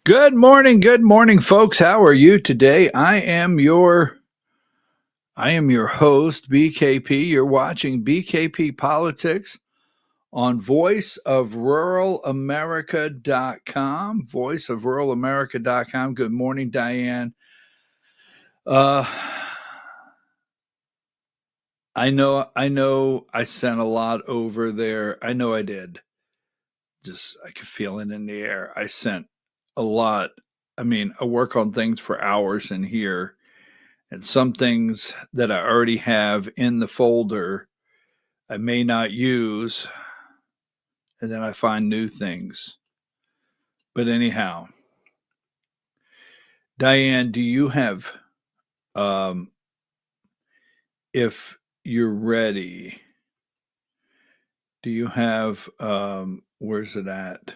Good morning, folks. How are you today? I am your host, BKP. You're watching BKP Politics on voiceofruralamerica.com. Voiceofruralamerica.com. Good morning, Diane. I know I sent a lot over there. I know I did. I could feel it in the air. I sent a lot. I work on things for hours in here, and some things that I already have in the folder I may not use, and then I find new things. But anyhow, Diane, do you have, if you're ready, do you have, where's it at?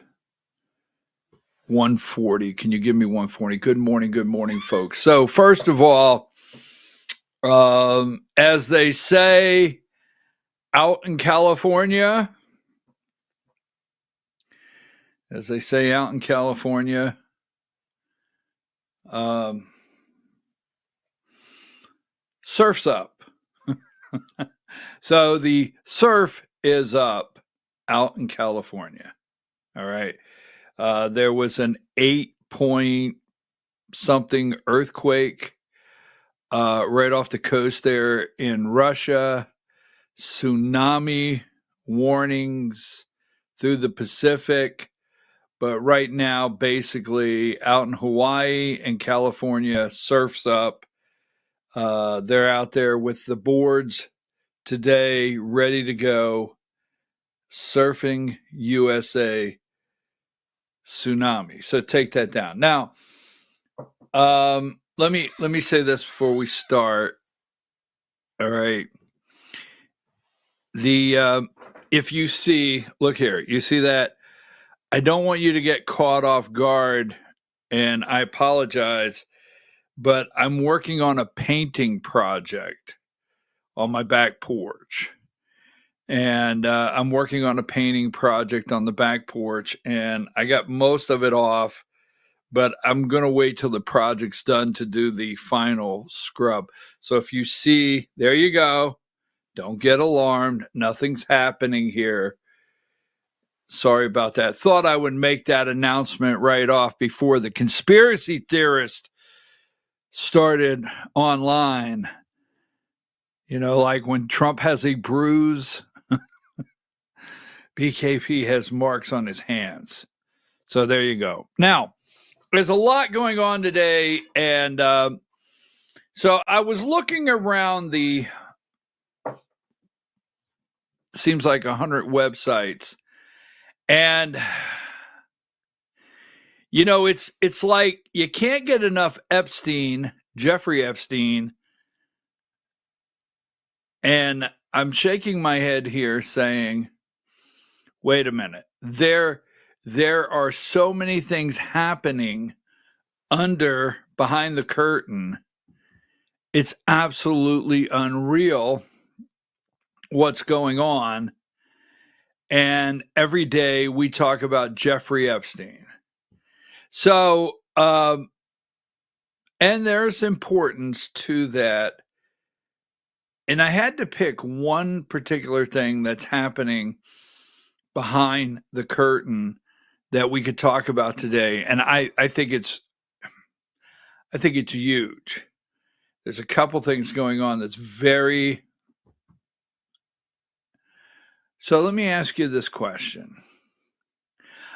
140. Can you give me 140? Good morning, folks. So first of all, as they say out in California, surf's up. So the surf is up out in California. All right. There was an 8-point something earthquake right off the coast there in Russia. Tsunami warnings through the Pacific. But right now, basically, out in Hawaii and California, surf's up. They're out there with the boards today, ready to go. Surfing USA tsunami. So take that down. Now, let me say this before we start. All right. If you see, look here, you see that? I don't want you to get caught off guard, and I apologize, but I'm working on a painting project on my back porch. And I'm working on a painting project on the back porch, and I got most of it off, but I'm going to wait till the project's done to do the final scrub. So if you see, there you go. Don't get alarmed. Nothing's happening here. Sorry about that. Thought I would make that announcement right off before the conspiracy theorist started online. You know, like when Trump has a bruise, BKP has marks on his hands. So there you go. Now, there's a lot going on today. And so I was looking around seems like 100 websites. And, you know, it's like you can't get enough Jeffrey Epstein. And I'm shaking my head here saying, wait a minute. There are so many things happening behind the curtain. It's absolutely unreal what's going on. And every day we talk about Jeffrey Epstein. So, and there's importance to that. And I had to pick one particular thing that's happening behind the curtain that we could talk about today. And I think it's huge. There's a couple things going on that's very. So let me ask you this question.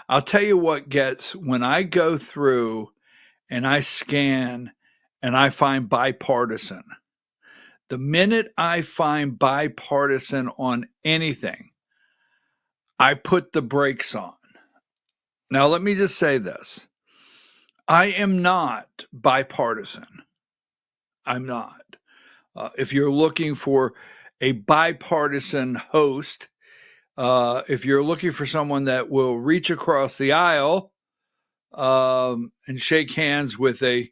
I'll tell you what gets, when I go through and I scan and I find bipartisan, the minute I find bipartisan on anything, I put the brakes on. Now, let me just say this. I am not bipartisan. I'm not. If you're looking for a bipartisan host, if you're looking for someone that will reach across the aisle and shake hands with a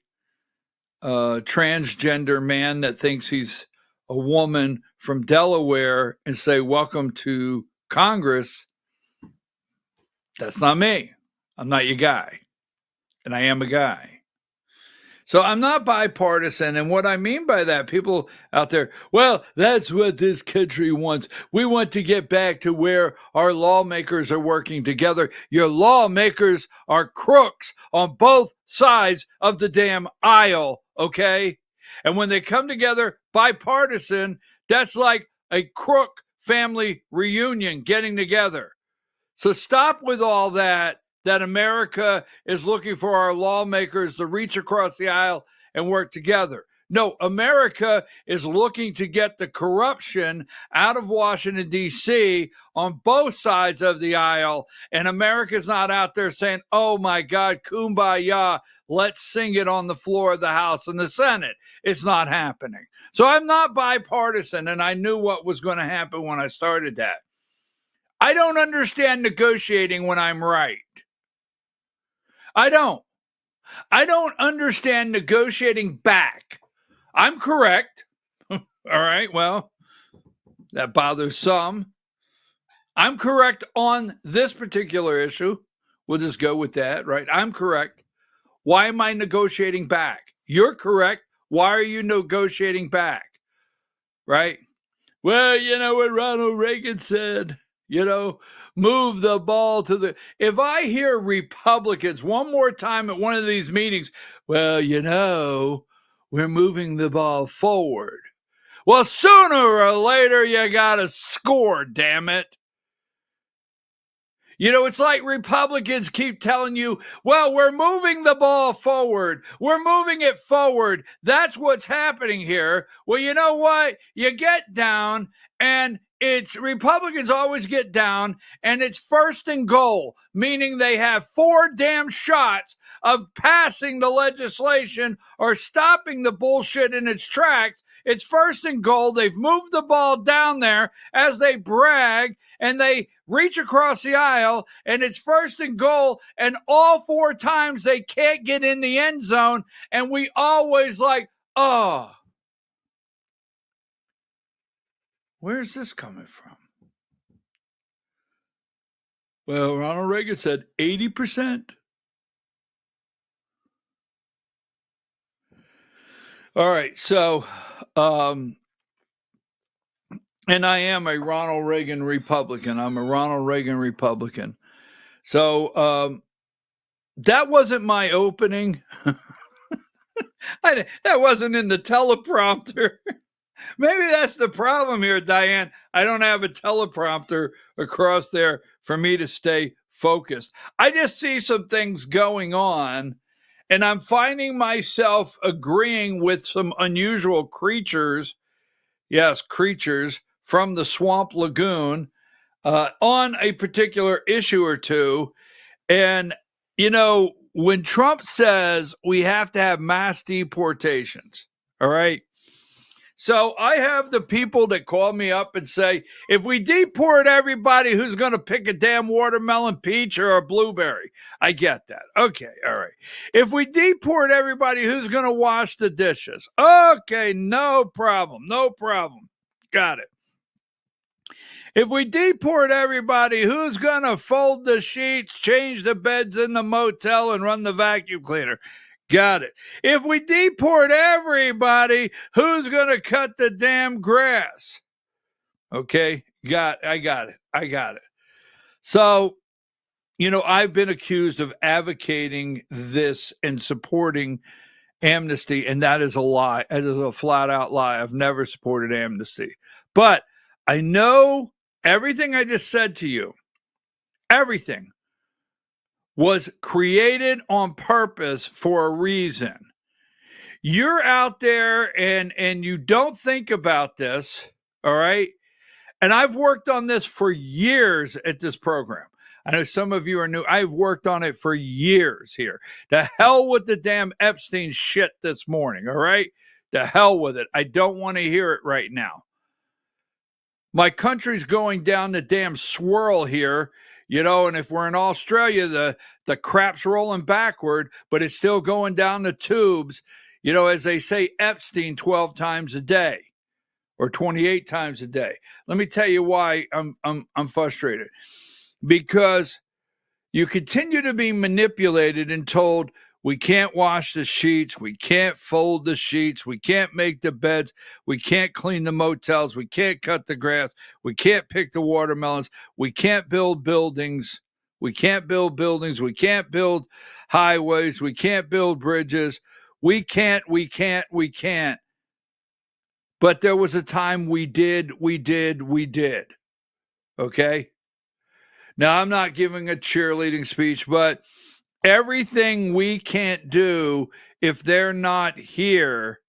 transgender man that thinks he's a woman from Delaware and say, welcome to Congress, that's not me. I'm not your guy. And I am a guy. So I'm not bipartisan. And what I mean by that, people out there, well, that's what this country wants. We want to get back to where our lawmakers are working together. Your lawmakers are crooks on both sides of the damn aisle, okay? And when they come together bipartisan, that's like a crook family reunion getting together. So stop with all that America is looking for our lawmakers to reach across the aisle and work together. No, America is looking to get the corruption out of Washington, D.C. on both sides of the aisle. And America's not out there saying, oh my God, kumbaya, let's sing it on the floor of the House and the Senate. It's not happening. So I'm not bipartisan, and I knew what was going to happen when I started that. I don't understand negotiating when I'm right. I don't understand negotiating back. I'm correct. All right, well, that bothers some. I'm correct on this particular issue. We'll just go with that, right? I'm correct. Why am I negotiating back? You're correct. Why are you negotiating back? Right? Well, you know what Ronald Reagan said, move the ball to the... If I hear Republicans one more time at one of these meetings, well, we're moving the ball forward. Well, sooner or later, you got to score, damn it. It's like Republicans keep telling you, well, we're moving the ball forward. We're moving it forward. That's what's happening here. Well, you know what? You get down, and it's Republicans always get down, and it's first and goal, meaning they have 4 damn shots of passing the legislation or stopping the bullshit in its tracks. It's first and goal. They've moved the ball down there as they brag, and they reach across the aisle, and it's first and goal, and all 4 times they can't get in the end zone, and we always like, oh, where's this coming from? Well, Ronald Reagan said 80%. All right, so, and I am a Ronald Reagan Republican. I'm a Ronald Reagan Republican. So that wasn't my opening. That wasn't in the teleprompter. Maybe that's the problem here, Diane. I don't have a teleprompter across there for me to stay focused. I just see some things going on, and I'm finding myself agreeing with some unusual creatures. Yes, creatures from the Swamp Lagoon on a particular issue or two. And, when Trump says we have to have mass deportations, all right? So I have the people that call me up and say, if we deport everybody, who's going to pick a damn watermelon, peach, or a blueberry? I get that. Okay, all right. If we deport everybody, who's going to wash the dishes? Okay, no problem. Got it. If we deport everybody, who's going to fold the sheets, change the beds in the motel, and run the vacuum cleaner? Got it. If we deport everybody, who's going to cut the damn grass? Okay, I got it. So, I've been accused of advocating this and supporting amnesty, and that is a lie. That is a flat out lie. I've never supported amnesty. But I know everything I just said to you, everything was created on purpose for a reason. You're out there and you don't think about this, all right? And I've worked on this for years at this program. I know some of you are new. I've worked on it for years here. The hell with the damn Epstein shit this morning, all right? The hell with it. I don't want to hear it right now. My country's going down the damn swirl here, and if we're in Australia, the crap's rolling backward, but it's still going down the tubes, as they say, Epstein 12 times a day or 28 times a day. Let me tell you why I'm frustrated. Because You continue to be manipulated and told, we can't wash the sheets, we can't fold the sheets, we can't make the beds, we can't clean the motels, we can't cut the grass, we can't pick the watermelons, we can't build buildings, we can't build highways, we can't build bridges, we can't. But there was a time we did. Okay? Now, I'm not giving a cheerleading speech, but everything we can't do if they're not here,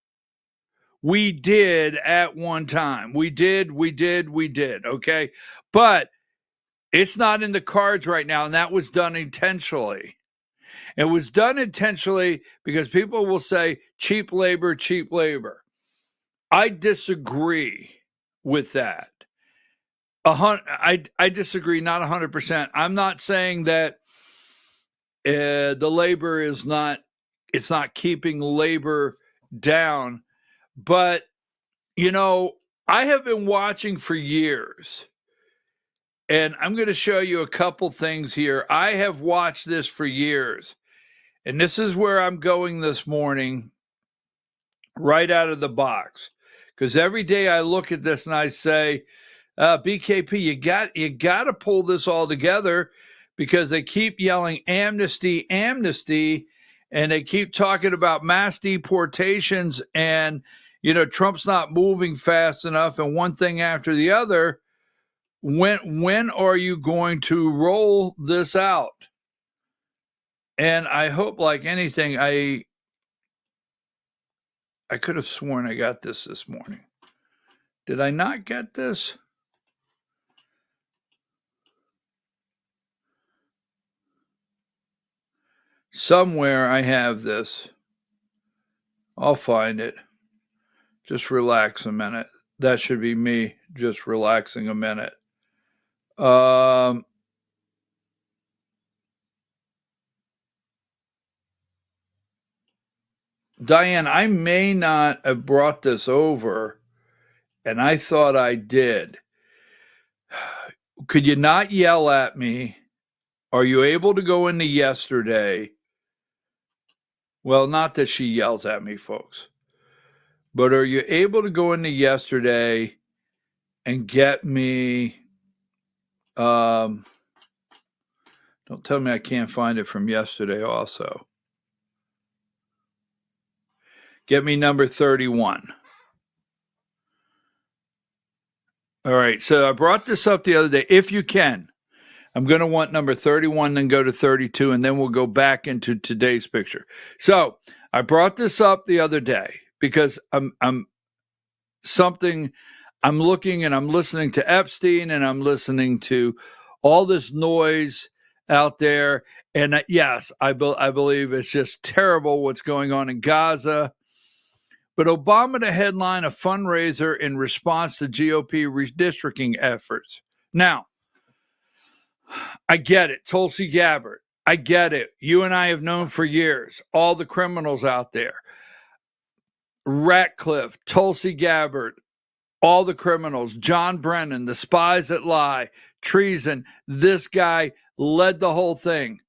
we did at one time. We did. Okay? But it's not in the cards right now, and that was done intentionally. It was done intentionally because people will say cheap labor. I disagree with that. I disagree, not 100%. I'm not saying that the labor is not, it's not keeping labor down, but I have been watching for years, and I'm going to show you a couple things here. I have watched this for years, and this is where I'm going this morning, right out of the box, because every day I look at this and I say, BKP, you got to pull this all together, because they keep yelling amnesty, and they keep talking about mass deportations, and Trump's not moving fast enough, and one thing after the other. When are you going to roll this out? And I hope, like anything, I could have sworn I got this morning. Did I not get this? Somewhere I have this. I'll find it. Just relax a minute. That should be me just relaxing a minute. Diane, I may not have brought this over, and I thought I did. Could you not yell at me? Are you able to go into yesterday? Well, not that she yells at me, folks. But are you able to go into yesterday and get me... don't tell me I can't find it from yesterday also. Get me number 31. All right, so I brought this up the other day. If you can, I'm going to want number 31, then go to 32, and then we'll go back into today's picture. So I brought this up the other day because I'm looking and I'm listening to Epstein, and I'm listening to all this noise out there. And yes, I believe it's just terrible what's going on in Gaza. But Obama to headline a fundraiser in response to GOP redistricting efforts. Now, I get it. Tulsi Gabbard. I get it. You and I have known for years all the criminals out there. Ratcliffe, Tulsi Gabbard, all the criminals, John Brennan, the spies that lie, treason. This guy led the whole thing.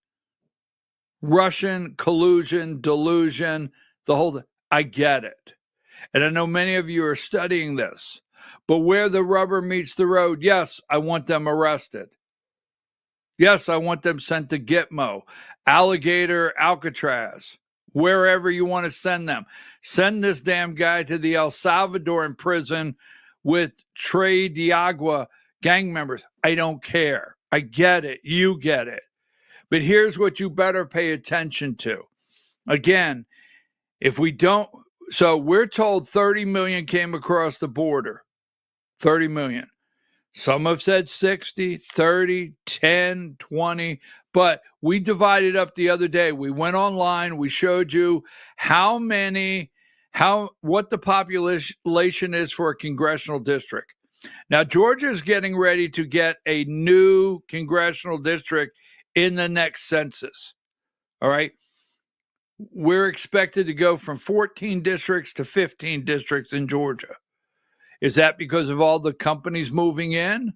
Russian collusion, delusion, the whole thing. I get it. And I know many of you are studying this. But where the rubber meets the road, yes, I want them arrested. Yes, I want them sent to Gitmo, Alligator, Alcatraz, wherever you want to send them. Send this damn guy to the El Salvadoran prison with Tres de Agua gang members. I don't care. I get it. You get it. But here's what you better pay attention to. Again, if we don't, so we're told 30 million came across the border. 30 million. Some have said 60, 30, 10, 20, but we divided up the other day. We went online. We showed you what the population is for a congressional district. Now, Georgia is getting ready to get a new congressional district in the next census. All right. We're expected to go from 14 districts to 15 districts in Georgia. Is that because of all the companies moving in?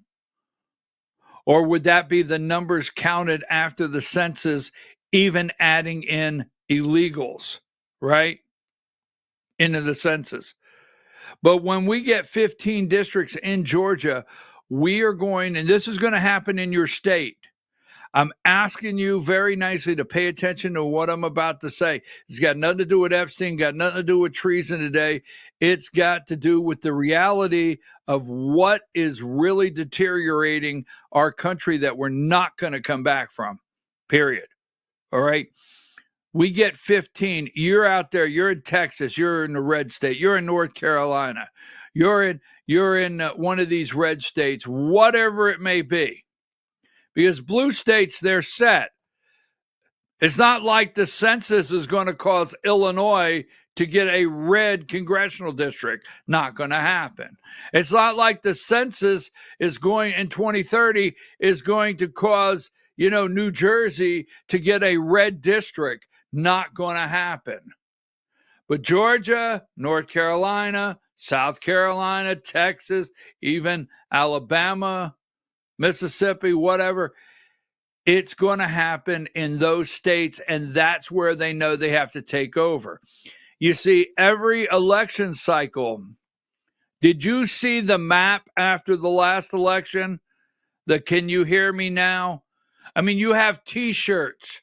Or would that be the numbers counted after the census, even adding in illegals, right? Into the census. But when we get 15 districts in Georgia, we are going, and this is going to happen in your state. I'm asking you very nicely to pay attention to what I'm about to say. It's got nothing to do with Epstein, got nothing to do with treason today. It's got to do with the reality of what is really deteriorating our country that we're not going to come back from, period. All right? We get 15. You're out there. You're in Texas. You're in the red state. You're in North Carolina. You're in one of these red states, whatever it may be. Because blue states, they're set. It's not like the census is going to cause Illinois to get a red congressional district. Not going to happen. It's not like the census is going in 2030 is going to cause, New Jersey to get a red district. Not going to happen. But Georgia, North Carolina, South Carolina, Texas, even Alabama, Mississippi, whatever, it's going to happen in those states, and that's where they know they have to take over. You see, every election cycle, did you see the map after the last election? The Can You Hear Me Now? I mean, you have T-shirts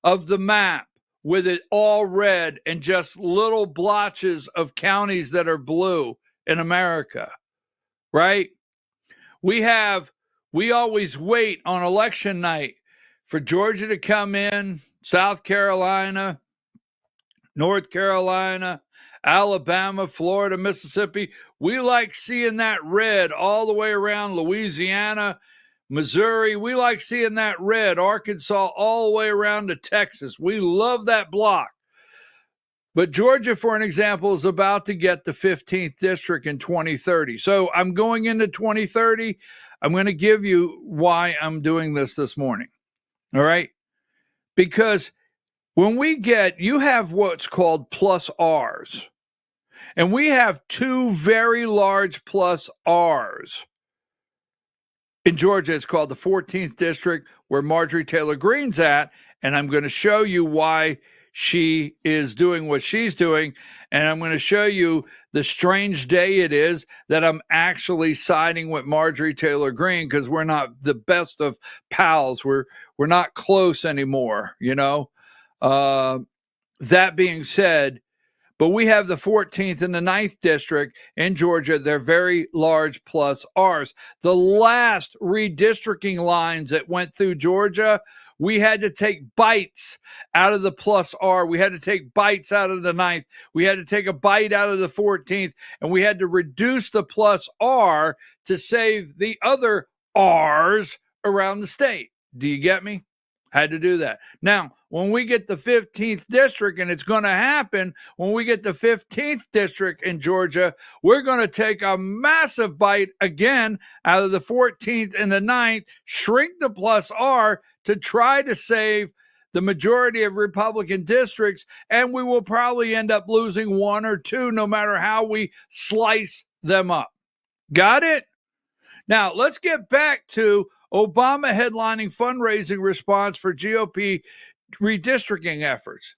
of the map with it all red and just little blotches of counties that are blue in America, right? We always wait on election night for Georgia to come in, South Carolina, North Carolina, Alabama, Florida, Mississippi. We like seeing that red all the way around Louisiana, Missouri. We like seeing that red, Arkansas, all the way around to Texas. We love that block. But Georgia, for an example, is about to get the 15th district in 2030. So I'm going into 2030. I'm going to give you why I'm doing this morning. All right? Because when you have what's called plus R's. And we have two very large plus R's. In Georgia, it's called the 14th district, where Marjorie Taylor Greene's at. And I'm going to show you why she is doing what she's doing. And I'm going to show you the strange day it is that I'm actually siding with Marjorie Taylor Greene, because we're not the best of pals. We're not close anymore, That being said, but we have the 14th and the 9th district in Georgia. They're very large plus R's. The last redistricting lines that went through Georgia, we had to take bites out of the plus R. We had to take bites out of the 9th. We had to take a bite out of the 14th, and we had to reduce the plus R to save the other R's around the state. Do you get me? Had to do that. Now, when we get the 15th district, and it's going to happen, when we get the 15th district in Georgia, we're going to take a massive bite again out of the 14th and the 9th, shrink the plus R to try to save the majority of Republican districts, and we will probably end up losing one or two no matter how we slice them up. Got it? Now, let's get back to Obama headlining fundraising response for GOP redistricting efforts.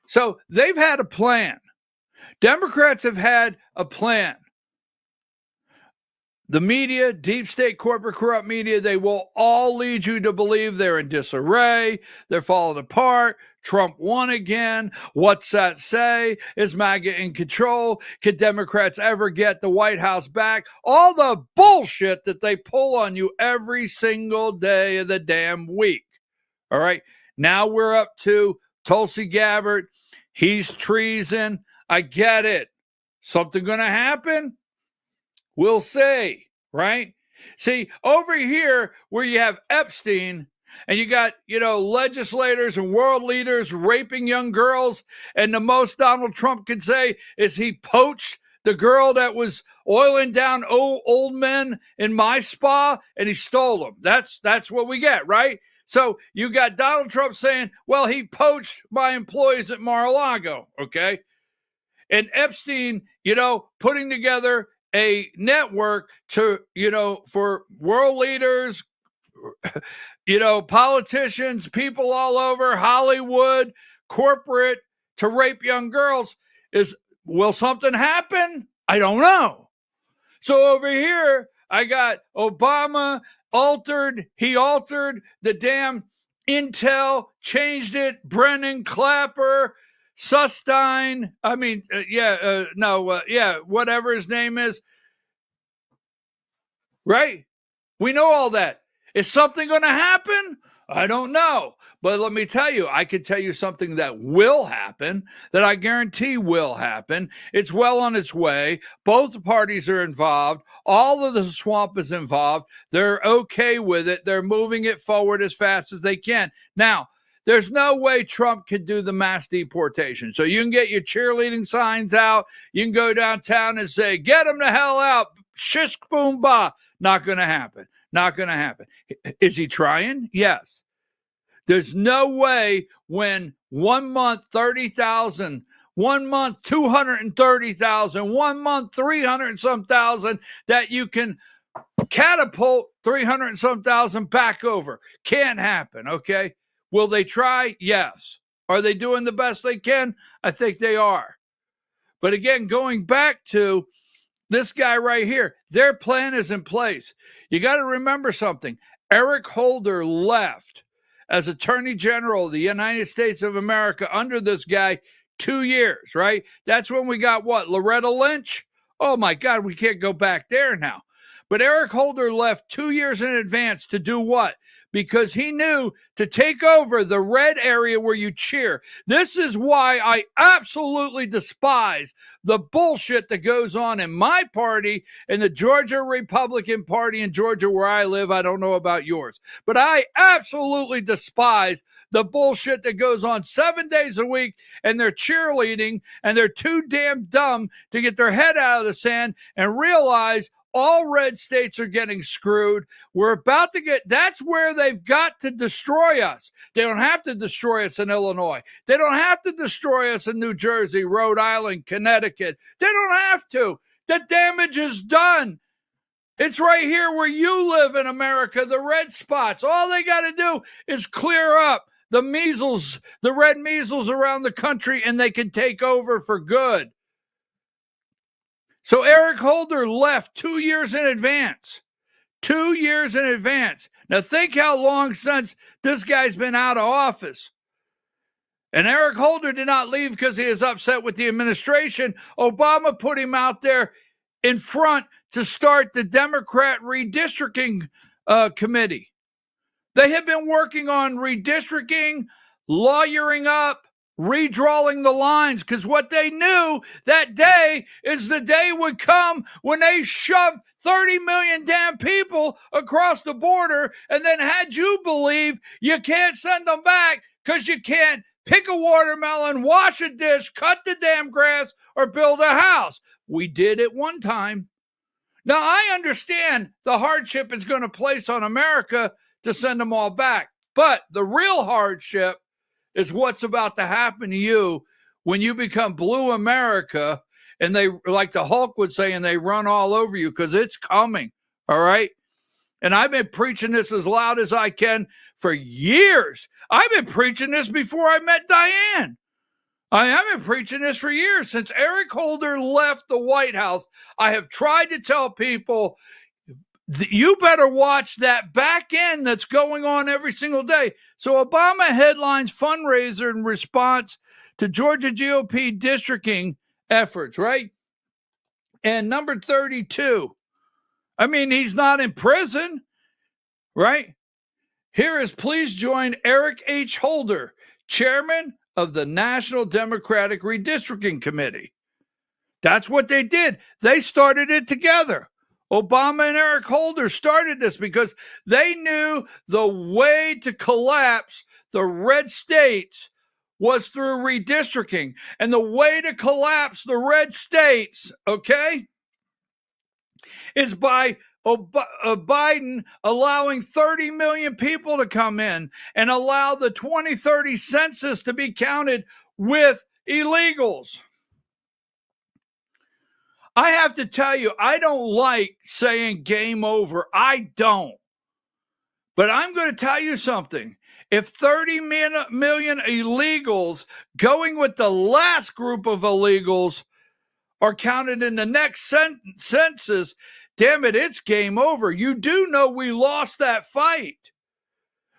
So they've had a plan. Democrats have had a plan. The media, deep state, corporate, corrupt media, they will all lead you to believe they're in disarray, they're falling apart, Trump won again, what's that say? Is MAGA in control? Can Democrats ever get the White House back? All the bullshit that they pull on you every single day of the damn week. All right, now we're up to Tulsi Gabbard. He's treason. I get it. Something going to happen? We'll see, right? See, over here where you have Epstein and you got, legislators and world leaders raping young girls, and the most Donald Trump can say is he poached the girl that was oiling down old men in my spa, and he stole them. That's what we get, right? So you got Donald Trump saying, well, he poached my employees at Mar-a-Lago, okay? And Epstein, putting together a network to, for world leaders, politicians, people all over, Hollywood, corporate, to rape young girls. Will something happen? I don't know. So over here, I got Obama he altered the damn intel, changed it, Brennan, Clapper, Sustein, whatever his name is, right? We know all that. Is something going to happen? I don't know. But let me tell you, I could tell you something that will happen, that I guarantee will happen. It's well on its way. Both parties are involved. All of the swamp is involved. They're okay with it. They're moving it forward as fast as they can. Now, there's no way Trump can do the mass deportation. So you can get your cheerleading signs out. You can go downtown and say, get them the hell out. Shish boom ba. Not going to happen. Not going to happen. Is he trying? Yes. There's no way when 1 month, 30,000, 1 month, 230,000, 1 month, 300 and some thousand, that you can catapult 300 and some thousand back over. Can't happen, okay? Will they try? Yes. Are they doing the best they can? I think they are. But again, going back to this guy right here, their plan is in place. You got to remember something. Eric Holder left as Attorney General of the United States of America under this guy 2 years, right? That's when we got what? Loretta Lynch? Oh my God, we can't go back there now. But Eric Holder left 2 years in advance to do what? Because he knew to take over the red area where you cheer. This is why I absolutely despise the bullshit that goes on in my party, in the Georgia Republican Party in Georgia where I live. I don't know about yours. But I absolutely despise the bullshit that goes on 7 days a week, and they're cheerleading, and they're too damn dumb to get their head out of the sand and realize all red states are getting screwed. We're about to that's where they've got to destroy us. They don't have to destroy us in Illinois. They don't have to destroy us in New Jersey, Rhode Island, Connecticut. They don't have to. The damage is done. It's right here where you live in America, the red spots. All they got to do is clear up the measles, the red measles around the country, and they can take over for good. So Eric Holder left 2 years in advance. 2 years in advance. Now think how long since this guy's been out of office. And Eric Holder did not leave because he is upset with the administration. Obama put him out there in front to start the Democrat redistricting committee. They have been working on redistricting, lawyering up, redrawing the lines, because what they knew that day is the day would come when they shoved 30 million damn people across the border and then had you believe you can't send them back because you can't pick a watermelon, wash a dish, cut the damn grass, or build a house. We did it one time. Now, I understand the hardship it's going to place on America to send them all back, but the real hardship is what's about to happen to you when you become blue America, and they, like the Hulk would say, and they run all over you, because it's coming, all right? And I've been preaching this as loud as I can for years. I've been preaching this before I met Diane. I've been preaching this for years. Since Eric Holder left the White House, I have tried to tell people, you better watch that back end that's going on every single day. So Obama headlines fundraiser in response to Georgia GOP districting efforts, right? And number 32. I mean, he's not in prison, right? Here is, please join Eric H. Holder, chairman of the National Democratic Redistricting Committee. That's what they did. They started it together. Obama and Eric Holder started this because they knew the way to collapse the red states was through redistricting. And the way to collapse the red states, okay, is by Biden allowing 30 million people to come in and allow the 2030 census to be counted with illegals. I have to tell you, I don't like saying game over. I don't. But I'm going to tell you something. If 30 million illegals going with the last group of illegals are counted in the next census, damn it, it's game over. You do know we lost that fight.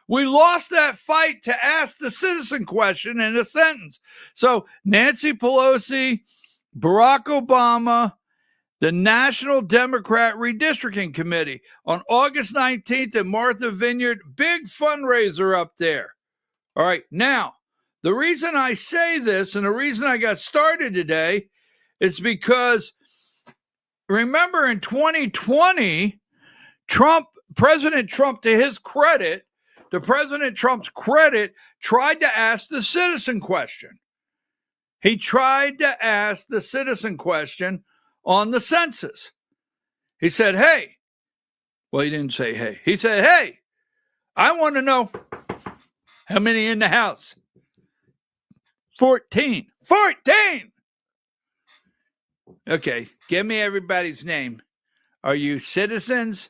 We lost that fight to ask the citizen question in a sentence. So Nancy Pelosi, Barack Obama, the National Democrat Redistricting Committee on August 19th at Martha Vineyard, big fundraiser up there. All right, now, the reason I say this and the reason I got started today is because remember in 2020, President Trump, to his credit, to President Trump's credit, tried to ask the citizen question. He tried to ask the citizen question on the census. He said, hey, well, he didn't say hey. He said, hey, I want to know how many in the house. 14. 14! Okay, give me everybody's name. Are you citizens?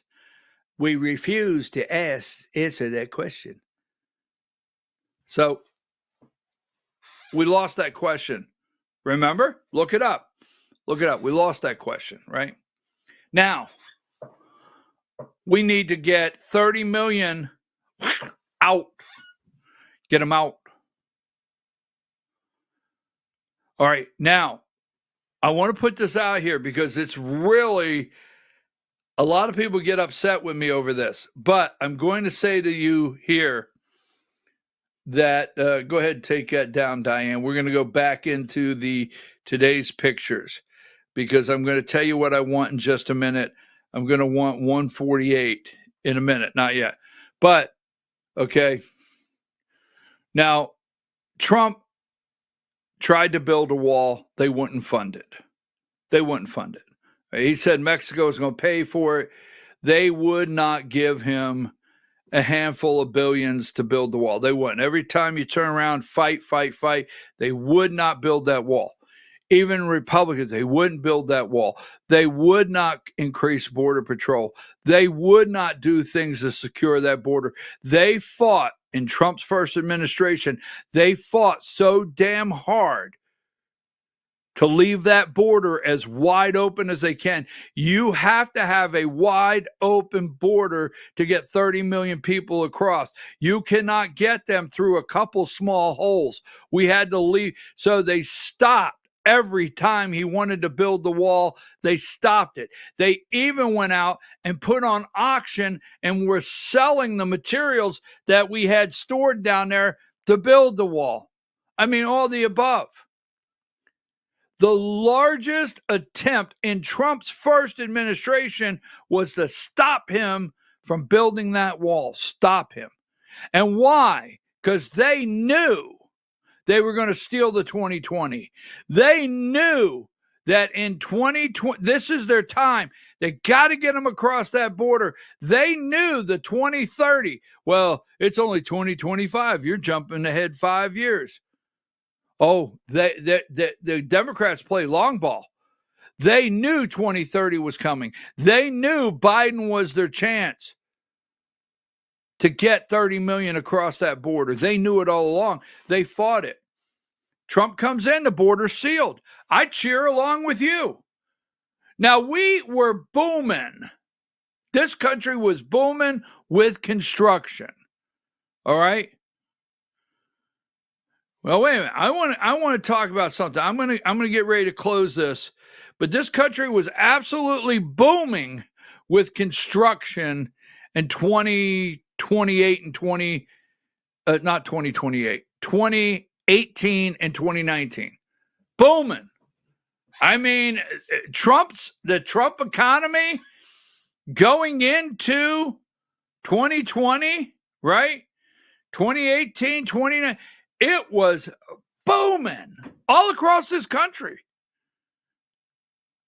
We refuse to answer that question. So we lost that question. Remember? Look it up. Look it up. We lost that question, right? Now, we need to get 30 million out. Get them out. All right. Now, I want to put this out here because it's really, a lot of people get upset with me over this. But I'm going to say to you here that, go ahead and take that down, Diane. We're going to go back into today's pictures because I'm going to tell you what I want in just a minute. I'm going to want 148 in a minute. Not yet. But, okay. Now, Trump tried to build a wall. They wouldn't fund it. They wouldn't fund it. He said Mexico was going to pay for it. They would not give him a handful of billions to build the wall. They wouldn't. Every time you turn around, fight, they would not build that wall. Even Republicans, they wouldn't build that wall. They would not increase border patrol. They would not do things to secure that border. They fought in Trump's first administration. They fought so damn hard to leave that border as wide open as they can. You have to have a wide open border to get 30 million people across. You cannot get them through a couple small holes. We had to leave. So they stopped. Every time he wanted to build the wall, they stopped it. They even went out and put on auction and were selling the materials that we had stored down there to build the wall. I mean, all the above. The largest attempt in Trump's first administration was to stop him from building that wall. Stop him. And why? Because they knew they were going to steal the 2020. They knew that in 2020, this is their time. They got to get them across that border. They knew the 2030. Well, it's only 2025. You're jumping ahead 5 years. Oh, the Democrats play long ball. They knew 2030 was coming. They knew Biden was their chance to get 30 million across that border. They knew it all along. They fought it. Trump comes in, the border's sealed. I cheer along with you. Now, we were booming. This country was booming with construction. All right? Well, wait a minute. I want to talk about something. I'm gonna get ready to close this. But this country was absolutely booming with construction in 2018 and 2019. Booming. I mean, the Trump economy going into 2020, right? 2018, 2019, it was booming all across this country.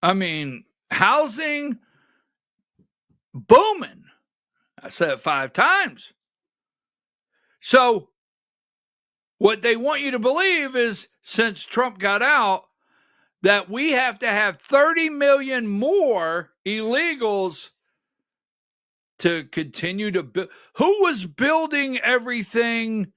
I mean, housing booming. I said it 5 times. So what they want you to believe is, since Trump got out, that we have to have 30 million more illegals to continue to build. Who was building everything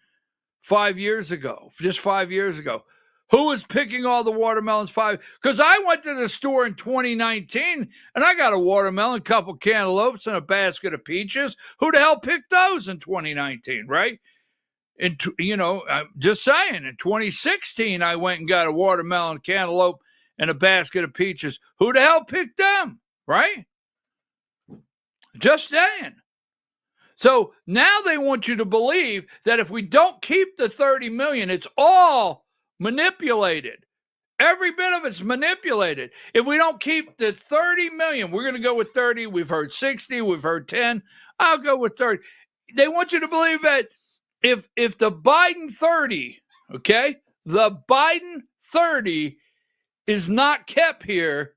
5 years ago? Just 5 years ago. Who was picking all the watermelons? Because I went to the store in 2019 and I got a watermelon, a couple cantaloupes, and a basket of peaches. Who the hell picked those in 2019, right? And I'm just saying, in 2016, I went and got a watermelon, cantaloupe, and a basket of peaches. Who the hell picked them, right? Just saying. So now they want you to believe that if we don't keep the 30 million, it's all manipulated. Every bit of it's manipulated. If we don't keep the 30 million, we're going to go with 30. We've heard 60. We've heard 10. I'll go with 30. They want you to believe that if the Biden 30, okay, the Biden 30 is not kept here,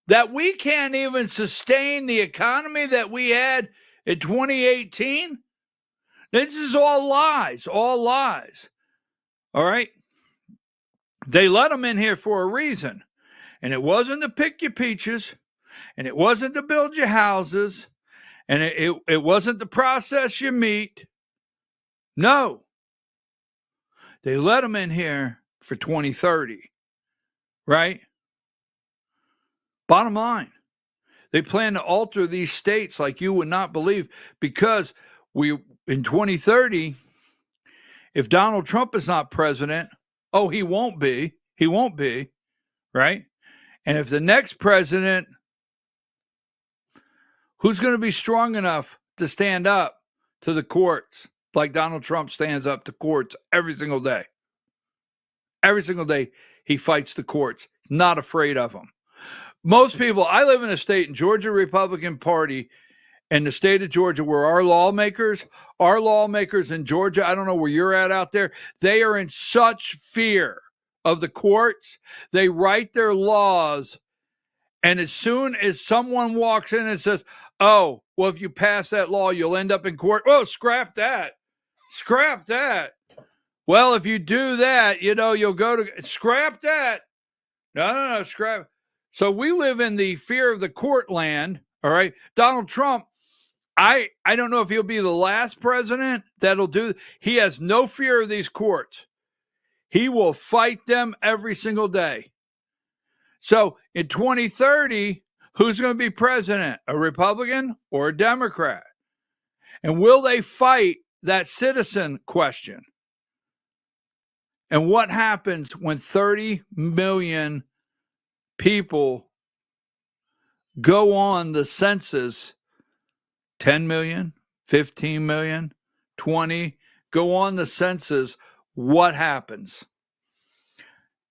that we can't even sustain the economy that we had in 2018. This is all lies, all lies. All right? They let them in here for a reason. And it wasn't to pick your peaches, and it wasn't to build your houses, and it wasn't to process your meat. No. They let them in here for 2030. Right? Bottom line. They plan to alter these states like you would not believe, because in 2030, if Donald Trump is not president, he won't be. He won't be, right? And if the next president, who's going to be strong enough to stand up to the courts like Donald Trump stands up to courts every single day? Every single day he fights the courts, not afraid of them. Most people, I live in a state in Georgia, Republican Party, and the state of Georgia, where our lawmakers in Georgia, I don't know where you're at out there, they are in such fear of the courts. They write their laws, and as soon as someone walks in and says, well, if you pass that law, you'll end up in court. Oh, scrap that. Scrap that. Well, if you do that, you'll go to, scrap that. No, scrap. So we live in the fear of the court land, all right? Donald Trump, I don't know if he'll be the last president that'll do. He has no fear of these courts. He will fight them every single day. So in 2030, who's going to be president? A Republican or a Democrat? And will they fight that citizen question? And what happens when 30 million people go on the census? 10 million, 15 million, 20, go on the census. What happens?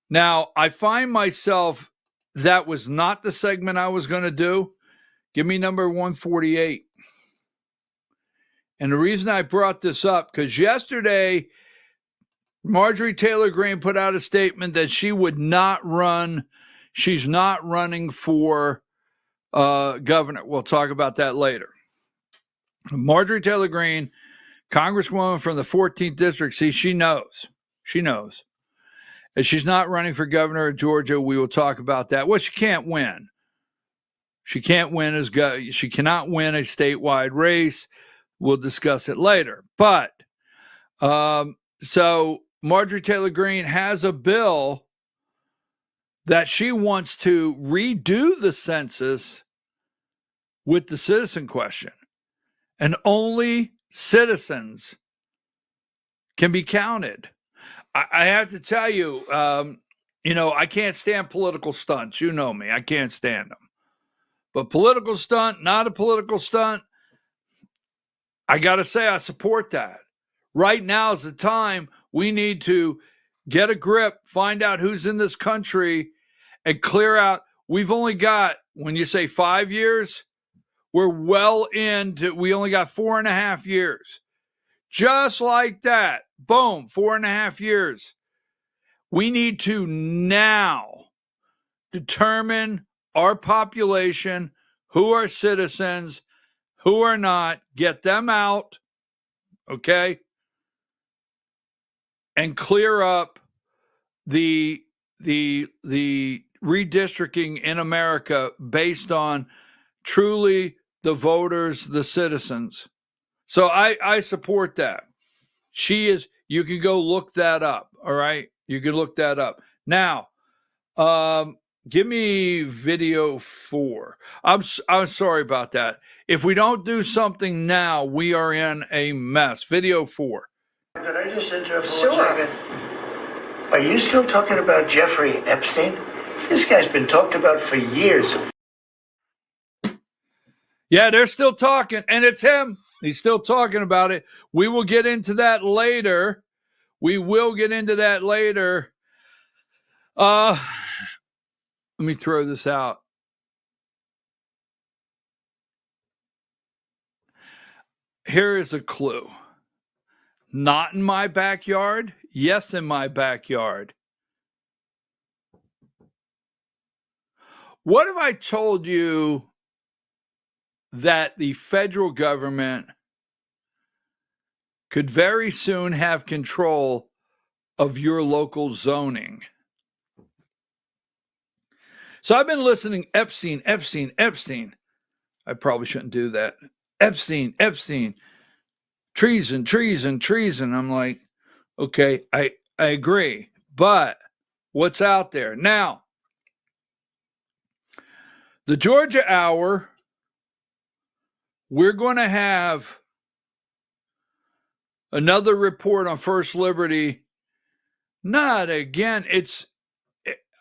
Now, I find myself, that was not the segment I was going to do. Give me number 148. And the reason I brought this up, because yesterday, Marjorie Taylor Greene put out a statement that she would not run. She's not running for governor. We'll talk about that later. Marjorie Taylor Greene, Congresswoman from the 14th District, she knows. She knows. And she's not running for governor of Georgia. We will talk about that. Well, she can't win. She can't win she cannot win a statewide race. We'll discuss it later. But so Marjorie Taylor Greene has a bill that she wants to redo the census with the citizen question. And only citizens can be counted. I have to tell you, I can't stand political stunts. You know me. I can't stand them. But political stunt, not a political stunt, I got to say I support that. Right now is the time we need to get a grip, find out who's in this country, and clear out. We've only got, when you say 5 years, we're well into, we only got 4.5 years. Just like that. Boom, 4.5 years. We need to now determine our population, who are citizens, who are not, get them out, okay, and clear up the redistricting in America based on truly the voters, the citizens. So I support that. She is, you can go look that up, all right? You can look that up. Now, give me video 4. I'm sorry about that. If we don't do something now, we are in a mess. Video 4. Could I just interrupt for 1 second? Are you still talking about Jeffrey Epstein? This guy's been talked about for years. Yeah, they're still talking, and it's him. He's still talking about it. We will get into that later. Let me throw this out. Here is a clue. Not in my backyard. Yes, in my backyard. What if I told you that the federal government could very soon have control of your local zoning? So I've been listening, Epstein. I probably shouldn't do that. Epstein, treason. I'm like, okay, I agree. But what's out there? Now, the Georgia Hour, we're going to have another report on First Liberty. Not again.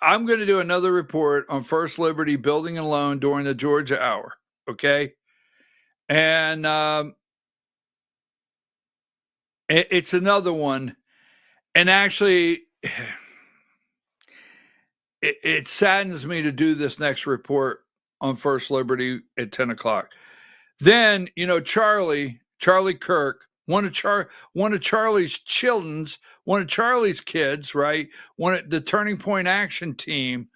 I'm going to do another report on First Liberty building and loan during the Georgia Hour. Okay. And it's another one. And actually, it saddens me to do this next report on First Liberty at 10 o'clock. Then, Charlie Kirk, one of Charlie's children's, one of Charlie's kids, right? The Turning Point Action Team,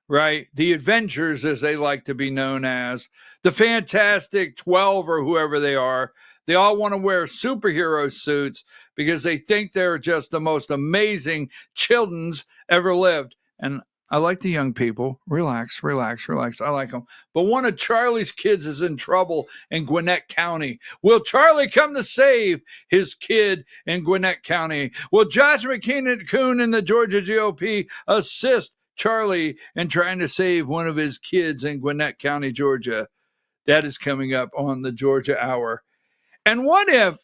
right? The Avengers, as they like to be known as, the Fantastic 12 or whoever they are. They all want to wear superhero suits because they think they're just the most amazing children's ever lived. And I like the young people. Relax. I like them. But one of Charlie's kids is in trouble in Gwinnett County. Will Charlie come to save his kid in Gwinnett County? Will Josh McCoon and the Georgia GOP assist Charlie in trying to save one of his kids in Gwinnett County, Georgia? That is coming up on the Georgia Hour. And what if,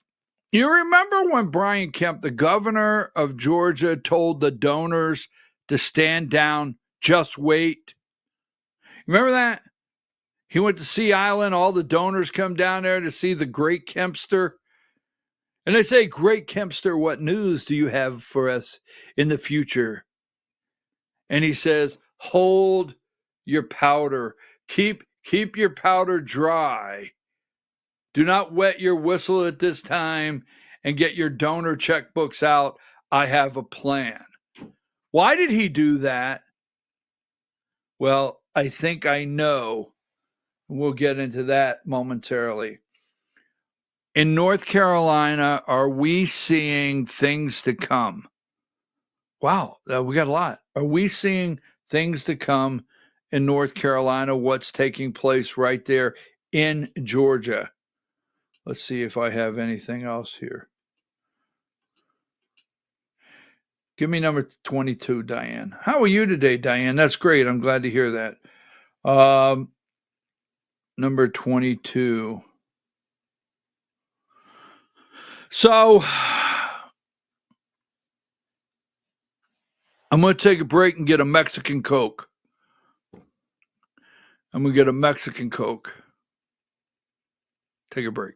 you remember when Brian Kemp, the governor of Georgia, told the donors to stand down, just wait? Remember that? He went to Sea Island. All the donors come down there to see the great Kempster. And they say, great Kempster, what news do you have for us in the future? And he says, hold your powder. Keep your powder dry. Do not wet your whistle at this time and get your donor checkbooks out. I have a plan. Why did he do that? Well, I think I know. We'll get into that momentarily. In North Carolina, are we seeing things to come? Wow, we got a lot. Are we seeing things to come in North Carolina? What's taking place right there in Georgia? Let's see if I have anything else here. Give me number 22, Diane. How are you today, Diane? That's great. I'm glad to hear that. Number 22. So I'm going to take a break and get a Mexican Coke. I'm going to get a Mexican Coke. Take a break.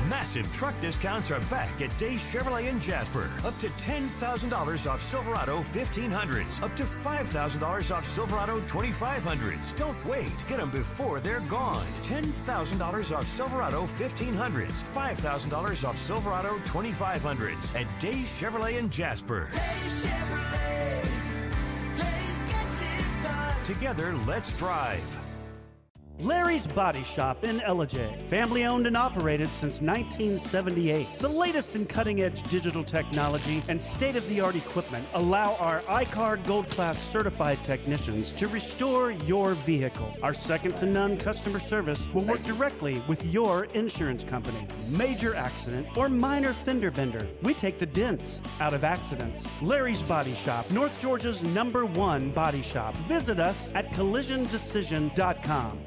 Massive truck discounts are back at Days Chevrolet in Jasper. Up to $10,000 off Silverado 1500s. Up to $5,000 off Silverado 2500s. Don't wait. Get them before they're gone. $10,000 off Silverado 1500s. $5,000 off Silverado 2500s at Days Chevrolet in Jasper. Days Chevrolet. Days gets it done. Together, let's drive. Larry's Body Shop in Ellijay. Family owned and operated since 1978. The latest in cutting-edge digital technology and state-of-the-art equipment allow our iCard Gold Class certified technicians to restore your vehicle. Our second-to-none customer service will work directly with your insurance company. Major accident or minor fender bender, we take the dents out of accidents. Larry's Body Shop, North Georgia's #1 body shop. Visit us at collisiondecision.com.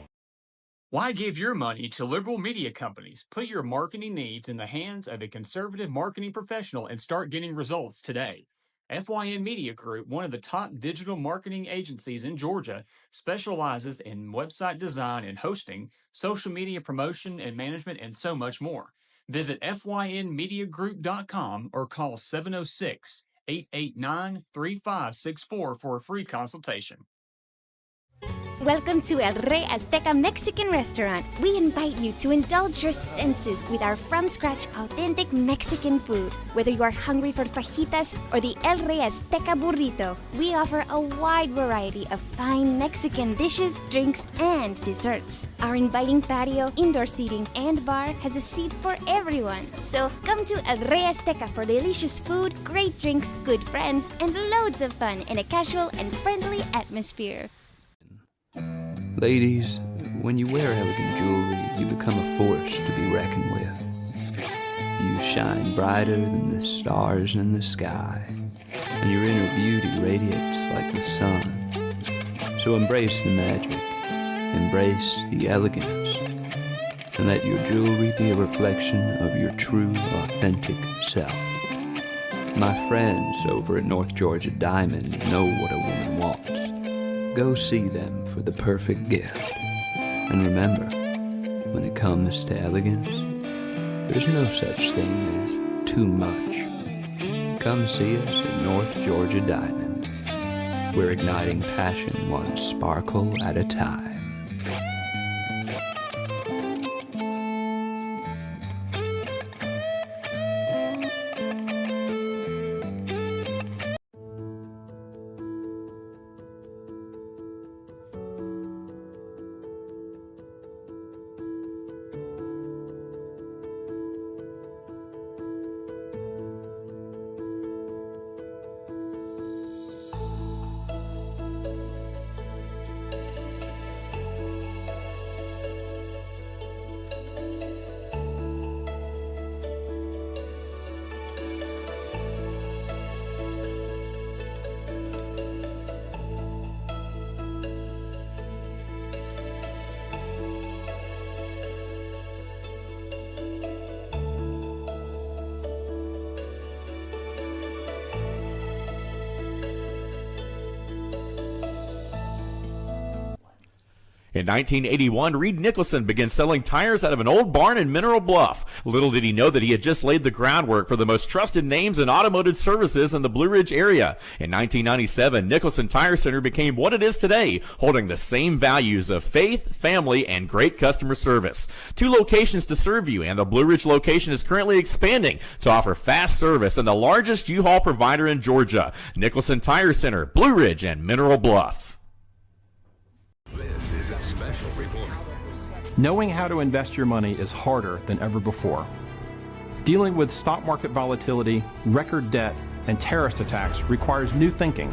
Why give your money to liberal media companies? Put your marketing needs in the hands of a conservative marketing professional and start getting results today. FYN Media Group, one of the top digital marketing agencies in Georgia, specializes in website design and hosting, social media promotion and management, and so much more. Visit FYNmediagroup.com or call 706-889-3564 for a free consultation. Welcome to El Rey Azteca Mexican Restaurant. We invite you to indulge your senses with our from-scratch authentic Mexican food. Whether you are hungry for fajitas or the El Rey Azteca burrito, we offer a wide variety of fine Mexican dishes, drinks, and desserts. Our inviting patio, indoor seating, and bar has a seat for everyone. So come to El Rey Azteca for delicious food, great drinks, good friends, and loads of fun in a casual and friendly atmosphere. Ladies, when you wear elegant jewelry, you become a force to be reckoned with. You shine brighter than the stars in the sky, and your inner beauty radiates like the sun. So embrace the magic, embrace the elegance, and let your jewelry be a reflection of your true, authentic self. My friends over at North Georgia Diamond know what a woman wants. Go see them for the perfect gift. And remember, when it comes to elegance, there's no such thing as too much. Come see us at North Georgia Diamond. We're igniting passion one sparkle at a time. In 1981, Reed Nicholson began selling tires out of an old barn in Mineral Bluff. Little did he know that he had just laid the groundwork for the most trusted names in automotive services in the Blue Ridge area. In 1997, Nicholson Tire Center became what it is today, holding the same values of faith, family, and great customer service. 2 locations to serve you, and the Blue Ridge location is currently expanding to offer fast service and the largest U-Haul provider in Georgia. Nicholson Tire Center, Blue Ridge, and Mineral Bluff. This is a special report. Knowing how to invest your money is harder than ever before. Dealing with stock market volatility, record debt, and terrorist attacks requires new thinking.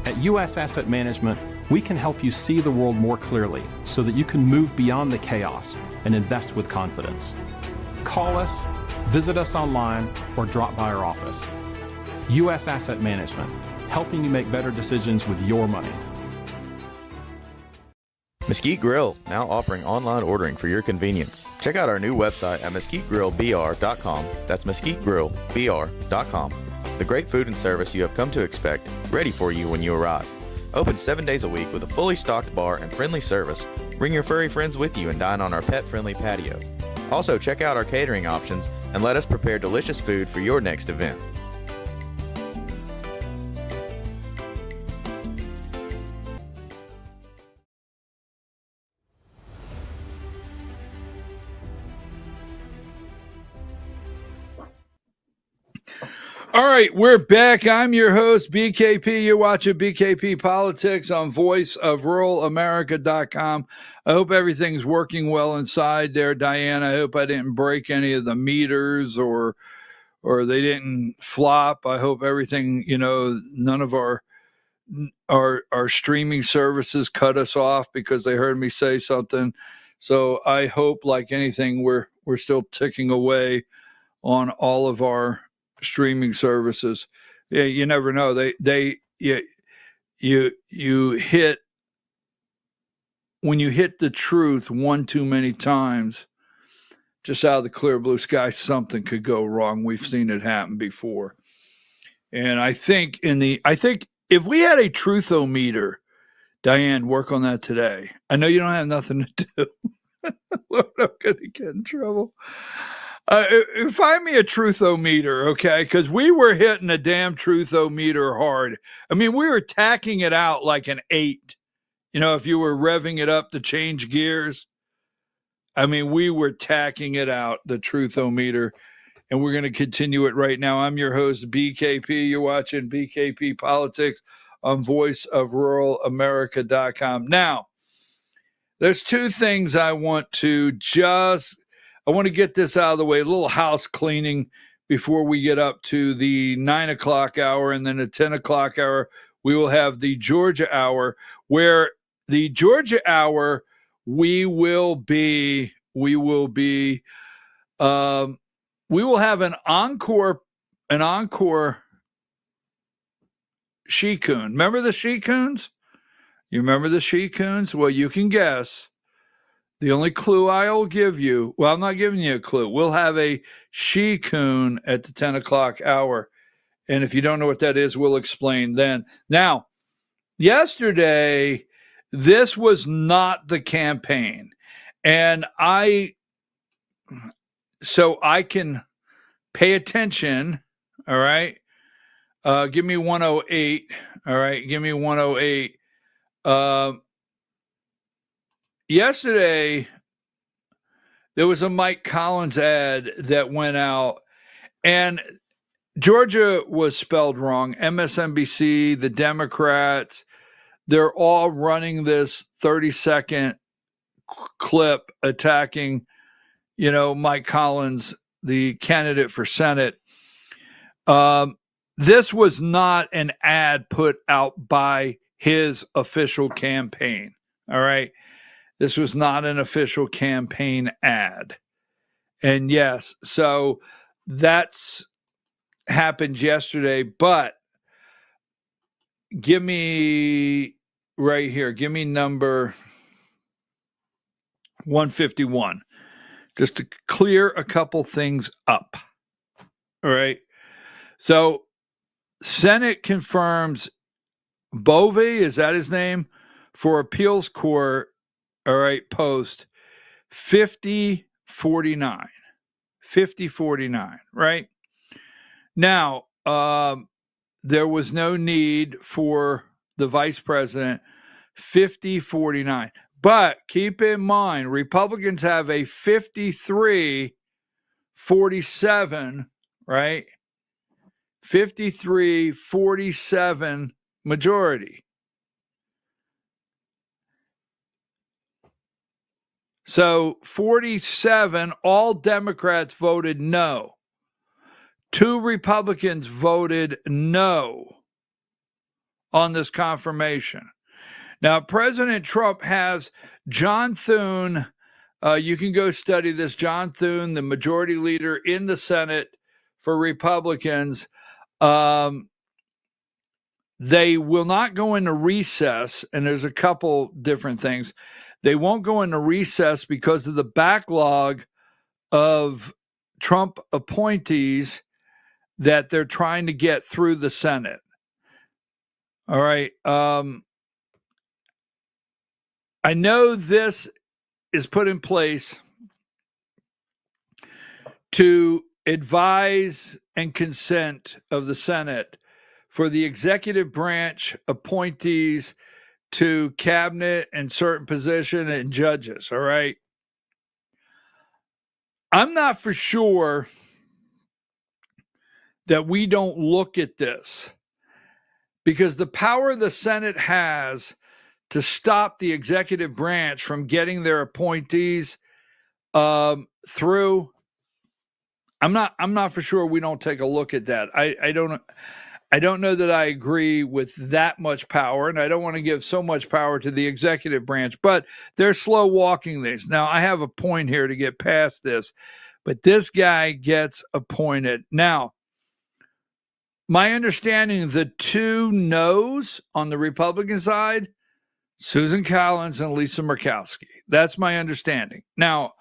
At U.S. Asset Management, we can help you see the world more clearly so that you can move beyond the chaos and invest with confidence. Call us, visit us online, or drop by our office. U.S. Asset Management, helping you make better decisions with your money. Mesquite Grill, now offering online ordering for your convenience. Check out our new website at mesquitegrillbr.com. That's mesquitegrillbr.com. The great food and service you have come to expect, ready for you when you arrive. Open 7 days a week with a fully stocked bar and friendly service. Bring your furry friends with you and dine on our pet-friendly patio. Also, check out our catering options and let us prepare delicious food for your next event. All right, we're back. I'm your host, BKP. You're watching BKP Politics on voiceofruralamerica.com. I hope everything's working well inside there, Diane. I hope I didn't break any of the meters or they didn't flop. I hope everything, none of our streaming services cut us off because they heard me say something. So I hope, like anything, we're still ticking away on all of our streaming services. Yeah, you never know. You hit, when you hit the truth one too many times, just out of the clear blue sky, something could go wrong. We've seen it happen before. And I think if we had a truthometer, Diane, work on that today. I know you don't have nothing to do. Lord, I'm going to get in trouble. Find me a truthometer, okay? Because we were hitting a damn truthometer hard. I mean, we were tacking it out like an 8. If you were revving it up to change gears. I mean, we were tacking it out, the truthometer, and we're going to continue it right now. I'm your host, BKP. You're watching BKP Politics on voiceofruralamerica.com. Now, there's two things I want to get this out of the way, a little house cleaning before we get up to the 9 o'clock hour, and then the 10 o'clock hour, we will have the Georgia hour, where the Georgia hour, we will have an encore she-coon. Remember the she-coons? You remember the she-coons? Well, you can guess. The only clue I'll give you, well, I'm not giving you a clue. We'll have a she-coon at the 10 o'clock hour. And if you don't know what that is, we'll explain then. Now, yesterday, this was not the campaign. And so I can pay attention, all right? Give me 108, all right? Give me 108. Yesterday, there was a Mike Collins ad that went out, and Georgia was spelled wrong. MSNBC, the Democrats, they're all running this 30-second clip attacking, Mike Collins, the candidate for Senate. This was not an ad put out by his official campaign, all right? This was not an official campaign ad. And yes, so that's happened yesterday, but give me number 151, just to clear a couple things up. All right. So Senate confirms Bove, is that his name, for appeals court. All right, post 5049, right? Now, there was no need for the vice president, 5049. But keep in mind, Republicans have a 53-47, right? 53-47 majority. So 47, all Democrats voted no. 2 Republicans voted no on this confirmation. Now, President Trump has John Thune. You can go study this. John Thune, the majority leader in the Senate for Republicans. They will not go into recess, and there's a couple different things. They won't go into recess because of the backlog of Trump appointees that they're trying to get through the Senate. All right. I know this is put in place to advise and consent of the Senate for the executive branch appointees to cabinet and certain position and judges, all right? I'm not for sure that we don't look at this, because the power the Senate has to stop the executive branch from getting their appointees through. I'm not for sure we don't take a look at that. I don't know that I agree with that much power, and I don't want to give so much power to the executive branch, but they're slow walking these. Now, I have a point here to get past this, but this guy gets appointed. Now, my understanding, the two no's on the Republican side, Susan Collins and Lisa Murkowski. That's my understanding. Now,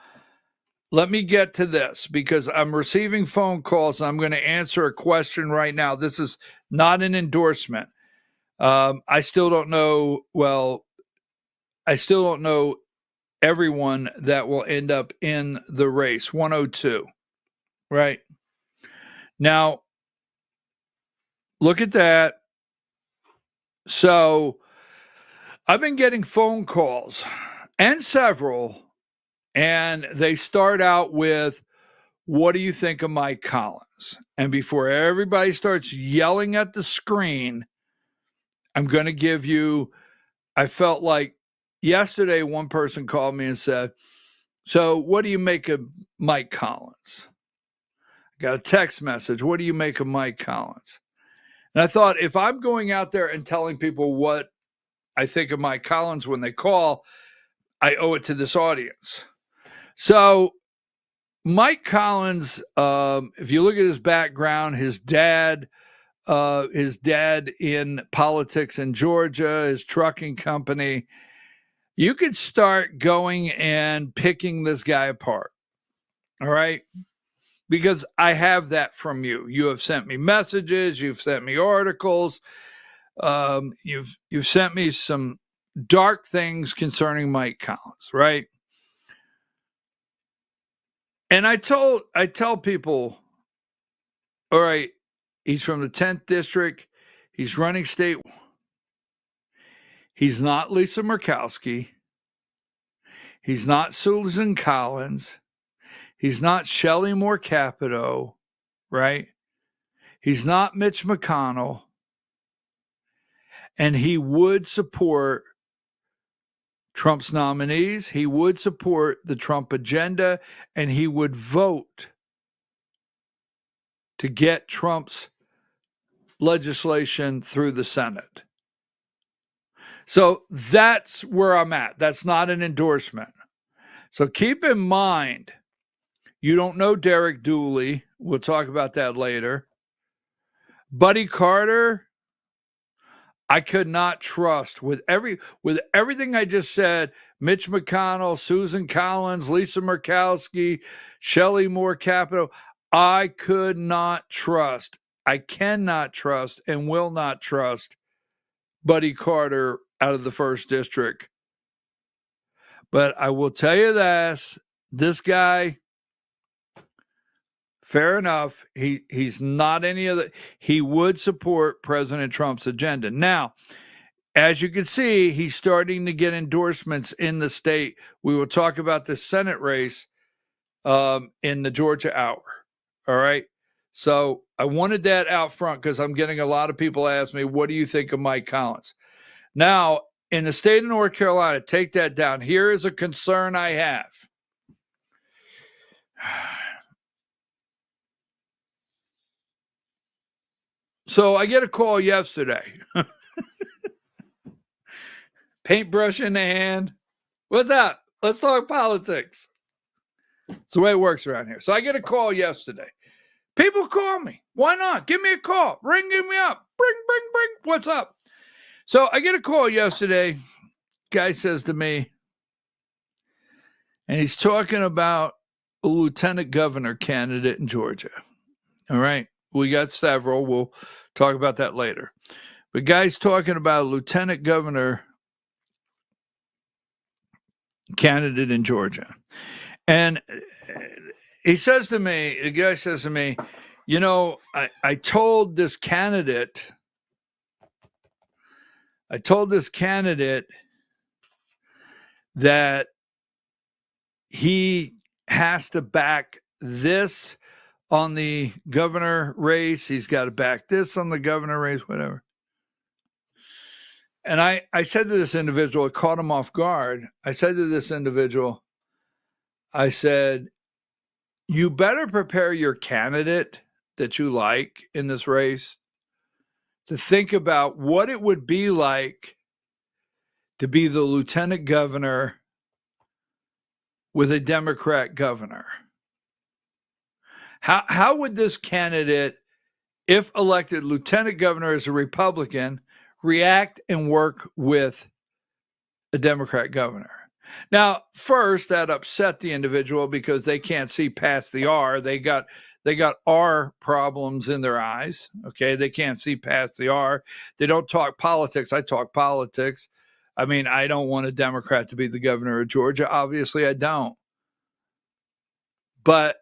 let me get to this, because I'm receiving phone calls and I'm going to answer a question right now. This is not an endorsement. I still don't know. Well, I still don't know everyone that will end up in the race. 102, right? Now, look at that. So I've been getting phone calls, and several, and they start out with, what do you think of Mike Collins? And before everybody starts yelling at the screen, I'm going to give you, I felt like yesterday one person called me and said, so what do you make of Mike Collins? I got a text message. What do you make of Mike Collins? And I thought, if I'm going out there and telling people what I think of Mike Collins when they call, I owe it to this audience. So Mike Collins, if you look at his background, his dad in politics in Georgia, his trucking company, you could start going and picking this guy apart. All right? Because I have that from you. You have sent me messages, you've sent me articles, you've sent me some dark things concerning Mike Collins, right? And I tell people, all right, he's from the 10th district. He's running state. He's not Lisa Murkowski. He's not Susan Collins. He's not Shelley Moore Capito, right? He's not Mitch McConnell. And he would support Trump's nominees. He would support the Trump agenda, and he would vote to get Trump's legislation through the Senate. So that's where I'm at. That's not an endorsement. So keep in mind, you don't know Derek Dooley. We'll talk about that later. Buddy Carter, I could not trust with everything I just said. Mitch McConnell, Susan Collins, Lisa Murkowski, Shelley Moore Capito. I could not trust. I cannot trust and will not trust Buddy Carter out of the 1st district. But I will tell you this guy, fair enough. He's not any of the. He would support President Trump's agenda. Now, as you can see, he's starting to get endorsements in the state. We will talk about the Senate race in the Georgia Hour. All right. So I wanted that out front because I'm getting a lot of people ask me, what do you think of Mike Collins? Now, in the state of North Carolina, take that down. Here is a concern I have. So I get a call yesterday. Paintbrush in the hand. What's up? Let's talk politics. It's the way it works around here. So I get a call yesterday. People call me. Why not? Give me a call. Ring me up. Bring. What's up? So I get a call yesterday. Guy says to me, and he's talking about a lieutenant governor candidate in Georgia. All right. We got several. We'll talk about that later. But guy's talking about a lieutenant governor candidate in Georgia. And the guy says to me, you know, I told this candidate that he has to back this on the governor race. He's got to back this on the governor race, whatever. And I said to this individual, it caught him off guard. I said to this individual, I said, you better prepare your candidate that you like in this race to think about what it would be like to be the lieutenant governor with a Democrat governor. How would this candidate, if elected lieutenant governor as a Republican, react and work with a Democrat governor? Now, first, that upset the individual because they can't see past the R. They got R problems in their eyes. Okay, they can't see past the R. They don't talk politics. I talk politics. I mean, I don't want a Democrat to be the governor of Georgia. Obviously, I don't. But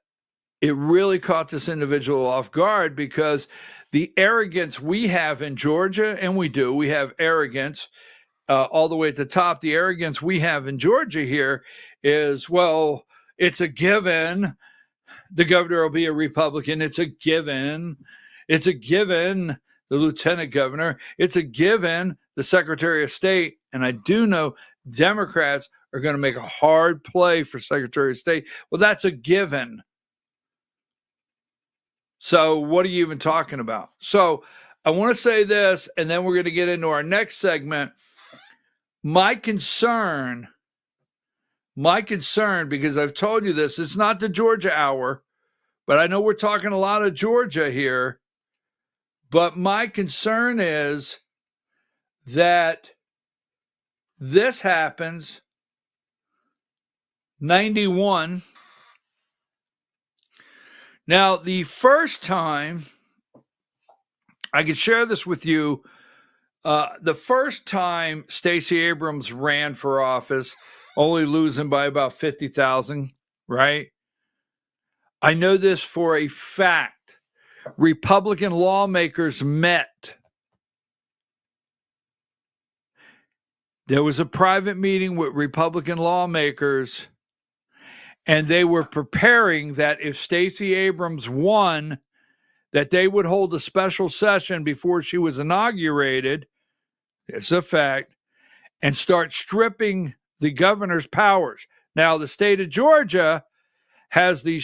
it really caught this individual off guard because the arrogance we have in Georgia, and we have arrogance all the way at the top. The arrogance we have in Georgia here is, well, it's a given. The governor will be a Republican. It's a given. It's a given, the lieutenant governor. It's a given, the Secretary of State. And I do know Democrats are going to make a hard play for Secretary of State. Well, that's a given. So what are you even talking about? So I want to say this, and then we're going to get into our next segment. My concern, because I've told you this, it's not the Georgia hour, but I know we're talking a lot of Georgia here. But my concern is that this happens 91. Now, the first time, I could share this with you, the first time Stacey Abrams ran for office, only losing by about 50,000, right? I know this for a fact. Republican lawmakers met. There was a private meeting with Republican lawmakers, and they were preparing that if Stacey Abrams won, that they would hold a special session before she was inaugurated, it's a fact, and start stripping the governor's powers. Now, the state of Georgia has the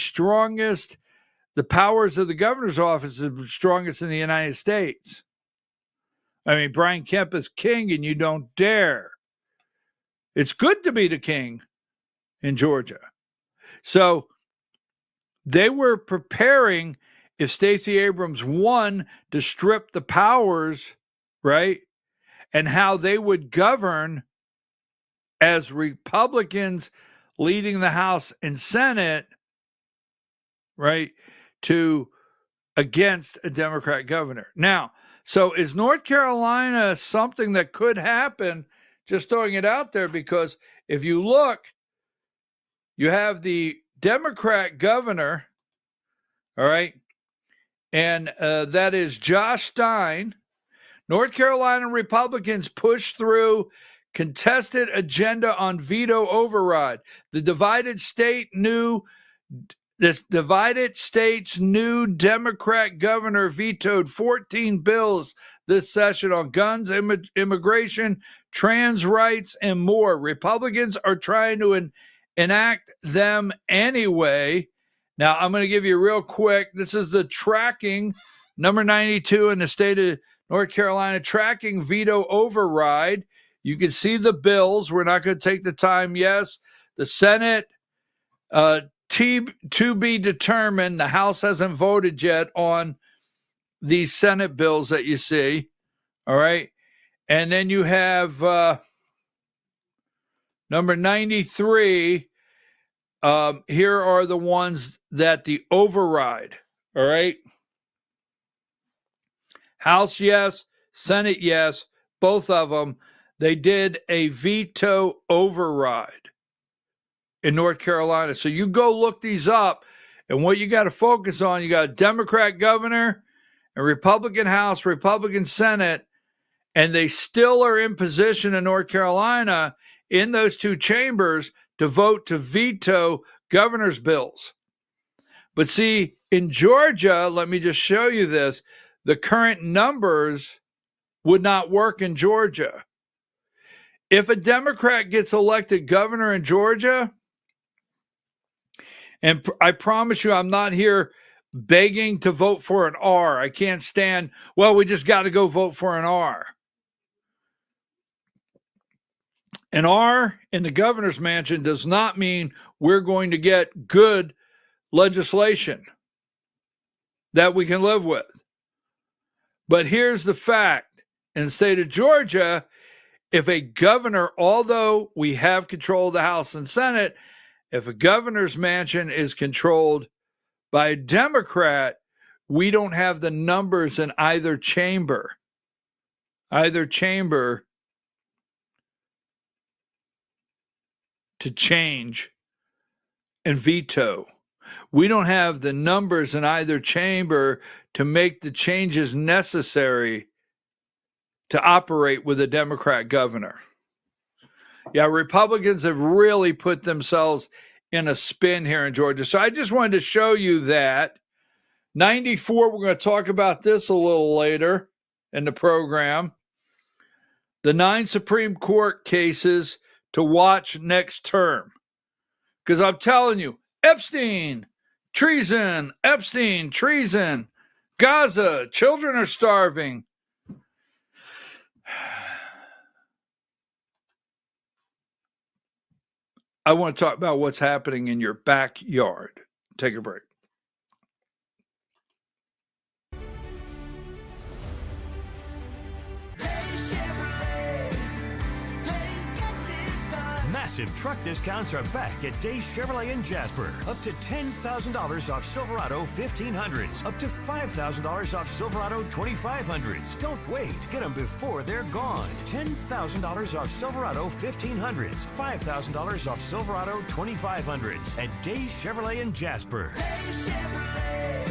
powers of the governor's office is the strongest in the United States. I mean, Brian Kemp is king and you don't dare. It's good to be the king in Georgia. So they were preparing, if Stacey Abrams won, to strip the powers, right? And how they would govern as Republicans leading the House and Senate, right, against a Democrat governor. Now, so is North Carolina something that could happen? Just throwing it out there, because if you look, you have the Democrat governor, all right, and that is Josh Stein. North Carolina Republicans push through contested agenda on veto override. The divided state's new Democrat governor vetoed 14 bills this session on guns, immigration, trans rights, and more. Republicans are trying to enact them anyway. Now, I'm going to give you real quick. This is the tracking, number 92 in the state of North Carolina, tracking veto override. You can see the bills. We're not going to take the time. Yes, the Senate, to be determined. The House hasn't voted yet on these Senate bills that you see. All right. And then you have number 93. Here are the ones that the override. All right. House, yes. Senate, yes. Both of them. They did a veto override in North Carolina. So you go look these up, and what you got to focus on, you got a Democrat governor, a Republican House, Republican Senate, and they still are in position in North Carolina in those two chambers to vote to veto governor's bills. But see, In Georgia, let me just show you this. The current numbers would not work in Georgia. If a Democrat gets elected governor in Georgia, and I promise you, I'm not here begging to vote for an R. I can't stand, well, we just got to go vote for an R. An R in the governor's mansion does not mean we're going to get good legislation that we can live with. But here's the fact. In the state of Georgia, if a governor, although we have control of the House and Senate, if a governor's mansion is controlled by a Democrat, we don't have the numbers in either chamber to change and veto. We don't have the numbers in either chamber to make the changes necessary to operate with a Democrat governor. Yeah, Republicans have really put themselves in a spin here in Georgia. So I just wanted to show you that. 94, we're going to talk about this a little later in the program. The 9 Supreme Court cases to watch next term. Because I'm telling you, Epstein, treason, Gaza, children are starving. I want to talk about what's happening in your backyard. Take a break. Massive truck discounts are back at Days Chevrolet in Jasper. Up to $10,000 off Silverado 1500s. Up to $5,000 off Silverado 2500s. Don't wait. Get them before they're gone. $10,000 off Silverado 1500s. $5,000 off Silverado 2500s at Days Chevrolet in Jasper. Days Chevrolet.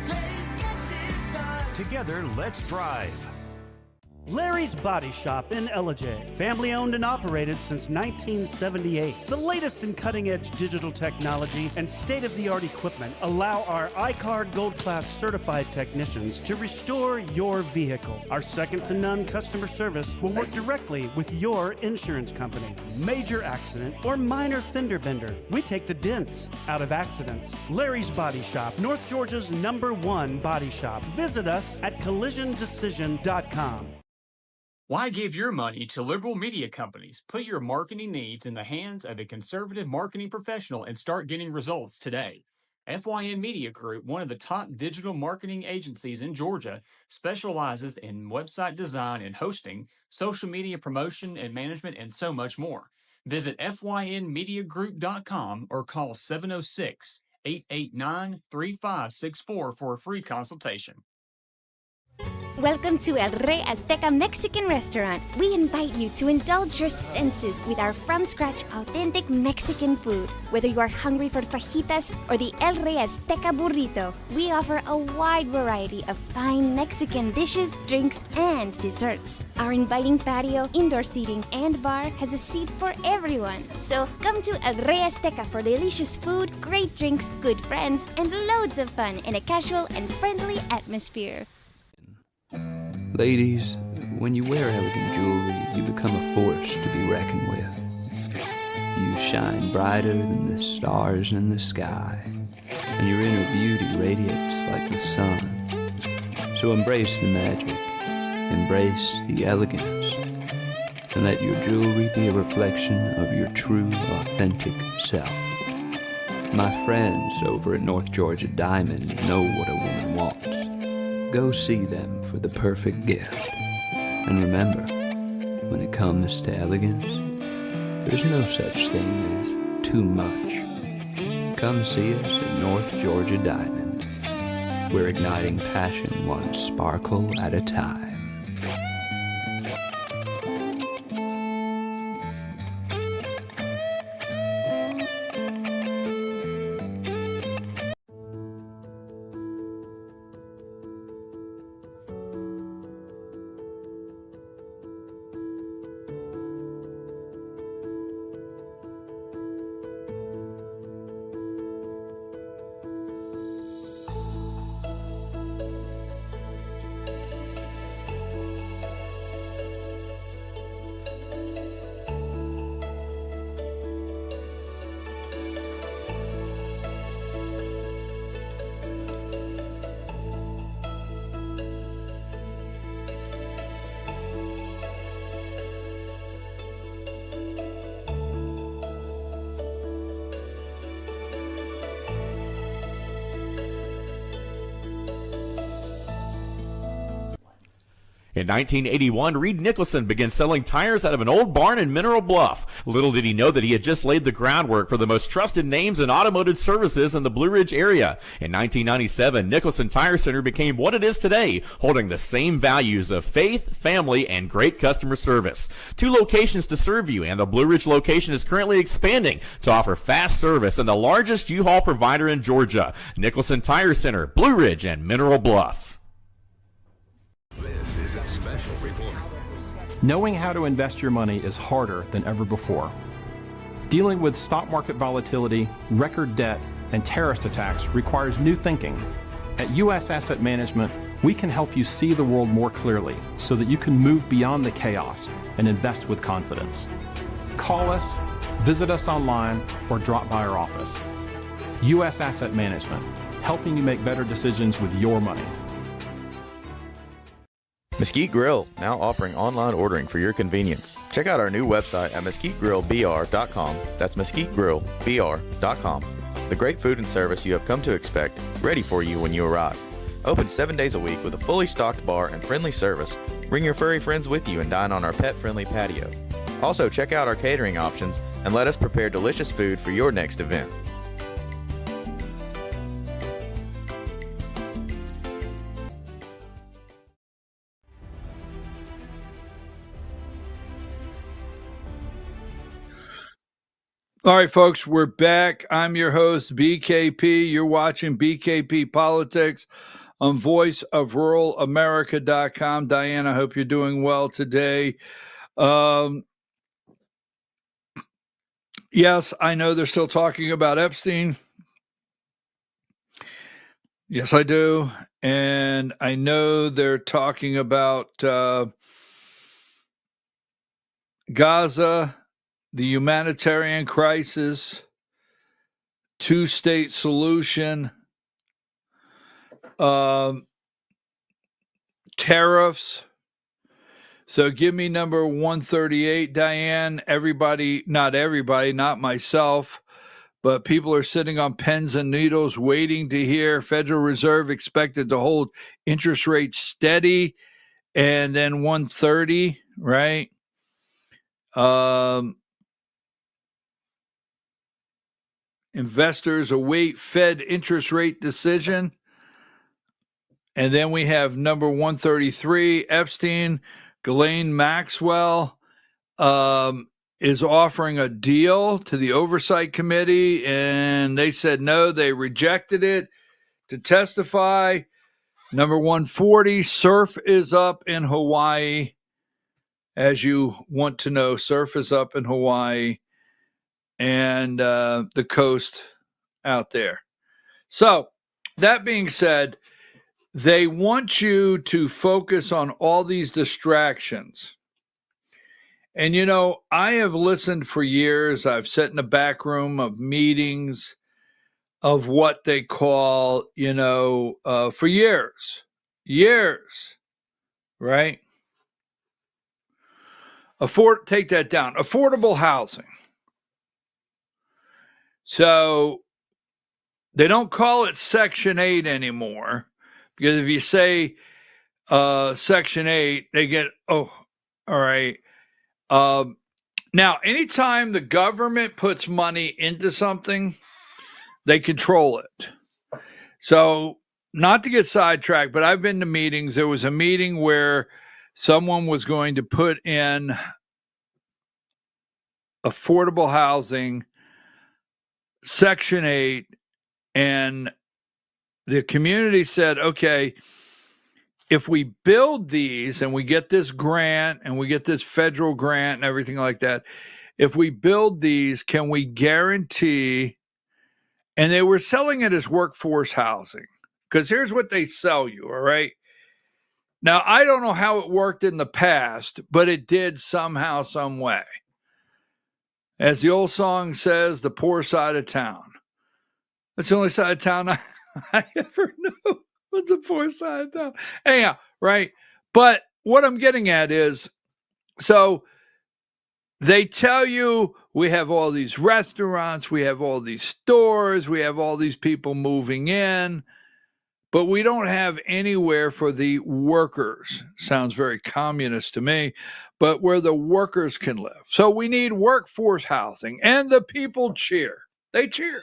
Days gets it done. Together, let's drive. Larry's Body Shop in Ellijay. Family owned and operated since 1978. The latest in cutting-edge digital technology and state-of-the-art equipment allow our iCard Gold Class certified technicians to restore your vehicle. Our second-to-none customer service will work directly with your insurance company. Major accident or minor fender bender, we take the dents out of accidents. Larry's Body Shop, North Georgia's #1 body shop. Visit us at collisiondecision.com. Why give your money to liberal media companies? Put your marketing needs in the hands of a conservative marketing professional and start getting results today. FYN Media Group, one of the top digital marketing agencies in Georgia, specializes in website design and hosting, social media promotion and management, and so much more. Visit FYNmediagroup.com or call 706-889-3564 for a free consultation. Welcome to El Rey Azteca Mexican Restaurant. We invite you to indulge your senses with our from-scratch authentic Mexican food. Whether you are hungry for fajitas or the El Rey Azteca burrito, we offer a wide variety of fine Mexican dishes, drinks, and desserts. Our inviting patio, indoor seating, and bar has a seat for everyone. So come to El Rey Azteca for delicious food, great drinks, good friends, and loads of fun in a casual and friendly atmosphere. Ladies, when you wear elegant jewelry, you become a force to be reckoned with. You shine brighter than the stars in the sky, and your inner beauty radiates like the sun. So embrace the magic, embrace the elegance, and let your jewelry be a reflection of your true, authentic self. My friends over at North Georgia Diamond know what a woman wants. Go see them for the perfect gift. And remember, when it comes to elegance, there's no such thing as too much. Come see us at North Georgia Diamond. We're igniting passion one sparkle at a time. In 1981, Reed Nicholson began selling tires out of an old barn in Mineral Bluff. Little did he know that he had just laid the groundwork for the most trusted names in automotive services in the Blue Ridge area. In 1997, Nicholson Tire Center became what it is today, holding the same values of faith, family, and great customer service. 2 locations to serve you, and the Blue Ridge location is currently expanding to offer fast service and the largest U-Haul provider in Georgia. Nicholson Tire Center, Blue Ridge, and Mineral Bluff. This is a special report. Knowing how to invest your money is harder than ever before. Dealing with stock market volatility, record debt, and terrorist attacks requires new thinking. At U.S. Asset Management, we can help you see the world more clearly so that you can move beyond the chaos and invest with confidence. Call us, visit us online, or drop by our office. U.S. Asset Management, helping you make better decisions with your money. Mesquite Grill, now offering online ordering for your convenience. Check out our new website at mesquitegrillbr.com. That's mesquitegrillbr.com. The great food and service you have come to expect, ready for you when you arrive. Open 7 days a week with a fully stocked bar and friendly service. Bring your furry friends with you and dine on our pet-friendly patio. Also, check out our catering options and let us prepare delicious food for your next event. All right, folks, we're back. I'm your host, BKP. You're watching BKP Politics on voiceofruralamerica.com. Diane, I hope you're doing well today. Yes, I know they're still talking about Epstein. Yes, I do. And I know they're talking about Gaza, the humanitarian crisis, 2-state solution, tariffs. So give me number 138, Diane. Everybody, not myself, but people are sitting on pens and needles waiting to hear Federal Reserve expected to hold interest rates steady, and then 130, right? Investors await Fed interest rate decision. And then we have number 133, Epstein. Ghislaine Maxwell is offering a deal to the Oversight Committee, and they said no, they rejected it to testify. Number 140, surf is up in Hawaii. As you want to know, surf is up in Hawaii and the coast out there. So, that being said, they want you to focus on all these distractions. And, you know, I have listened for years. I've sat in the back room of meetings of what they call, for years, right? Take that down. Affordable housing. So they don't call it Section 8 anymore, because if you say Section 8, they get, all right. Now, anytime the government puts money into something, they control it. So, not to get sidetracked, but I've been to meetings. There was a meeting where someone was going to put in affordable housing, Section 8, and the community said, okay, if we build these and we get this grant and we get this federal grant and everything like that, if we build these, can we guarantee? And they were selling it as workforce housing, because here's what they sell you, all right? Now, I don't know how it worked in the past, but it did somehow, some way. As the old song says, the poor side of town. That's the only side of town I ever knew. What's the poor side of town? Anyhow, right? But what I'm getting at is, so they tell you we have all these restaurants, we have all these stores, we have all these people moving in. but we don't have anywhere for the workers. Sounds very communist to me, but where the workers can live. So we need workforce housing, and the people cheer. They cheer.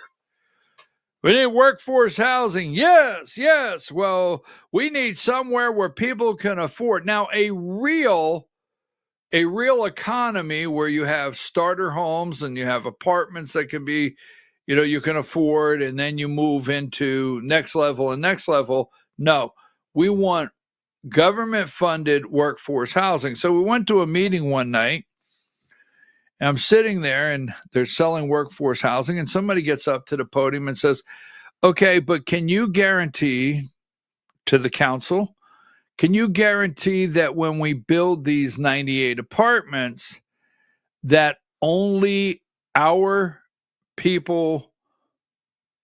We need workforce housing. Yes, yes. Well, we need somewhere where people can afford. Now, a real economy where you have starter homes and you have apartments that can be, you can afford, and then you move into next level and next level. No, we want government-funded workforce housing. So we went to a meeting one night, and I'm sitting there, and they're selling workforce housing, and somebody gets up to the podium and says, okay, but can you guarantee to the council, can you guarantee that when we build these 98 apartments, that only our people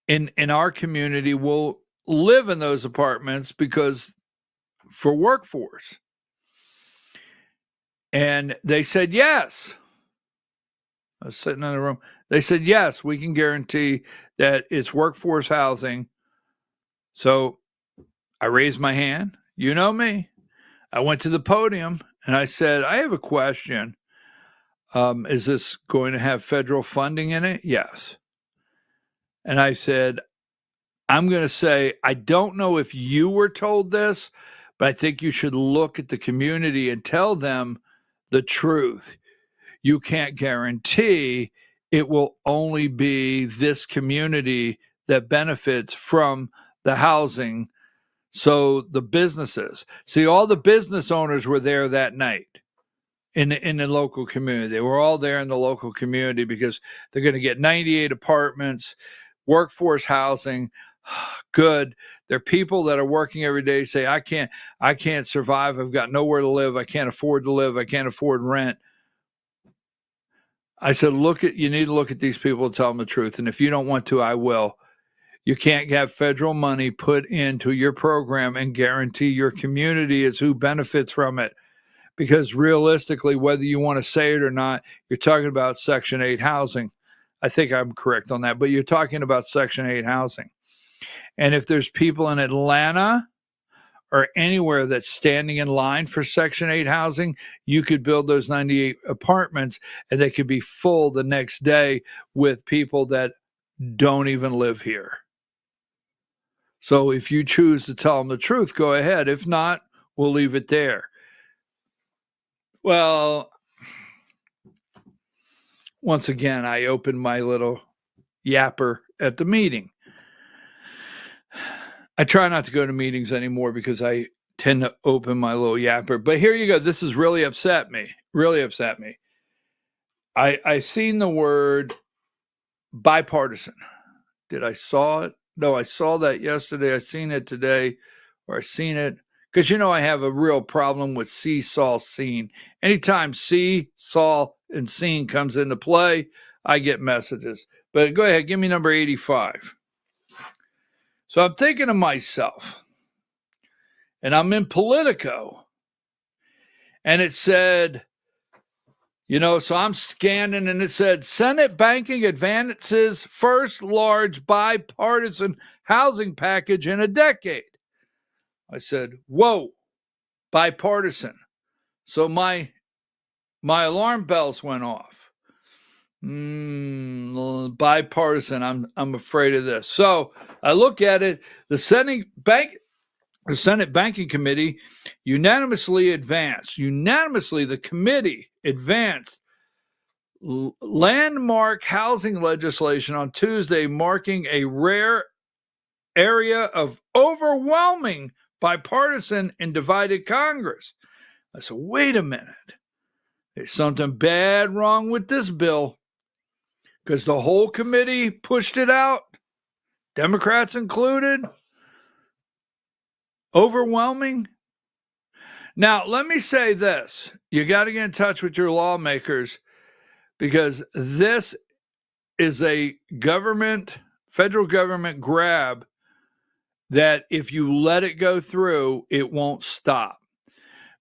in our community will live in those apartments because for workforce? And they said, yes. I was sitting in the room. They said, yes, we can guarantee that it's workforce housing. So I raised my hand. You know me. I went to the podium and I said, I have a question. Is this going to have federal funding in it? Yes. And I said, I'm going to say, I don't know if you were told this, but I think you should look at the community and tell them the truth. You can't guarantee it will only be this community that benefits from the housing. So the businesses, see, all the business owners were there that night in the local community. They were all there in the local community because they're going to get 98 apartments, workforce housing. Good. They're people that are working every day, say, I can't survive. I've got nowhere to live. I can't afford to live. I can't afford rent. I said, you need to look at these people and tell them the truth. And if you don't want to, I will. You can't have federal money put into your program and guarantee your community is who benefits from it. Because realistically, whether you want to say it or not, you're talking about Section 8 housing. I think I'm correct on that, but you're talking about Section 8 housing. And if there's people in Atlanta or anywhere that's standing in line for Section 8 housing, you could build those 98 apartments and they could be full the next day with people that don't even live here. So if you choose to tell them the truth, go ahead. If not, we'll leave it there. Well, once again, I opened my little yapper at the meeting. I try not to go to meetings anymore because I tend to open my little yapper. But here you go. This has really upset me. Really upset me. I seen the word bipartisan. Did I saw it? No, I saw that yesterday. I seen it today, or I seen it. Because, I have a real problem with see, saw, seen. Anytime see, saw, and seen comes into play, I get messages. But go ahead, give me number 85. So I'm thinking to myself, and I'm in Politico, and it said, so I'm scanning, and it said, Senate banking advances first large bipartisan housing package in a decade. I said, whoa, bipartisan. So my alarm bells went off. Bipartisan, I'm afraid of this. So I look at it. The Senate Banking Committee unanimously, the committee advanced landmark housing legislation on Tuesday, marking a rare area of overwhelming bipartisan and divided Congress. I said, wait a minute. There's something bad wrong with this bill because the whole committee pushed it out, Democrats included. Overwhelming. Now, let me say this. You got to get in touch with your lawmakers because this is a federal government grab that if you let it go through, it won't stop.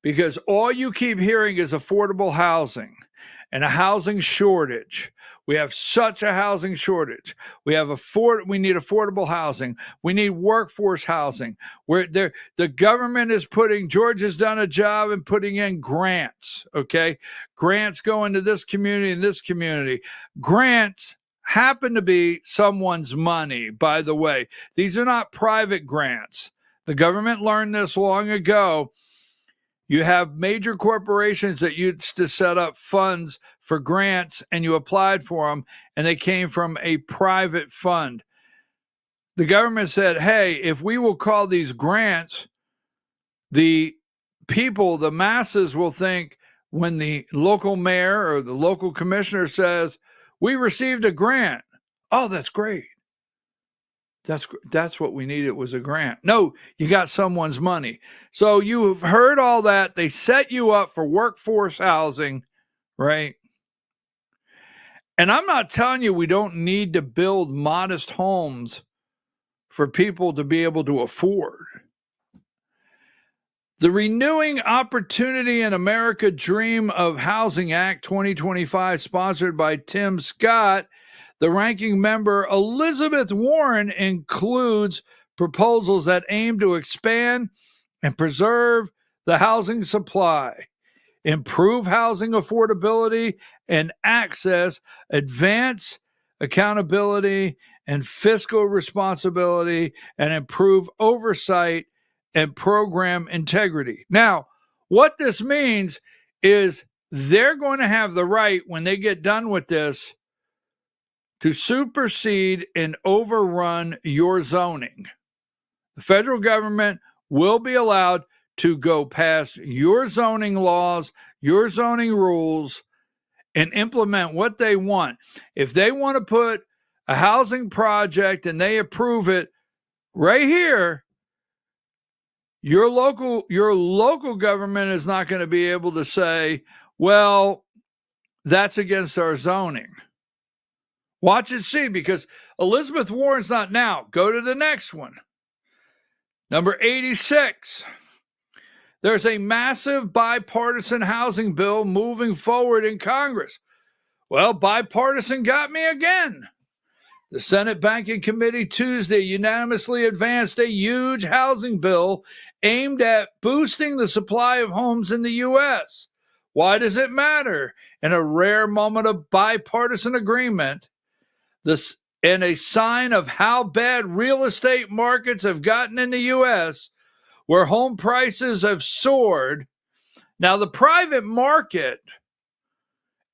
because all you keep hearing is affordable housing and a housing shortage. We have such a housing shortage. We need affordable housing. We need workforce housing. The government is George has done a job in putting in grants, okay? Grants go into this community and this community. Grants happen to be someone's money, by the way. These are not private grants. The government learned this long ago. You have major corporations that used to set up funds for grants, and you applied for them, and they came from a private fund. The government said, hey, if we will call these grants, the people, the masses will think when the local mayor or the local commissioner says, we received a grant. Oh, that's great. That's what we needed was a grant. No, you got someone's money. So you've heard all that. They set you up for workforce housing, right? And I'm not telling you we don't need to build modest homes for people to be able to afford. The Renewing Opportunity in America Dream of Housing Act 2025, sponsored by Tim Scott, the ranking member Elizabeth Warren, includes proposals that aim to expand and preserve the housing supply, improve housing affordability and access, advance accountability and fiscal responsibility, and improve oversight and program integrity. Now, what this means is they're going to have the right, when they get done with this, to supersede and overrun your zoning. The federal government will be allowed to go past your zoning laws, your zoning rules, and implement what they want. If they want to put a housing project and they approve it right here, your local government is not going to be able to say, well, that's against our zoning. Watch and see, because Elizabeth Warren's not now. Go to the next one. Number 86. There's a massive bipartisan housing bill moving forward in Congress. Well, bipartisan got me again. The Senate Banking Committee Tuesday unanimously advanced a huge housing bill aimed at boosting the supply of homes in the U.S. Why does it matter? In a rare moment of bipartisan agreement, this and a sign of how bad real estate markets have gotten in the U.S., where home prices have soared. Now, the private market,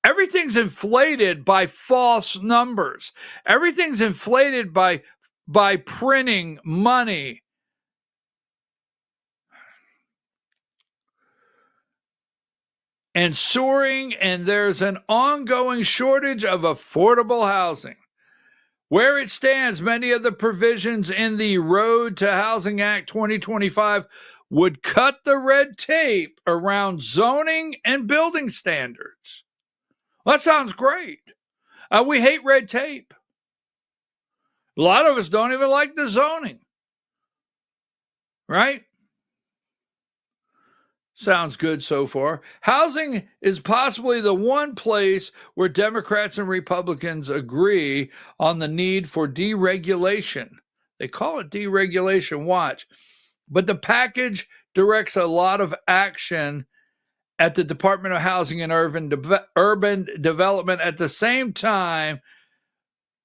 everything's inflated by false numbers. Everything's inflated by printing money. And soaring, and there's an ongoing shortage of affordable housing. Where it stands, many of the provisions in the Road to Housing Act 2025 would cut the red tape around zoning and building standards. Well, that sounds great. We hate red tape. A lot of us don't even like the zoning. Right? Sounds good so far. Housing is possibly the one place where Democrats and Republicans agree on the need for deregulation. They call it deregulation, watch. But the package directs a lot of action at the Department of Housing and Urban Development. At the same time,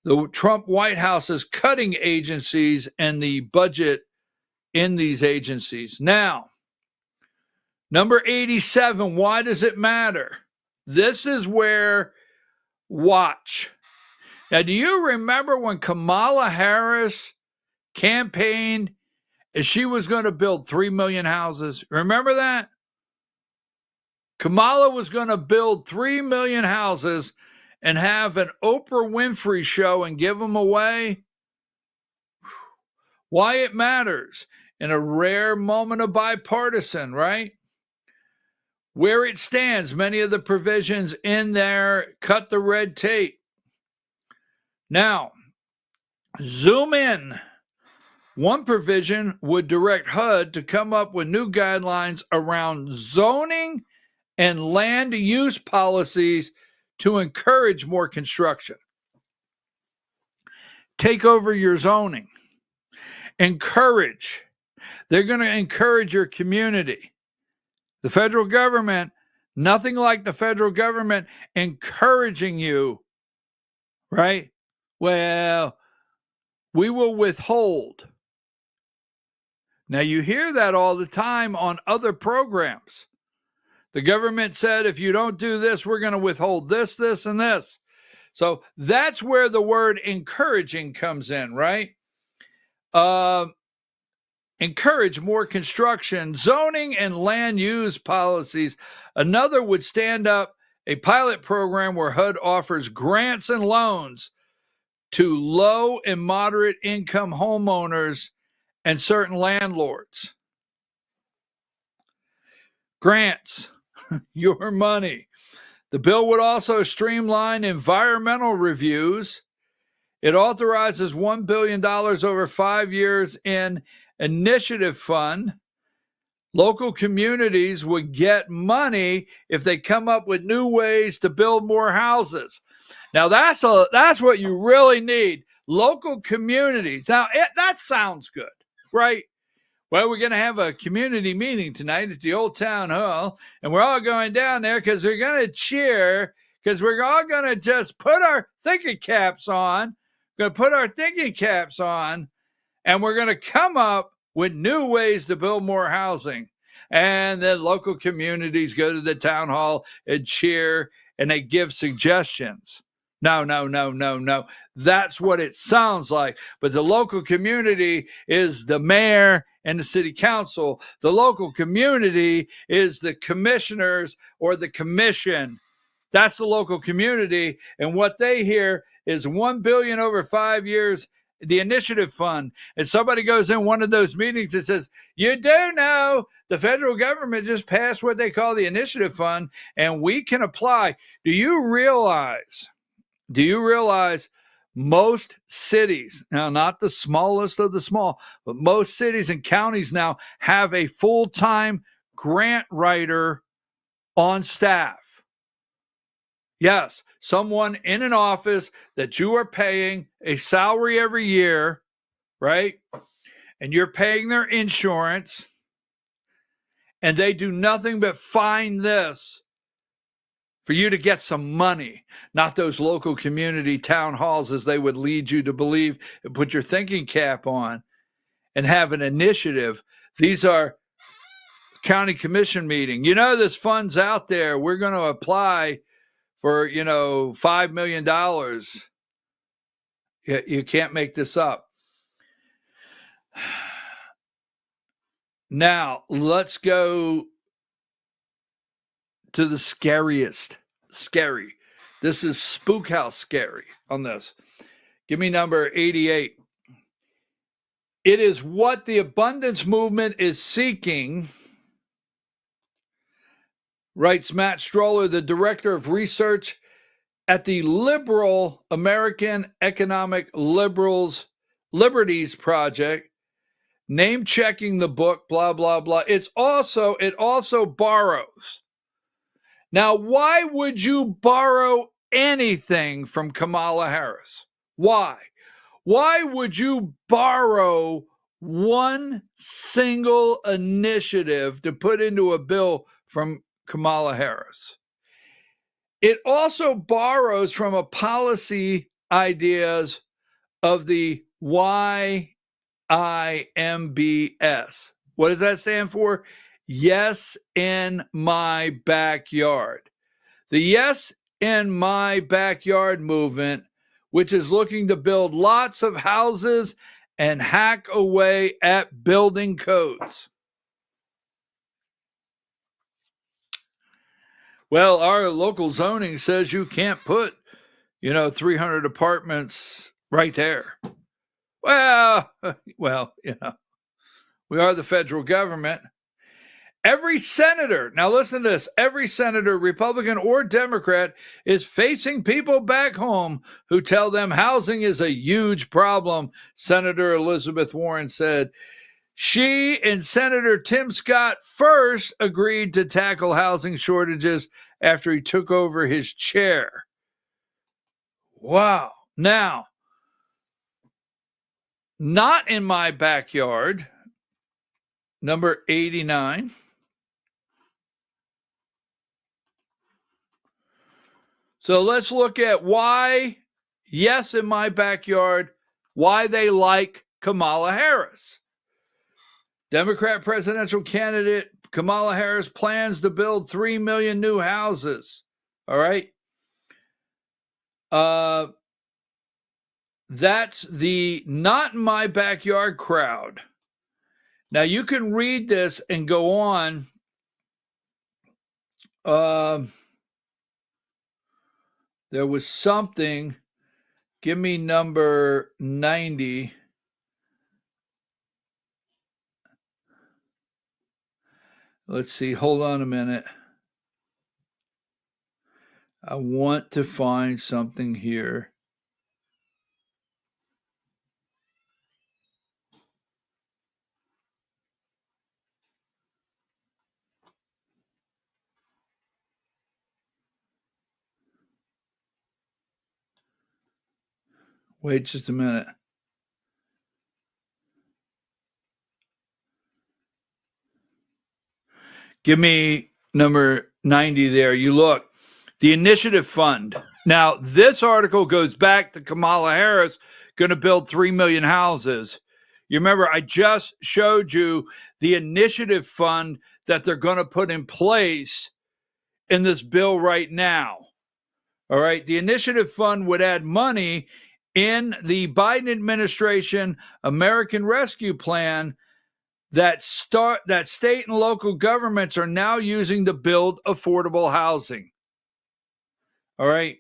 the Trump White House is cutting agencies and the budget in these agencies. Now, number 87, why does it matter? This is where, watch. Now, do you remember when Kamala Harris campaigned and she was going to build 3 million houses? Remember that? Kamala was going to build 3 million houses and have an Oprah Winfrey show and give them away. Why it matters in a rare moment of bipartisan, right? Where it stands, many of the provisions in there cut the red tape. Now, zoom in. One provision would direct HUD to come up with new guidelines around zoning and land use policies to encourage more construction. Take over your zoning. Encourage. They're going to encourage your community. The federal government, nothing like the federal government encouraging you, right? Well, we will withhold. Now, you hear that all the time on other programs. The government said, if you don't do this, we're going to withhold this, this, and this. So that's where the word encouraging comes in, right? Encourage more construction, zoning, and land use policies. Another would stand up a pilot program where HUD offers grants and loans to low and moderate income homeowners and certain landlords. Grants, your money. The bill would also streamline environmental reviews. It authorizes $1 billion over 5 years in initiative fund. Local communities would get money if they come up with new ways to build more houses. Now, that's what you really need. Local communities. Now, that sounds good, right? Well, we're going to have a community meeting tonight at the old town hall, and we're all going down there because we're going to cheer, because we're all going to just put our thinking caps on, and we're going to come up with new ways to build more housing. And then local communities go to the town hall and cheer, and they give suggestions. No. That's what it sounds like. But the local community is the mayor and the city council. The local community is the commissioners or the commission. That's the local community. And what they hear is $1 billion over 5 years, the initiative fund. And somebody goes in one of those meetings and says, you do know the federal government just passed what they call the initiative fund, and we can apply. Do you realize most cities, now not the smallest of the small, but most cities and counties now have a full-time grant writer on staff? Yes, someone in an office that you are paying a salary every year, right? And you're paying their insurance, and they do nothing but find this for you to get some money, not those local community town halls as they would lead you to believe, and put your thinking cap on and have an initiative. These are county commission meeting. You know, this fund's out there. We're going to apply for, $5 million. You can't make this up. Now, let's go to the scary. This is Spook House scary on this. Give me number 88. It is what the abundance movement is seeking, writes Matt Stroller, the director of research at the Liberal American Economic Liberties Project, name checking the book, blah, blah, blah. It also borrows. Now, why would you borrow anything from Kamala Harris? Why? Why would you borrow one single initiative to put into a bill from Kamala Harris? It also borrows from a policy ideas of the YIMBS. What does that stand for? Yes in my backyard. The Yes in my backyard movement, which is looking to build lots of houses and hack away at building codes. Well, our local zoning says you can't put, 300 apartments right there. Well, we are the federal government. Every senator, now listen to this, every senator, Republican or Democrat, is facing people back home who tell them housing is a huge problem, Senator Elizabeth Warren said. She and Senator Tim Scott first agreed to tackle housing shortages after he took over his chair. Wow. Now, not in my backyard, number 89. So let's look at why, yes, in my backyard, why they like Kamala Harris. Democrat presidential candidate Kamala Harris plans to build 3 million new houses. All right. That's the not in my backyard crowd. Now you can read this and go on. There was something. Give me number 90. Let's see. Hold on a minute. I want to find something here. Wait just a minute. Give me number 90 there. You look, the Initiative Fund. Now, this article goes back to Kamala Harris going to build 3 million houses. You remember, I just showed you the Initiative Fund that they're going to put in place in this bill right now. All right. The Initiative Fund would add money in the Biden administration American Rescue Plan that state and local governments are now using to build affordable housing. All right.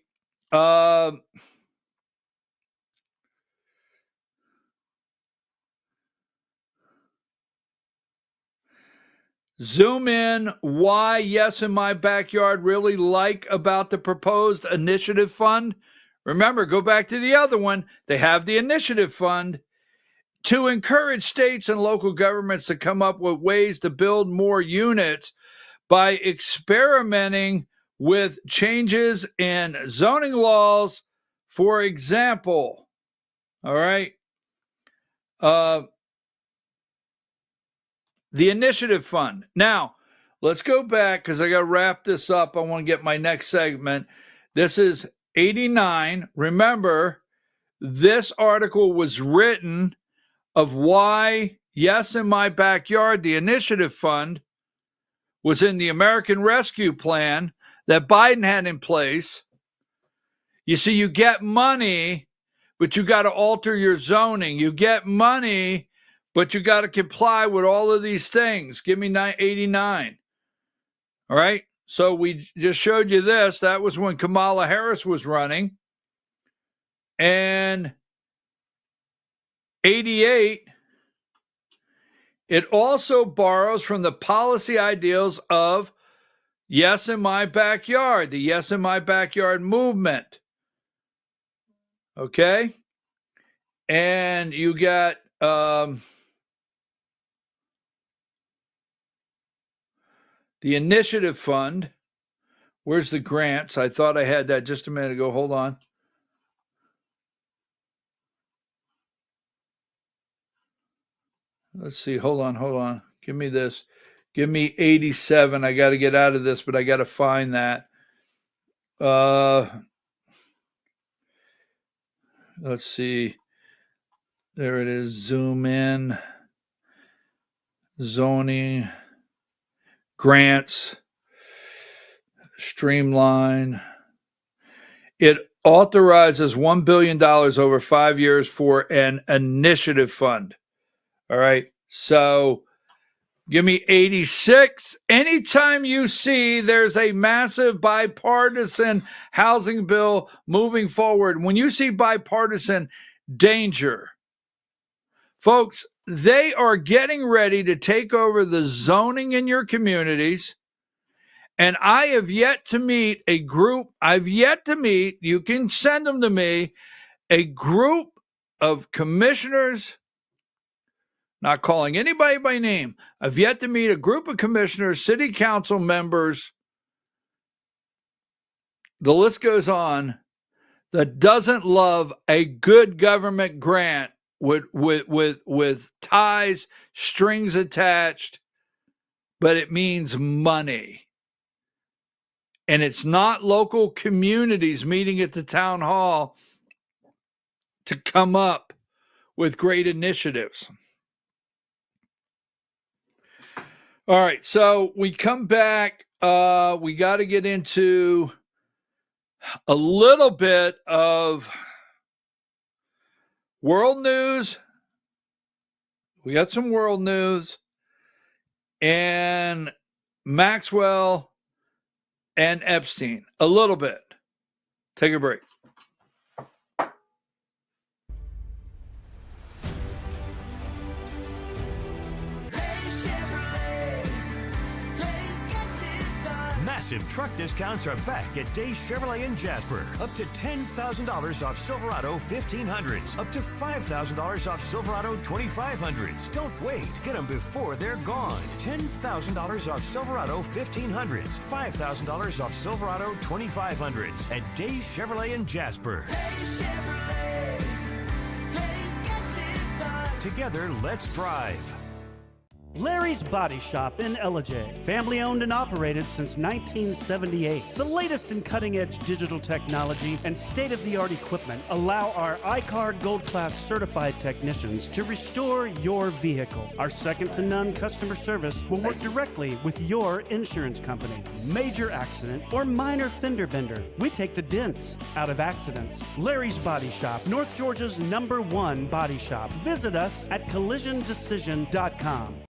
Zoom in why Yes in My Backyard really like about the proposed Initiative Fund. Remember, go back to the other one. They have the Initiative Fund to encourage states and local governments to come up with ways to build more units by experimenting with changes in zoning laws, for example. All right. The Initiative Fund. Now, let's go back because I got to wrap this up. I want to get my next segment. This is 89. Remember, this article was written of why Yes in My Backyard, the Initiative Fund, was in the American Rescue Plan that Biden had in place. You see, you get money, but you got to alter your zoning. You get money, but you got to comply with all of these things. Give me 89. All right. So we just showed you this. That was when Kamala Harris was running. And 88, it also borrows from the policy ideals of Yes in My Backyard, the Yes in My Backyard movement. Okay? And you got the Initiative Fund. Where's the grants? I thought I had that just a minute ago. Hold on. Let's see. Hold on. Give me this. Give me 87. I got to get out of this, but I got to find that. Let's see. There it is. Zoom in. Zoning. Grants. Streamline. It authorizes $1 billion over 5 years for an initiative fund. All right. So give me 86. Anytime you see there's a massive bipartisan housing bill moving forward, when you see bipartisan, danger. Folks, they are getting ready to take over the zoning in your communities. And I have yet to meet a group. You can send them to me, a group of commissioners, not calling anybody by name. I've yet to meet a group of commissioners, city council members, the list goes on, that doesn't love a good government grant with ties, strings attached, but it means money. And it's not local communities meeting at the town hall to come up with great initiatives. All right, so we come back. We got to get into a little bit of world news. We got some world news and Maxwell and Epstein. A little bit. Take a break. Massive truck discounts are back at Days Chevrolet in Jasper. Up to $10,000 off Silverado 1500s. Up to $5,000 off Silverado 2500s. Don't wait. Get them before they're gone. $10,000 off Silverado 1500s. $5,000 off Silverado 2500s at Days Chevrolet in Jasper. Days Chevrolet. Days gets it done. Together, let's drive. Larry's Body Shop in Ellijay. Family owned and operated since 1978. The latest in cutting-edge digital technology and state-of-the-art equipment allow our iCard Gold Class certified technicians to restore your vehicle. Our second-to-none customer service will work directly with your insurance company. Major accident or minor fender bender. We take the dents out of accidents. Larry's Body Shop, North Georgia's #1 body shop. Visit us at collisiondecision.com.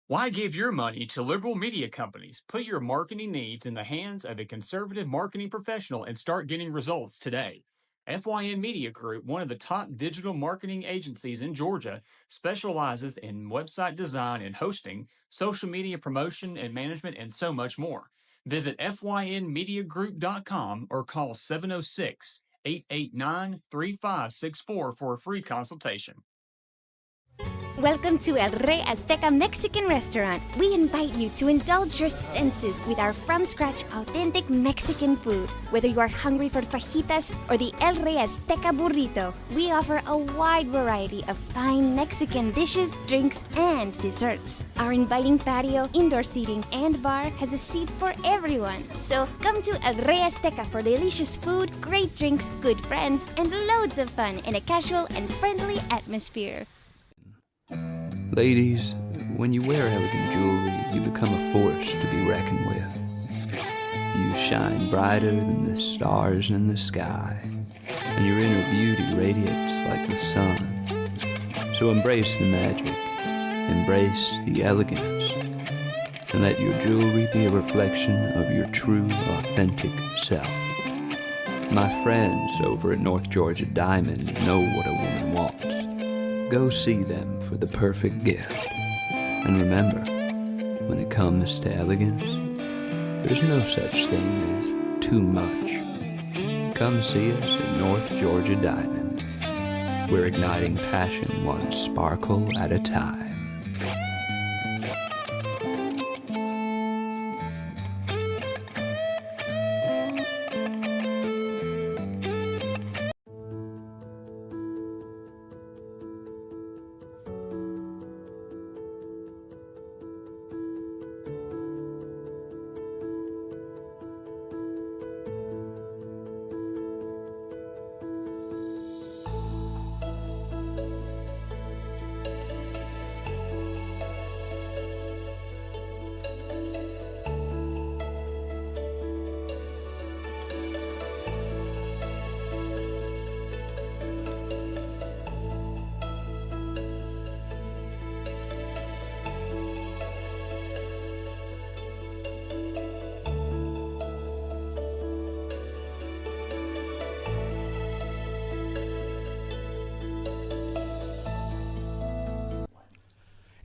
Why give your money to liberal media companies? Put your marketing needs in the hands of a conservative marketing professional and start getting results today. FYN Media Group, one of the top digital marketing agencies in Georgia, specializes in website design and hosting, social media promotion and management, and so much more. Visit FYNmediagroup.com or call 706-889-3564 for a free consultation. Welcome to El Rey Azteca Mexican Restaurant. We invite you to indulge your senses with our from-scratch authentic Mexican food. Whether you are hungry for fajitas or the El Rey Azteca burrito, we offer a wide variety of fine Mexican dishes, drinks, and desserts. Our inviting patio, indoor seating, and bar has a seat for everyone. So come to El Rey Azteca for delicious food, great drinks, good friends, and loads of fun in a casual and friendly atmosphere. Ladies, when you wear elegant jewelry, you become a force to be reckoned with. You shine brighter than the stars in the sky, and your inner beauty radiates like the sun. So embrace the magic, embrace the elegance, and let your jewelry be a reflection of your true, authentic self. My friends over at North Georgia Diamond know what a woman wants. Go see them for the perfect gift. And remember, when it comes to elegance, there's no such thing as too much. Come see us at North Georgia Diamond. We're igniting passion one sparkle at a time.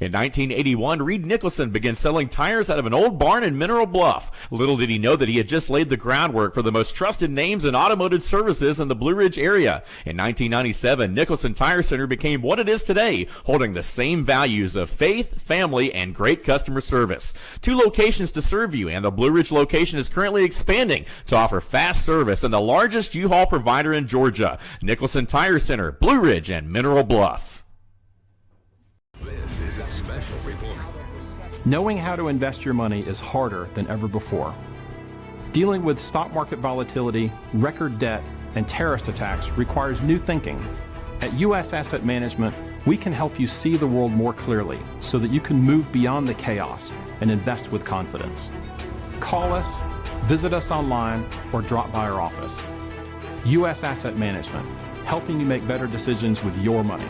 In 1981, Reed Nicholson began selling tires out of an old barn in Mineral Bluff. Little did he know that he had just laid the groundwork for the most trusted names in automotive services in the Blue Ridge area. In 1997, Nicholson Tire Center became what it is today, holding the same values of faith, family, and great customer service. 2 locations to serve you, and the Blue Ridge location is currently expanding to offer fast service and the largest U-Haul provider in Georgia. Nicholson Tire Center, Blue Ridge, and Mineral Bluff. This is a special report. Knowing how to invest your money is harder than ever before. Dealing with stock market volatility, record debt, and terrorist attacks requires new thinking. At U.S. Asset Management, we can help you see the world more clearly so that you can move beyond the chaos and invest with confidence. Call us, visit us online, or drop by our office. U.S. Asset Management, helping you make better decisions with your money.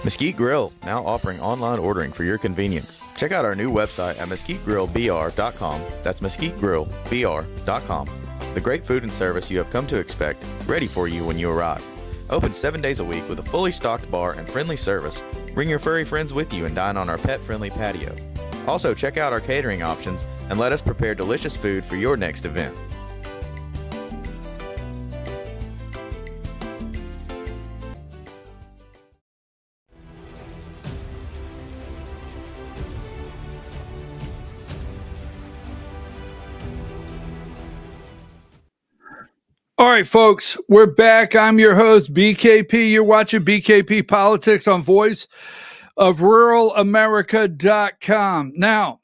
Mesquite Grill, now offering online ordering for your convenience. Check out our new website at mesquitegrillbr.com. That's mesquitegrillbr.com. The great food and service you have come to expect, ready for you when you arrive. Open 7 days a week with a fully stocked bar and friendly service. Bring your furry friends with you and dine on our pet-friendly patio. Also, check out our catering options and let us prepare delicious food for your next event. All right, folks, we're back. I'm your host, BKP. You're watching BKP Politics on Voice of Rural America.com. Now,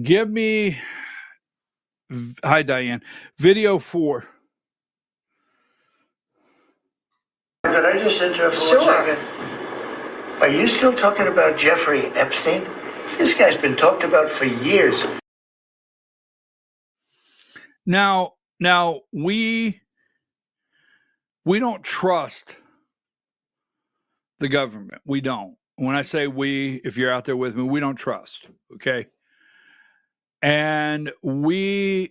give me, hi, Diane, video 4. Could I just interrupt for 1 second? Are you still talking about Jeffrey Epstein? This guy's been talked about for years. Now we don't trust the government. We don't. When I say we, if you're out there with me, we don't trust. Okay. And when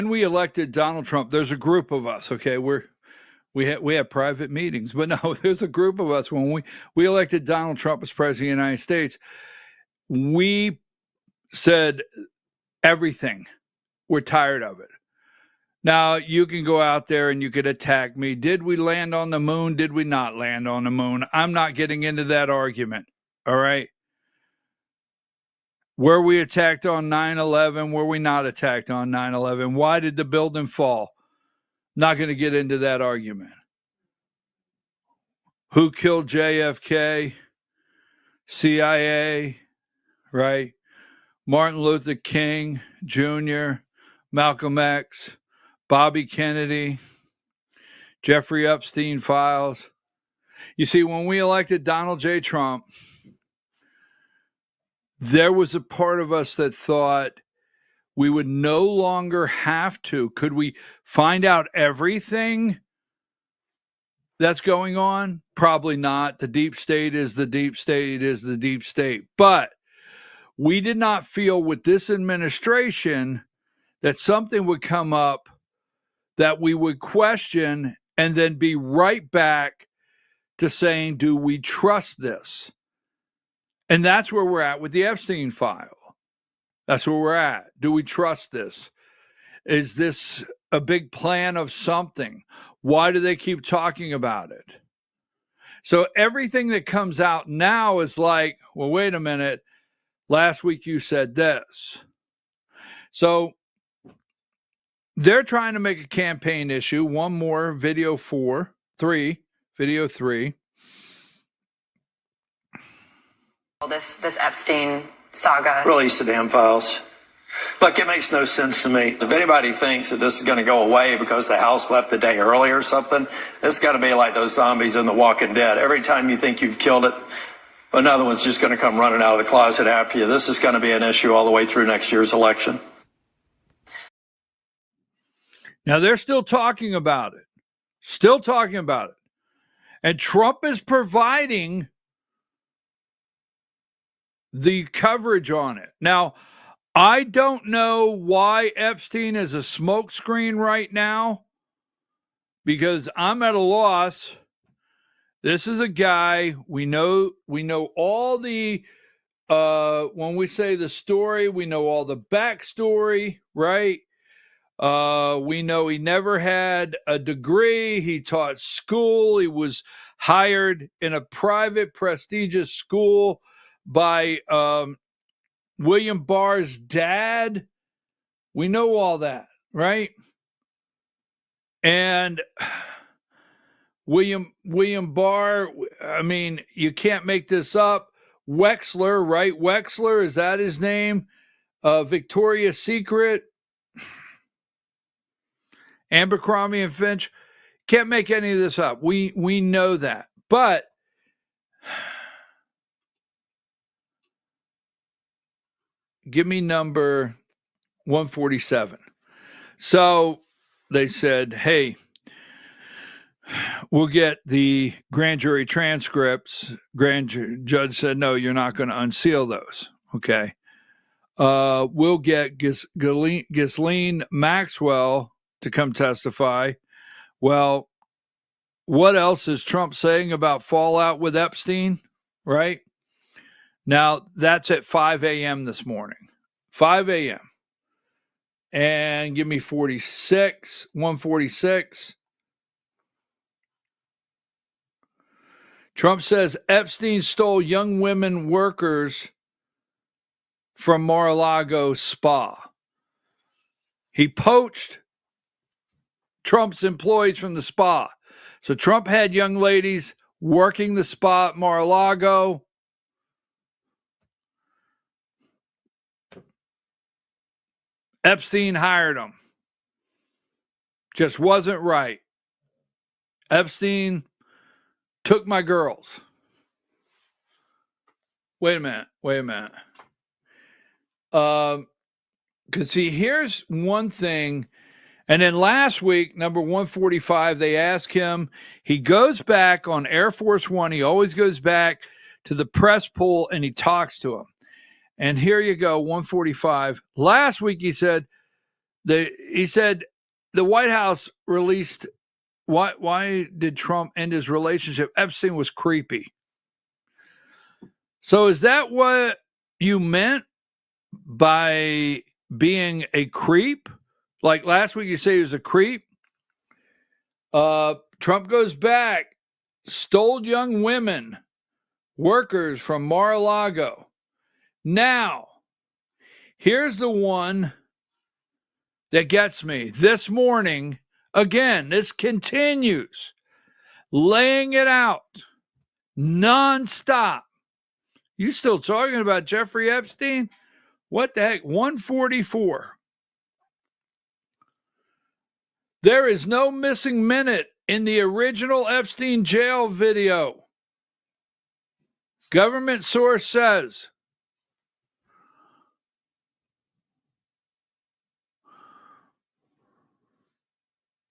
we elected Donald Trump, there's a group of us. Okay, we have private meetings, but no, there's a group of us. When we elected Donald Trump as president of the United States, we said everything. We're tired of it. Now, you can go out there and you could attack me. Did we land on the moon? Did we not land on the moon? I'm not getting into that argument. All right. Were we attacked on 9/11? Were we not attacked on 9/11? Why did the building fall? Not going to get into that argument. Who killed JFK? CIA, right? Martin Luther King Jr., Malcolm X, Bobby Kennedy, Jeffrey Epstein files. You see, when we elected Donald J. Trump, there was a part of us that thought we would no longer have to. Could we find out everything that's going on? Probably not. The deep state is the deep state is the deep state. But we did not feel with this administration that something would come up that we would question and then be right back to saying, do we trust this? And that's where we're at with the Epstein file. That's where we're at. Do we trust this? Is this a big plan of something? Why do they keep talking about it? So everything that comes out now is like, well, wait a minute. Last week you said this. So they're trying to make a campaign issue. One more, video 3. This Epstein saga. Release the damn files. Look, it makes no sense to me. If anybody thinks that this is going to go away because the House left a day early or something, it's got to be like those zombies in The Walking Dead. Every time you think you've killed it, another one's just going to come running out of the closet after you. This is going to be an issue all the way through next year's election. Now, they're still talking about it. Still talking about it. And Trump is providing the coverage on it. Now, I don't know why Epstein is a smokescreen right now. because I'm at a loss. This is a guy we know all the when we say the story, we know all the backstory, right? We know he never had a degree. He taught school. He was hired in a private, prestigious school by William Barr's dad. We know all that, right? And William Barr, I mean, you can't make this up. Wexler, right? Wexler, is that his name? Victoria's Secret, Abercrombie and Finch. Can't make any of this up. We know that. But give me number 147. So they said, hey, we'll get the grand jury transcripts. Judge said, no, you're not going to unseal those. Okay. We'll get Ghislaine Maxwell to come testify. Well, what else is Trump saying about fallout with Epstein, right? Now, that's at 5 a.m. this morning. 5 a.m. And give me 146. Trump says Epstein stole young women workers from Mar-a-Lago spa. He poached Trump's employees from the spa. So Trump had young ladies working the spa at Mar-a-Lago. Epstein hired them. Just wasn't right. Epstein took my girls. Wait a minute. Because see, here's one thing. And then last week, number 145, they asked him. He goes back on Air Force One. He always goes back to the press pool and he talks to him. And here you go, 145. Last week he said the White House released. Why did Trump end his relationship? Epstein was creepy. So is that what you meant by being a creep? Like last week you say he was a creep. Trump goes back, stole young women, workers from Mar-a-Lago. Now, here's the one that gets me. This morning, again, this continues, laying it out nonstop. You still talking about Jeffrey Epstein? What the heck? 144. There is no missing minute in the original Epstein jail video. Government source says.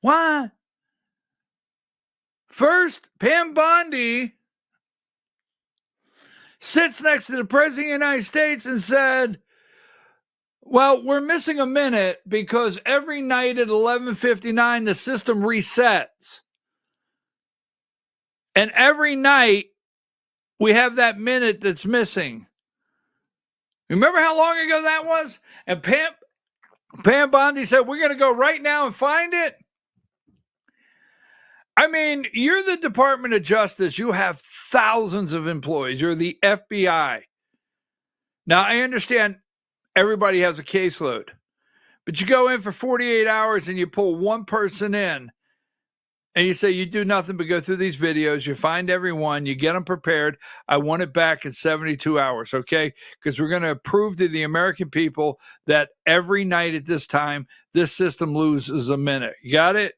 Why? First, Pam Bondi sits next to the President of the United States and said, well, we're missing a minute because every night at 11:59, the system resets. And every night, we have that minute that's missing. Remember how long ago that was? And Pam Bondi said, we're going to go right now and find it. I mean, you're the Department of Justice. You have thousands of employees. You're the FBI. Now, I understand everybody has a caseload, but you go in for 48 hours and you pull one person in and you say you do nothing but go through these videos. You find everyone, you get them prepared. I want it back in 72 hours, okay? Because we're going to prove to the American people that every night at this time, this system loses a minute. You got it?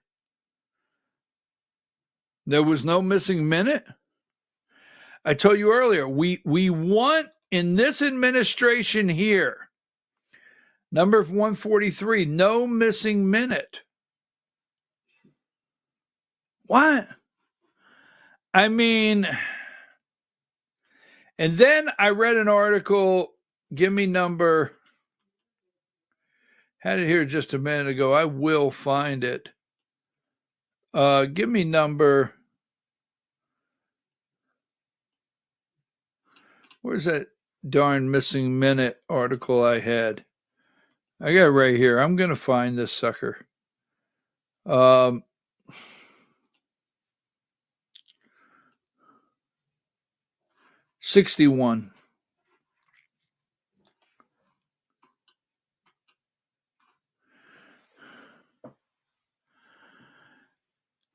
There was no missing minute. I told you earlier, we want in this administration here, number 143, no missing minute. What? I mean, and then I read an article, give me number, had it here just a minute ago. I will find it. Give me number. Where's that darn missing minute article I had? I got it right here. I'm going to find this sucker. 61.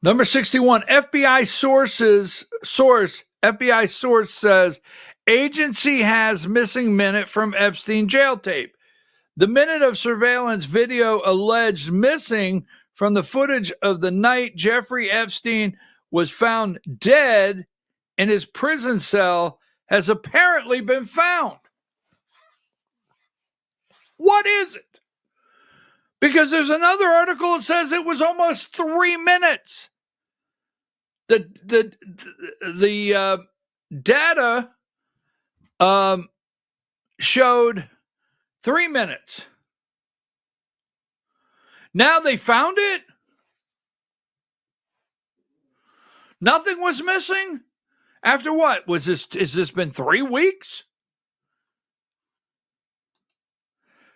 Number 61, FBI FBI source says agency has missing minute from Epstein jail tape. The minute of surveillance video alleged missing from the footage of the night Jeffrey Epstein was found dead in his prison cell has apparently been found. What is it? Because there's another article that says it was almost 3 minutes. The data showed 3 minutes. Now they found it. Nothing was missing. After what? Has this been 3 weeks?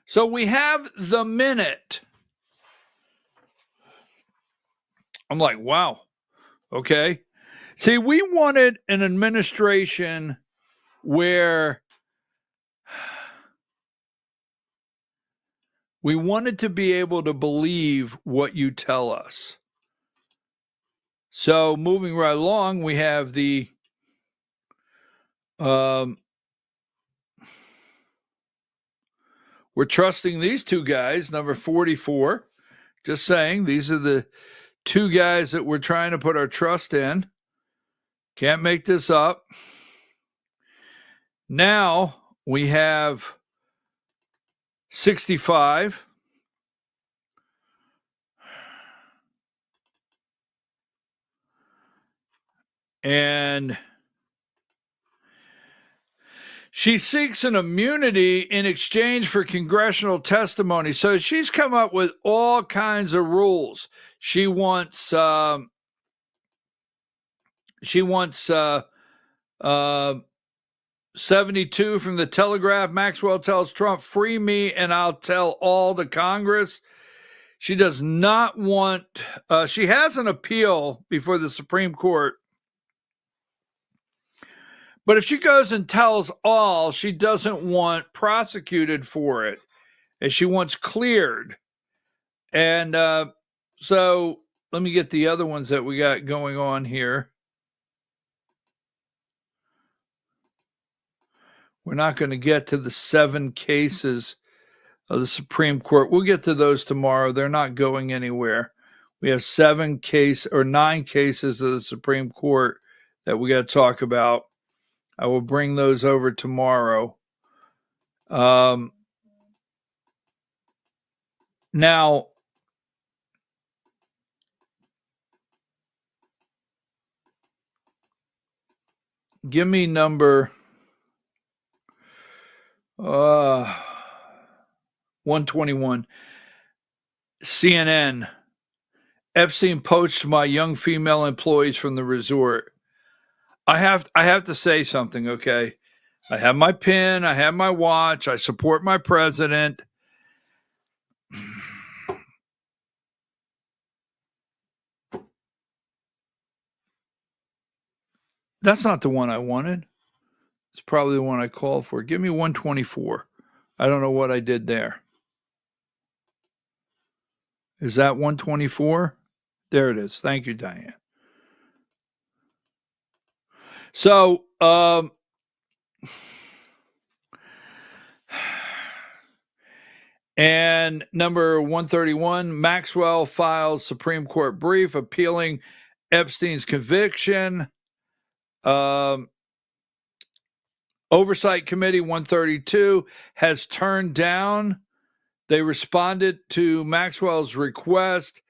So we have the minute. I'm like, wow. Okay. See, we wanted an administration where we wanted to be able to believe what you tell us. So moving right along, we have the we're trusting these two guys, number 44. Just saying, these are the two guys that we're trying to put our trust in. Can't make this up. Now we have 65. And she seeks an immunity in exchange for congressional testimony. So she's come up with all kinds of rules. She wants 72 from the Telegraph. Maxwell tells Trump, free me and I'll tell all to Congress. She does not want, she has an appeal before the Supreme Court. But if she goes and tells all, she doesn't want prosecuted for it, and she wants cleared. And so let me get the other ones that we got going on here. We're not going to get to the 7 cases of the Supreme Court. We'll get to those tomorrow. They're not going anywhere. We have 9 cases of the Supreme Court that we got to talk about. I will bring those over tomorrow. Now, give me number 121. CNN. Epstein poached my young female employees from the resort. I have to say something, okay? I have my pin, I have my watch, I support my president. That's not the one I wanted. It's probably the one I called for. Give me 124. I don't know what I did there. Is that 124? There it is. Thank you, Diane. So, and number 131, Maxwell files Supreme Court brief appealing Epstein's conviction. Oversight Committee 132 has turned down. They responded to Maxwell's request.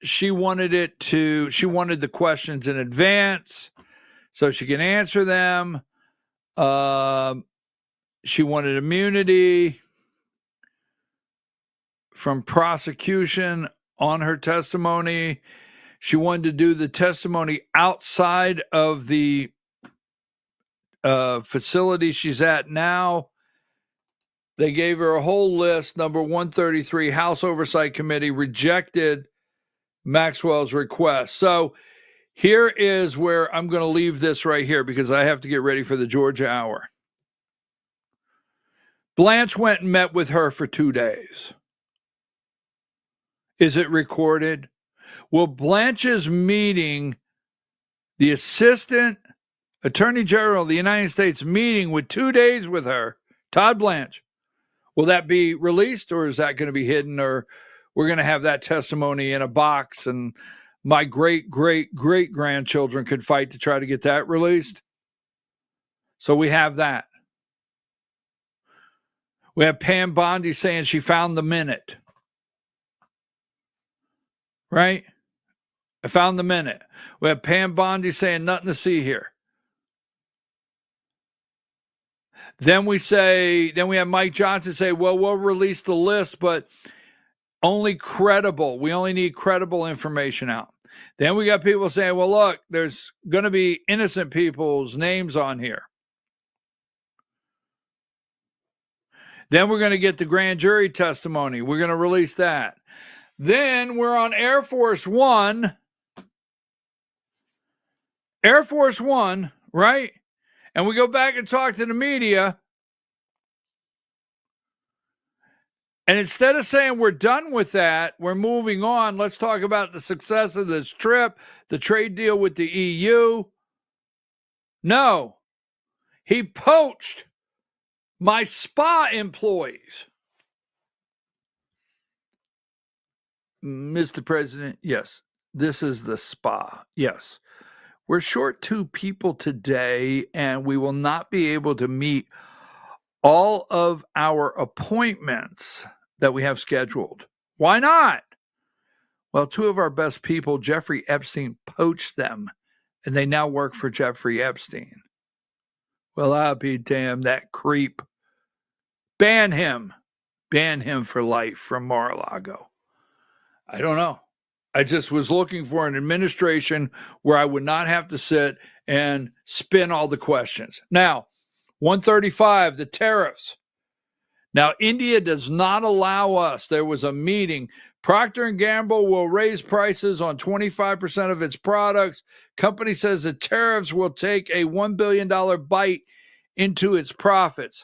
She wanted the questions in advance so she can answer them. She wanted immunity from prosecution on her testimony. She wanted to do the testimony outside of the facility she's at now. They gave her a whole list. Number 133, House Oversight Committee rejected Maxwell's request. So here is where I'm going to leave this right here because I have to get ready for the Georgia Hour. Blanche went and met with her for 2 days. Is it recorded? Well, Blanche's meeting, the Assistant Attorney General of the United States meeting with 2 days with her, Todd Blanche, will that be released or is that going to be hidden, or we're going to have that testimony in a box and my great-great-great-grandchildren could fight to try to get that released? So we have that. We have Pam Bondi saying she found the minute. Right? I found the minute. We have Pam Bondi saying nothing to see here. Then we have Mike Johnson say, well, we'll release the list, but only credible. We only need credible information out. Then we got people saying, well, look, there's going to be innocent people's names on here. Then we're going to get the grand jury testimony. We're going to release that. Then we're on Air Force One. Air Force One, right? And we go back and talk to the media. And instead of saying we're done with that, we're moving on, let's talk about the success of this trip, the trade deal with the EU. No. He poached my spa employees. Mr. President, yes, this is the spa. Yes. We're short 2 people today, and we will not be able to meet all of our appointments that we have scheduled. Why not? Well, 2 of our best people, Jeffrey Epstein, poached them, and they now work for Jeffrey Epstein. Well, I'll be damned, that creep. Ban him. Ban him for life from Mar-a-Lago. I don't know. I just was looking for an administration where I would not have to sit and spin all the questions. Now, 135, the tariffs. Now, India does not allow us. There was a meeting. Procter & Gamble will raise prices on 25% of its products. Company says the tariffs will take a $1 billion bite into its profits.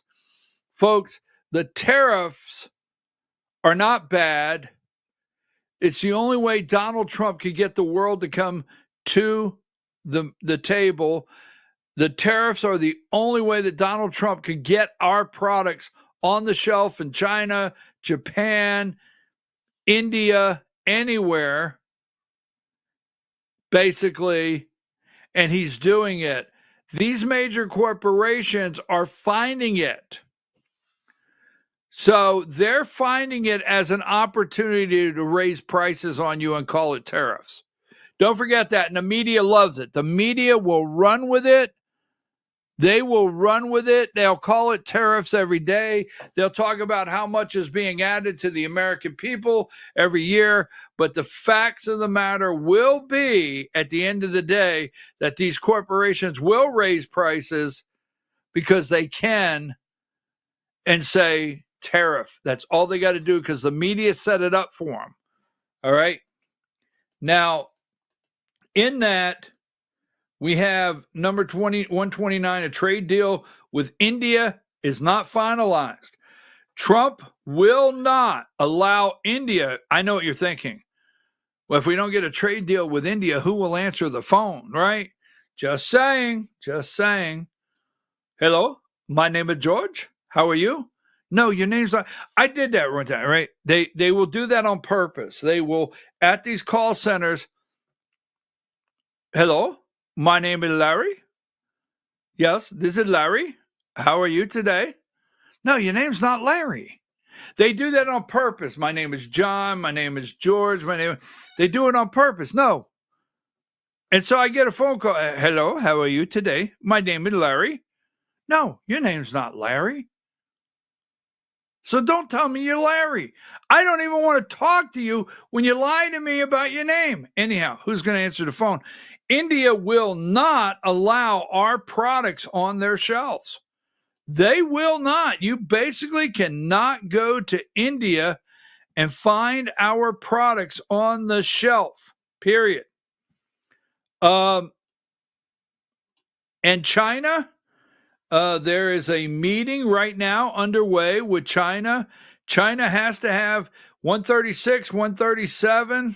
Folks, the tariffs are not bad. It's the only way Donald Trump could get the world to come to the table. The tariffs are the only way that Donald Trump could get our products on the shelf in China, Japan, India, anywhere, basically, and he's doing it. These major corporations are finding it. So they're finding it as an opportunity to raise prices on you and call it tariffs. Don't forget that, and the media loves it. The media will run with it. They will run with it. They'll call it tariffs every day. They'll talk about how much is being added to the American people every year. But the facts of the matter will be, at the end of the day, that these corporations will raise prices because they can and say tariff. That's all they got to do because the media set it up for them. All right. Now, in that, we have number 129, a trade deal with India is not finalized. Trump will not allow India. I know what you're thinking. Well, if we don't get a trade deal with India, who will answer the phone, right? Just saying. Hello, my name is George. How are you? No, your name's not. I did that one time, right? They will do that on purpose. They will, at these call centers, hello, my name is Larry. Yes, this is Larry. How are you today? No, your name's not Larry. They do that on purpose. My name is John. My name is George. They do it on purpose. No. And so I get a phone call. Hello, how are you today? My name is Larry. No, your name's not Larry. So don't tell me you're Larry. I don't even want to talk to you when you lie to me about your name. Anyhow, who's going to answer the phone? India will not allow our products on their shelves. They will not. You basically cannot go to India and find our products on the shelf, period. And China, there is a meeting right now underway with China. China has to have 136, 137.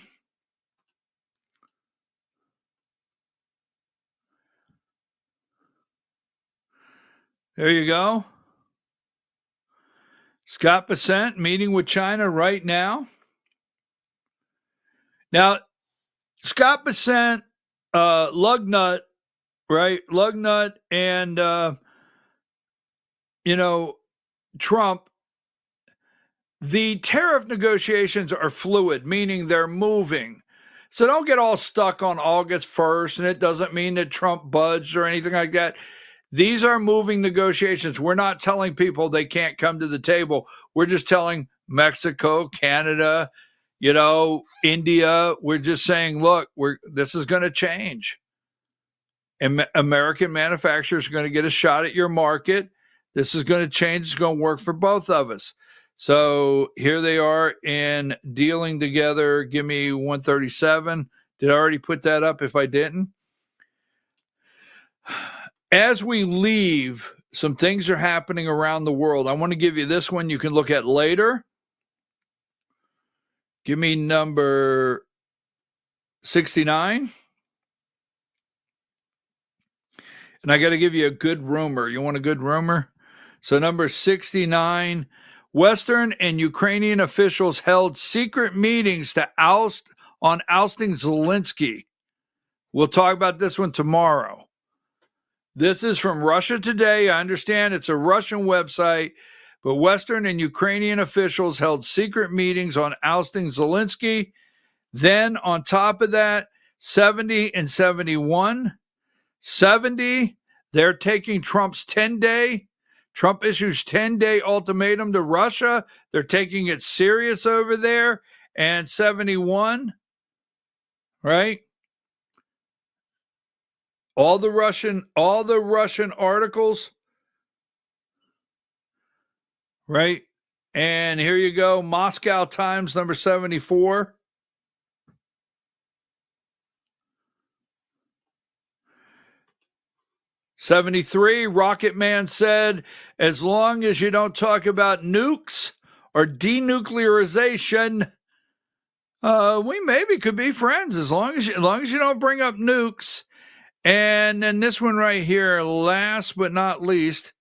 There you go. Scott Bessent meeting with China right now. Now, Scott Bessent, Lugnut, right? Lugnut and, Trump, the tariff negotiations are fluid, meaning they're moving. So don't get all stuck on August 1st, and it doesn't mean that Trump budged or anything like that. These are moving negotiations. We're not telling people they can't come to the table. We're just telling Mexico, Canada, India. We're just saying, look, this is going to change. And American manufacturers are going to get a shot at your market. This is going to change. It's going to work for both of us. So here they are in dealing together. Give me 137. Did I already put that up if I didn't? As we leave, some things are happening around the world. I want to give you this one you can look at later. Give me number 69. And I got to give you a good rumor. You want a good rumor? So number 69, Western and Ukrainian officials held secret meetings to ousting Zelensky. We'll talk about this one tomorrow. This is from Russia Today. I understand it's a Russian website, but Western and Ukrainian officials held secret meetings on ousting Zelensky. Then on top of that, 70 and 71. 70, they're taking Trump's 10-day. Trump issues 10-day ultimatum to Russia. They're taking it serious over there. And 71, right? All the Russian articles, right? And here you go, Moscow Times, number 74. '73, Rocket Man said, as long as you don't talk about nukes or denuclearization, we maybe could be friends as long as you don't bring up nukes. And then this one right here, last but not least,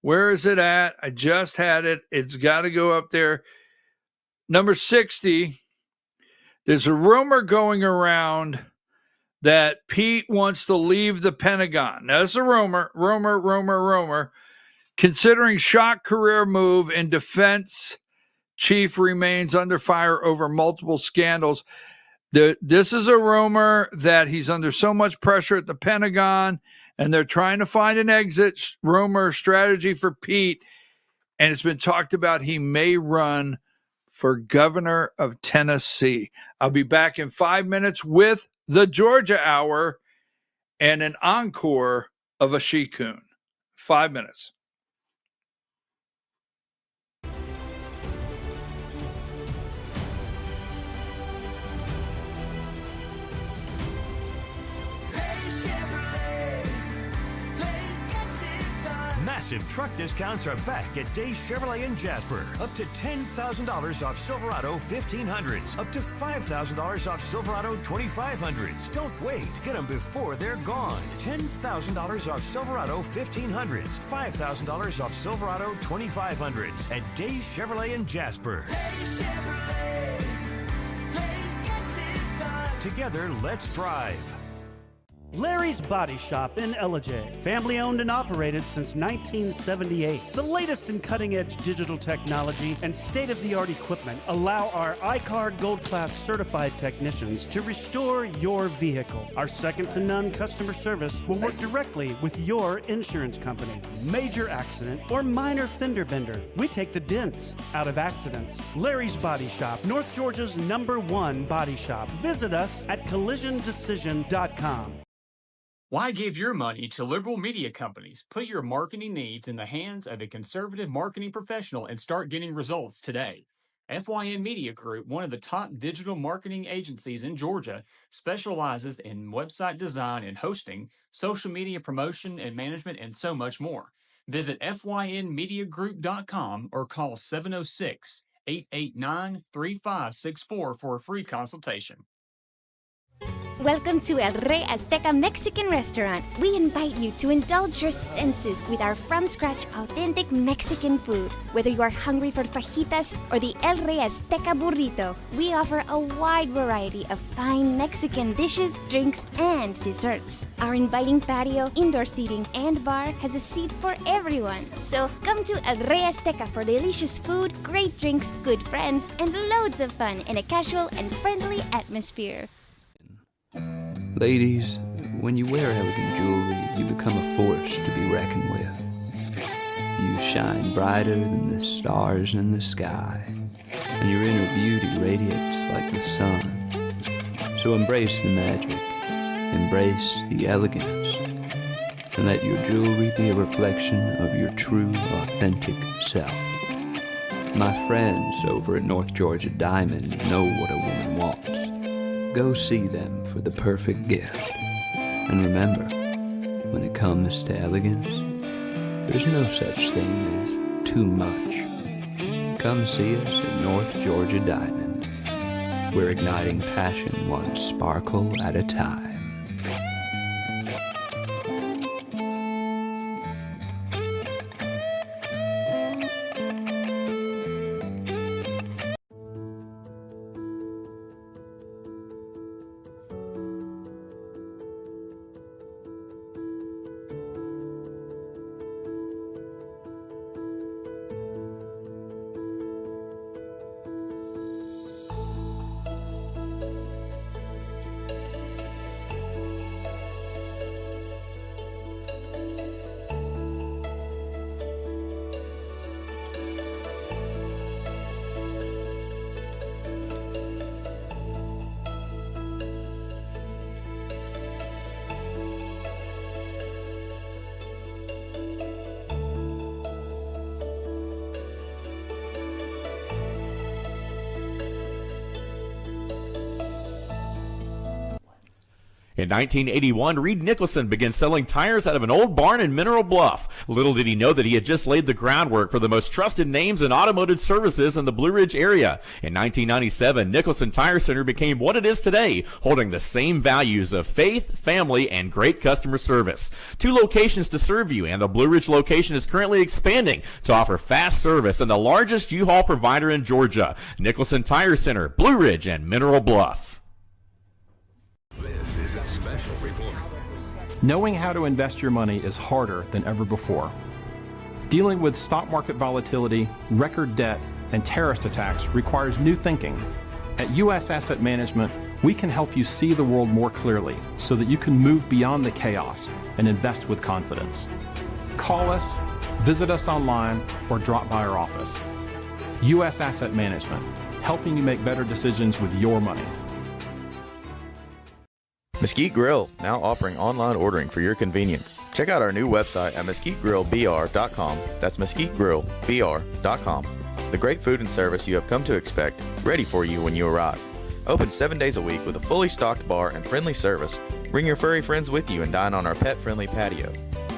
where is it at? I just had it. It's got to go up there. Number 60, there's a rumor going around that Pete wants to leave the Pentagon. Now, that's a rumor. Considering shock career move and defense chief remains under fire over multiple scandals. This is a rumor that he's under so much pressure at the Pentagon, and they're trying to find an exit rumor strategy for Pete. And it's been talked about he may run for governor of Tennessee. I'll be back in 5 minutes with the Georgia Hour and an encore of a Shikun. 5 minutes. Massive truck discounts are back at Days Chevrolet in Jasper. Up to $10,000 off Silverado 1500s. Up to $5,000 off Silverado 2500s. Don't wait. Get them before they're gone. $10,000 off Silverado 1500s. $5,000 off Silverado 2500s at Days Chevrolet in Jasper. Days Chevrolet. Days gets it done. Together, let's drive. Larry's Body Shop in Ellijay. Family owned and operated since 1978. The latest in cutting-edge digital technology and state-of-the-art equipment allow our iCard Gold Class certified technicians to restore your vehicle. Our second-to-none customer service will work directly with your insurance company. Major accident or minor fender bender, we take the dents out of accidents. Larry's Body Shop, North Georgia's #1 body shop. Visit us at collisiondecision.com. Why give your money to liberal media companies? Put your marketing needs in the hands of a conservative marketing professional and start getting results today. FYN Media Group, one of the top digital marketing agencies in Georgia, specializes in website design and hosting, social media promotion and management, and so much more. Visit FYNmediagroup.com or call 706-889-3564 for a free consultation. Welcome to El Rey Azteca Mexican Restaurant. We invite you to indulge your senses with our from-scratch authentic Mexican food. Whether you are hungry for fajitas or the El Rey Azteca burrito, we offer a wide variety of fine Mexican dishes, drinks, and desserts. Our inviting patio, indoor seating, and bar has a seat for everyone. So come to El Rey Azteca for delicious food, great drinks, good friends, and loads of fun in a casual and friendly atmosphere. Ladies, when you wear elegant jewelry, you become a force to be reckoned with. You shine brighter than the stars in the sky, and your inner beauty radiates like the sun. So embrace the magic, embrace the elegance, and let your jewelry be a reflection of your true, authentic self. My friends over at North Georgia Diamond know what a woman wants. Go see them for the perfect gift. And remember, when it comes to elegance, there's no such thing as too much. Come see us at North Georgia Diamond. We're igniting passion one sparkle at a time. In 1981, Reed Nicholson began selling tires out of an old barn in Mineral Bluff. Little did he know that he had just laid the groundwork for the most trusted names in automotive services in the Blue Ridge area. In 1997, Nicholson Tire Center became what it is today, holding the same values of faith, family, and great customer service. 2 locations to serve you, and the Blue Ridge location is currently expanding to offer fast service and the largest U-Haul provider in Georgia. Nicholson Tire Center, Blue Ridge, and Mineral Bluff. This is a special report. Knowing how to invest your money is harder than ever before. Dealing with stock market volatility, record debt, and terrorist attacks requires new thinking. At U.S. Asset Management, we can help you see the world more clearly so that you can move beyond the chaos and invest with confidence. Call us, visit us online, or drop by our office. U.S. Asset Management, helping you make better decisions with your money. Mesquite Grill, now offering online ordering for your convenience. Check out our new website at mesquitegrillbr.com. That's mesquitegrillbr.com. The great food and service you have come to expect, ready for you when you arrive. Open 7 days a week with a fully stocked bar and friendly service. Bring your furry friends with you and dine on our pet-friendly patio.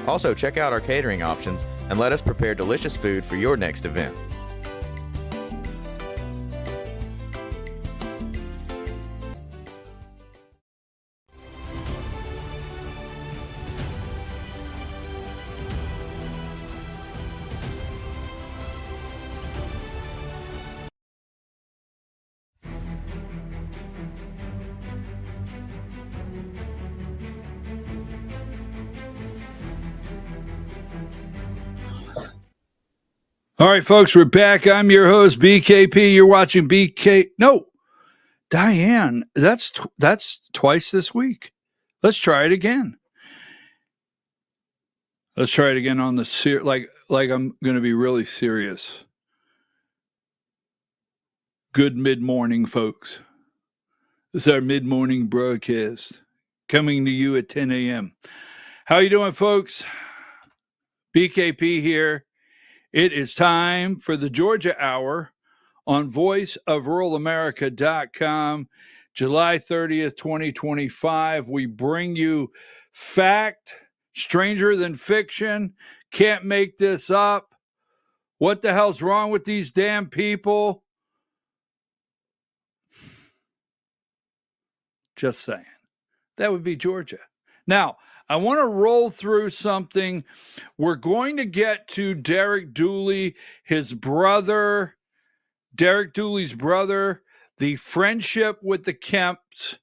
Also, check out our catering options and let us prepare delicious food for your next event. All right, folks, we're back. I'm your host, BKP. You're watching Diane, that's twice this week. Let's try it again. Let's try it again on the like I'm going to be really serious. Good mid-morning, folks. This is our mid-morning broadcast coming to you at 10 a.m. How you doing, folks? BKP here. It is time for the Georgia Hour on voiceofruralamerica.com. July 30th, 2025. We bring you fact, stranger than fiction. Can't make this up. What the hell's wrong with these damn people? Just saying. That would be Georgia. Now, I want to roll through something. We're going to get to Derek Dooley, his brother, Derek Dooley's brother, the friendship with the Kemps.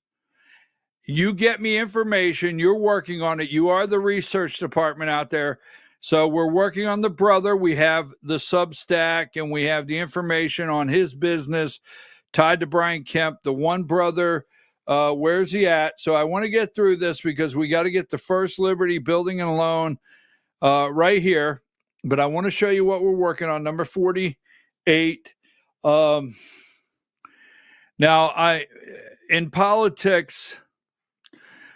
You get me information. You're working on it. You are the research department out there. So we're working on the brother. We have the Substack, and we have the information on his business tied to Brian Kemp, the one brother. Where's he at? So I want to get through this because we got to get the First Liberty Building and Loan right here. But I want to show you what we're working on, number 48. Now, in politics,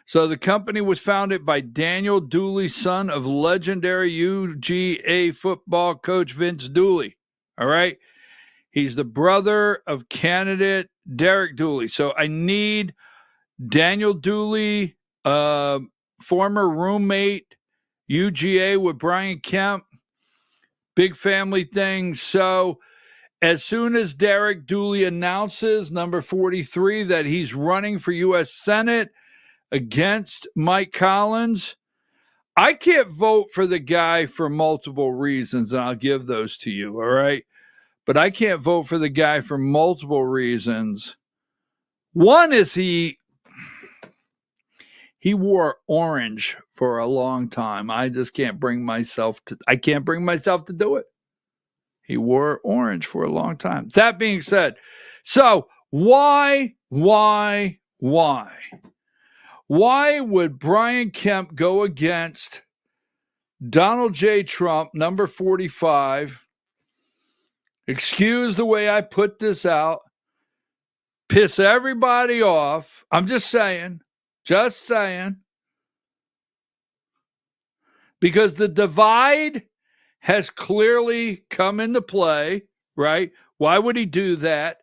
so the company was founded by Daniel Dooley, son of legendary UGA football coach Vince Dooley. All right. He's the brother of candidate Derek Dooley. So I need Daniel Dooley, former roommate, UGA with Brian Kemp. Big family thing. So as soon as Derek Dooley announces, number 43, that he's running for U.S. Senate against Mike Collins, I can't vote for the guy for multiple reasons, and I'll give those to you, all right? But I can't vote for the guy for multiple reasons. One is he wore orange for a long time. I just can't bring myself to do it. He wore orange for a long time. That being said, so why would Brian Kemp go against Donald J. Trump, number 45? Excuse the way I put this out. Piss everybody off. I'm just saying. Because the divide has clearly come into play, right? Why would he do that?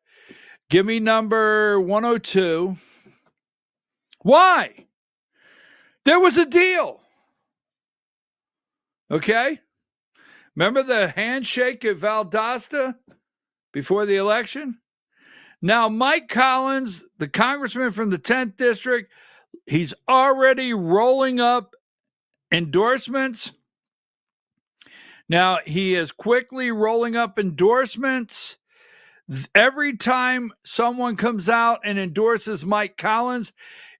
Give me number 102. Why? There was a deal. Okay? Remember the handshake at Valdosta before the election? Now, Mike Collins, the congressman from the 10th district, he's already rolling up endorsements. Now, he is quickly rolling up endorsements. Every time someone comes out and endorses Mike Collins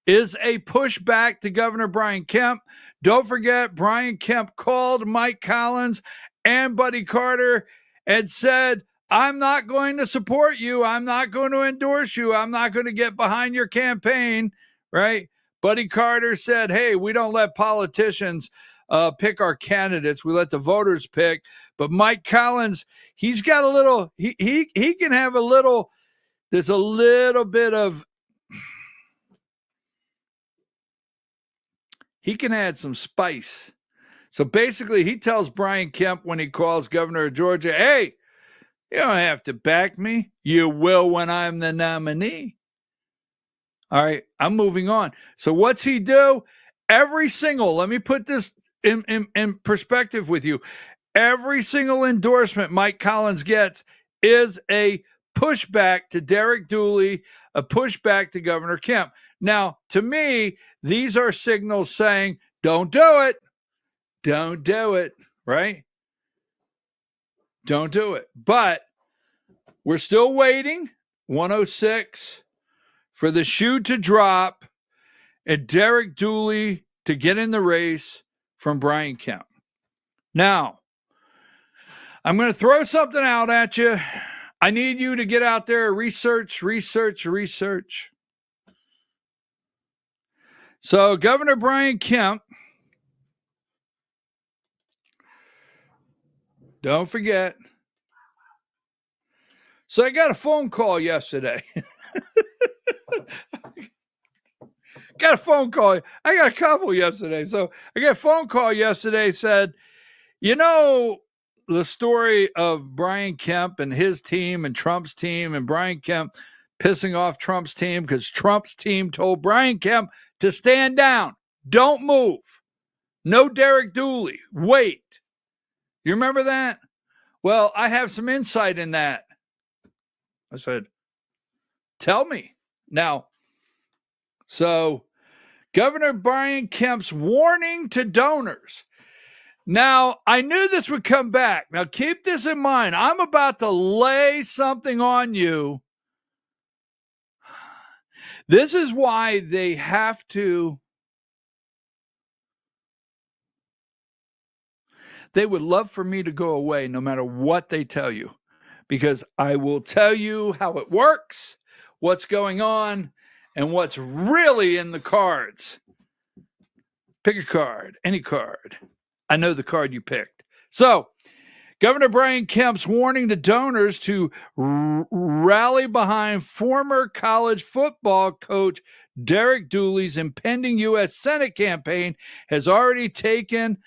is a pushback to Governor Brian Kemp. Don't forget, Brian Kemp called Mike Collins and Buddy Carter and said, I'm not going to support you. I'm not going to endorse you. I'm not going to get behind your campaign, right? Buddy Carter said, hey, we don't let politicians pick our candidates. We let the voters pick. But Mike Collins, he's got a little, he can have a little, there's a little bit of, he can add some spice. So basically, he tells Brian Kemp when he calls Governor of Georgia, hey, you don't have to back me. You will when I'm the nominee. All right, I'm moving on. So what's he do? Let me put this in perspective with you. Every single endorsement Mike Collins gets is a pushback to Derek Dooley, a pushback to Governor Kemp. Now, to me, these are signals saying, don't do it. Don't do it, right? Don't do it. But we're still waiting, 106, for the shoe to drop and Derek Dooley to get in the race from Brian Kemp. Now, I'm going to throw something out at you. I need you to get out there, research. So Governor Brian Kemp, don't forget. So I got a phone call yesterday. I got a couple yesterday. So I got a phone call yesterday, said, you know, the story of Brian Kemp and his team and Trump's team, and Brian Kemp pissing off Trump's team because Trump's team told Brian Kemp to stand down. Don't move. No Derek Dooley. Wait. You remember that? Well, I have some insight in that. I said, tell me. Now, so Governor Brian Kemp's warning to donors. Now, I knew this would come back. Now, keep this in mind. I'm about to lay something on you. This is why they have to. They would love for me to go away no matter what they tell you, because I will tell you how it works, what's going on, and what's really in the cards. Pick a card, any card. I know the card you picked. So, Governor Brian Kemp's warning to donors to rally behind former college football coach Derek Dooley's impending U.S. Senate campaign has already taken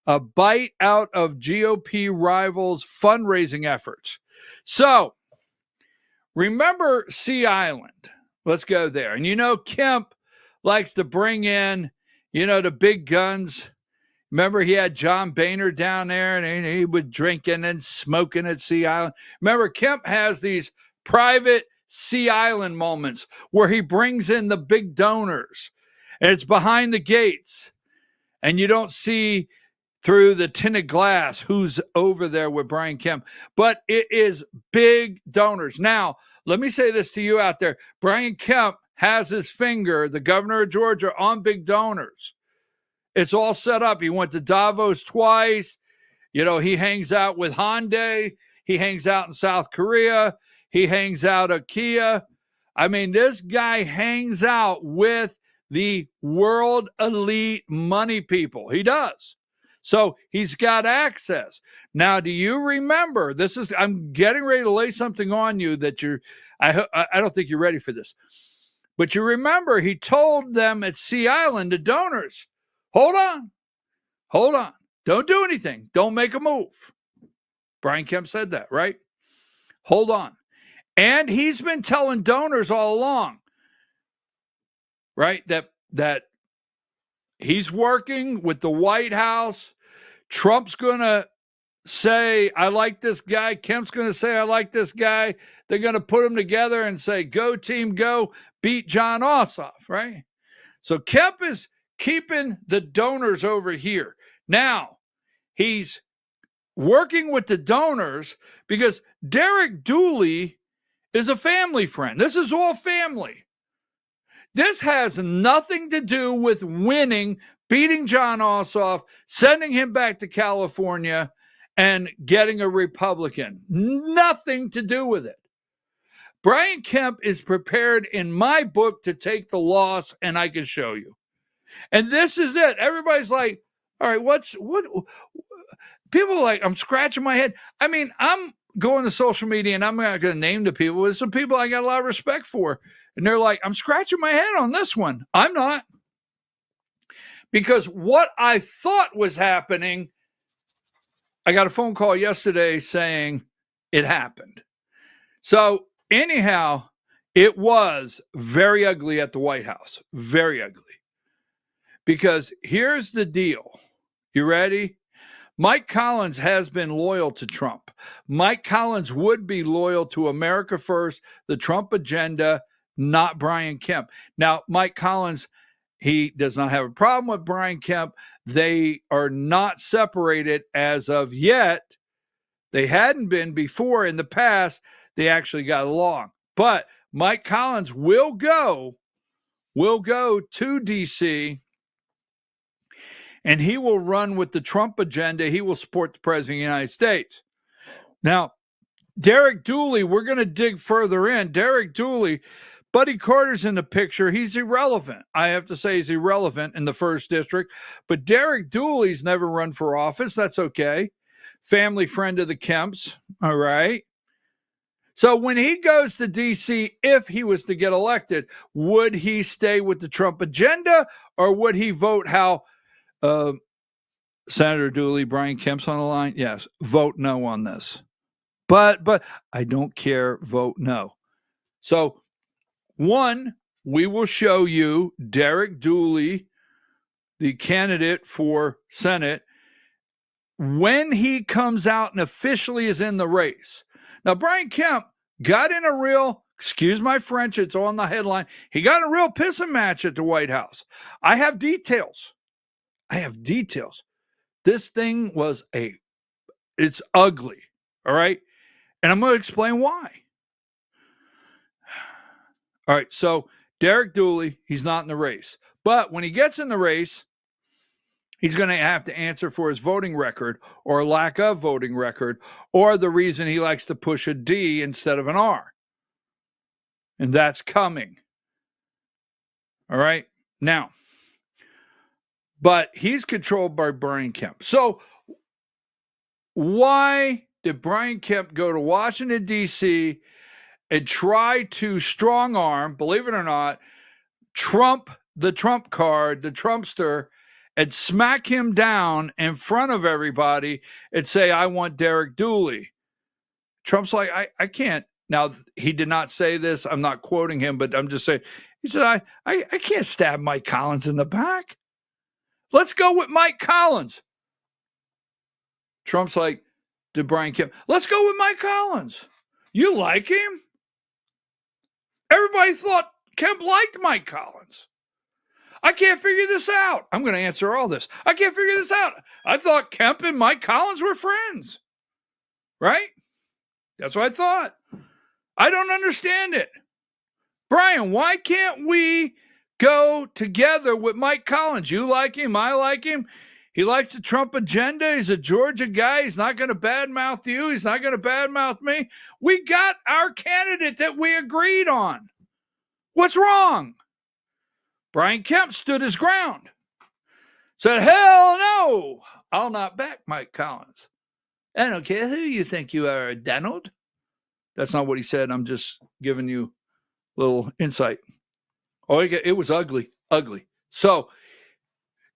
a bite out of GOP rivals' fundraising efforts. So, remember Sea Island. Let's go there. And you know, Kemp likes to bring in, the big guns. Remember, he had John Boehner down there, and he was drinking and smoking at Sea Island. Remember, Kemp has these private Sea Island moments where he brings in the big donors, and it's behind the gates, and you don't see through the tinted glass who's over there with Brian Kemp, but it is big donors. Now, let me say this to you out there. Brian Kemp has his finger, the governor of Georgia, on big donors. It's all set up. He went to Davos twice. He hangs out with Hyundai. He hangs out in South Korea. He hangs out at Kia. I mean, this guy hangs out with the world elite money people. He does. So he's got access. Now, do you remember, I'm getting ready to lay something on you that I don't think you're ready for this. But you remember, he told them at Sea Island, the donors, hold on. Don't do anything. Don't make a move. Brian Kemp said that, right? Hold on. And he's been telling donors all along, right, that he's working with the White House. Trump's going to say, I like this guy. Kemp's going to say, I like this guy. They're going to put them together and say, go team, go, beat John Ossoff, right? So Kemp is keeping the donors over here. Now, he's working with the donors because Derek Dooley is a family friend. This is all family. This has nothing to do with winning, beating John Ossoff, sending him back to California, and getting a Republican. Nothing to do with it. Brian Kemp is prepared, in my book, to take the loss, and I can show you. And this is it. Everybody's like, all right, what? People are like, I'm scratching my head. I mean, I'm going to social media, and I'm not going to name the people. There's some people I got a lot of respect for. And they're like, I'm scratching my head on this one. I'm not. Because what I thought was happening, I got a phone call yesterday saying it happened. So anyhow, it was very ugly at the White House. Very ugly. Because here's the deal. You ready? Mike Collins has been loyal to Trump. Mike Collins would be loyal to America First, the Trump agenda, not Brian Kemp. Now, Mike Collins, he does not have a problem with Brian Kemp. They are not separated as of yet. They hadn't been before. In the past, they actually got along. But Mike Collins will go to D.C., and he will run with the Trump agenda. He will support the president of the United States. Now, Derek Dooley, we're going to dig further in. Derek Dooley, Buddy Carter's in the picture. He's irrelevant. I have to say he's irrelevant in the 1st District. But Derek Dooley's never run for office. That's okay. Family friend of the Kemps. All right. So when he goes to D.C., if he was to get elected, would he stay with the Trump agenda, or would he vote how Senator Dooley, Brian Kemp's on the line? Yes, vote no on this. But I don't care, vote no. So, one, we will show you Derek Dooley, the candidate for Senate, when he comes out and officially is in the race. Now, Brian Kemp got in a real, excuse my French, it's on the headline, he got in a real pissing match at the White House. I have details. This thing it's ugly, all right? And I'm going to explain why. All right, so Derek Dooley, he's not in the race. But when he gets in the race, he's going to have to answer for his voting record or lack of voting record, or the reason he likes to push a D instead of an R. And that's coming. All right? Now, but he's controlled by Brian Kemp. So why did Brian Kemp go to Washington, D.C., and try to strong arm, believe it or not, Trump, the Trump card, the Trumpster, and smack him down in front of everybody and say, I want Derek Dooley? Trump's like, I can't. Now, he did not say this. I'm not quoting him, but I'm just saying, he said, I can't stab Mike Collins in the back. Let's go with Mike Collins. Trump's like, to Brian Kemp, let's go with Mike Collins. You like him? Everybody thought Kemp liked Mike Collins. I can't figure this out. I'm going to answer all this. I can't figure this out. I thought Kemp and Mike Collins were friends. Right? That's what I thought. I don't understand it. Brian, why can't we go together with Mike Collins? You like him. I like him. He likes the Trump agenda. He's a Georgia guy. He's not going to badmouth you. He's not going to badmouth me. We got our candidate that we agreed on. What's wrong? Brian Kemp stood his ground. Said, hell no, I'll not back Mike Collins. I don't care who you think you are, Donald. That's not what he said. I'm just giving you a little insight. Oh, it was ugly. So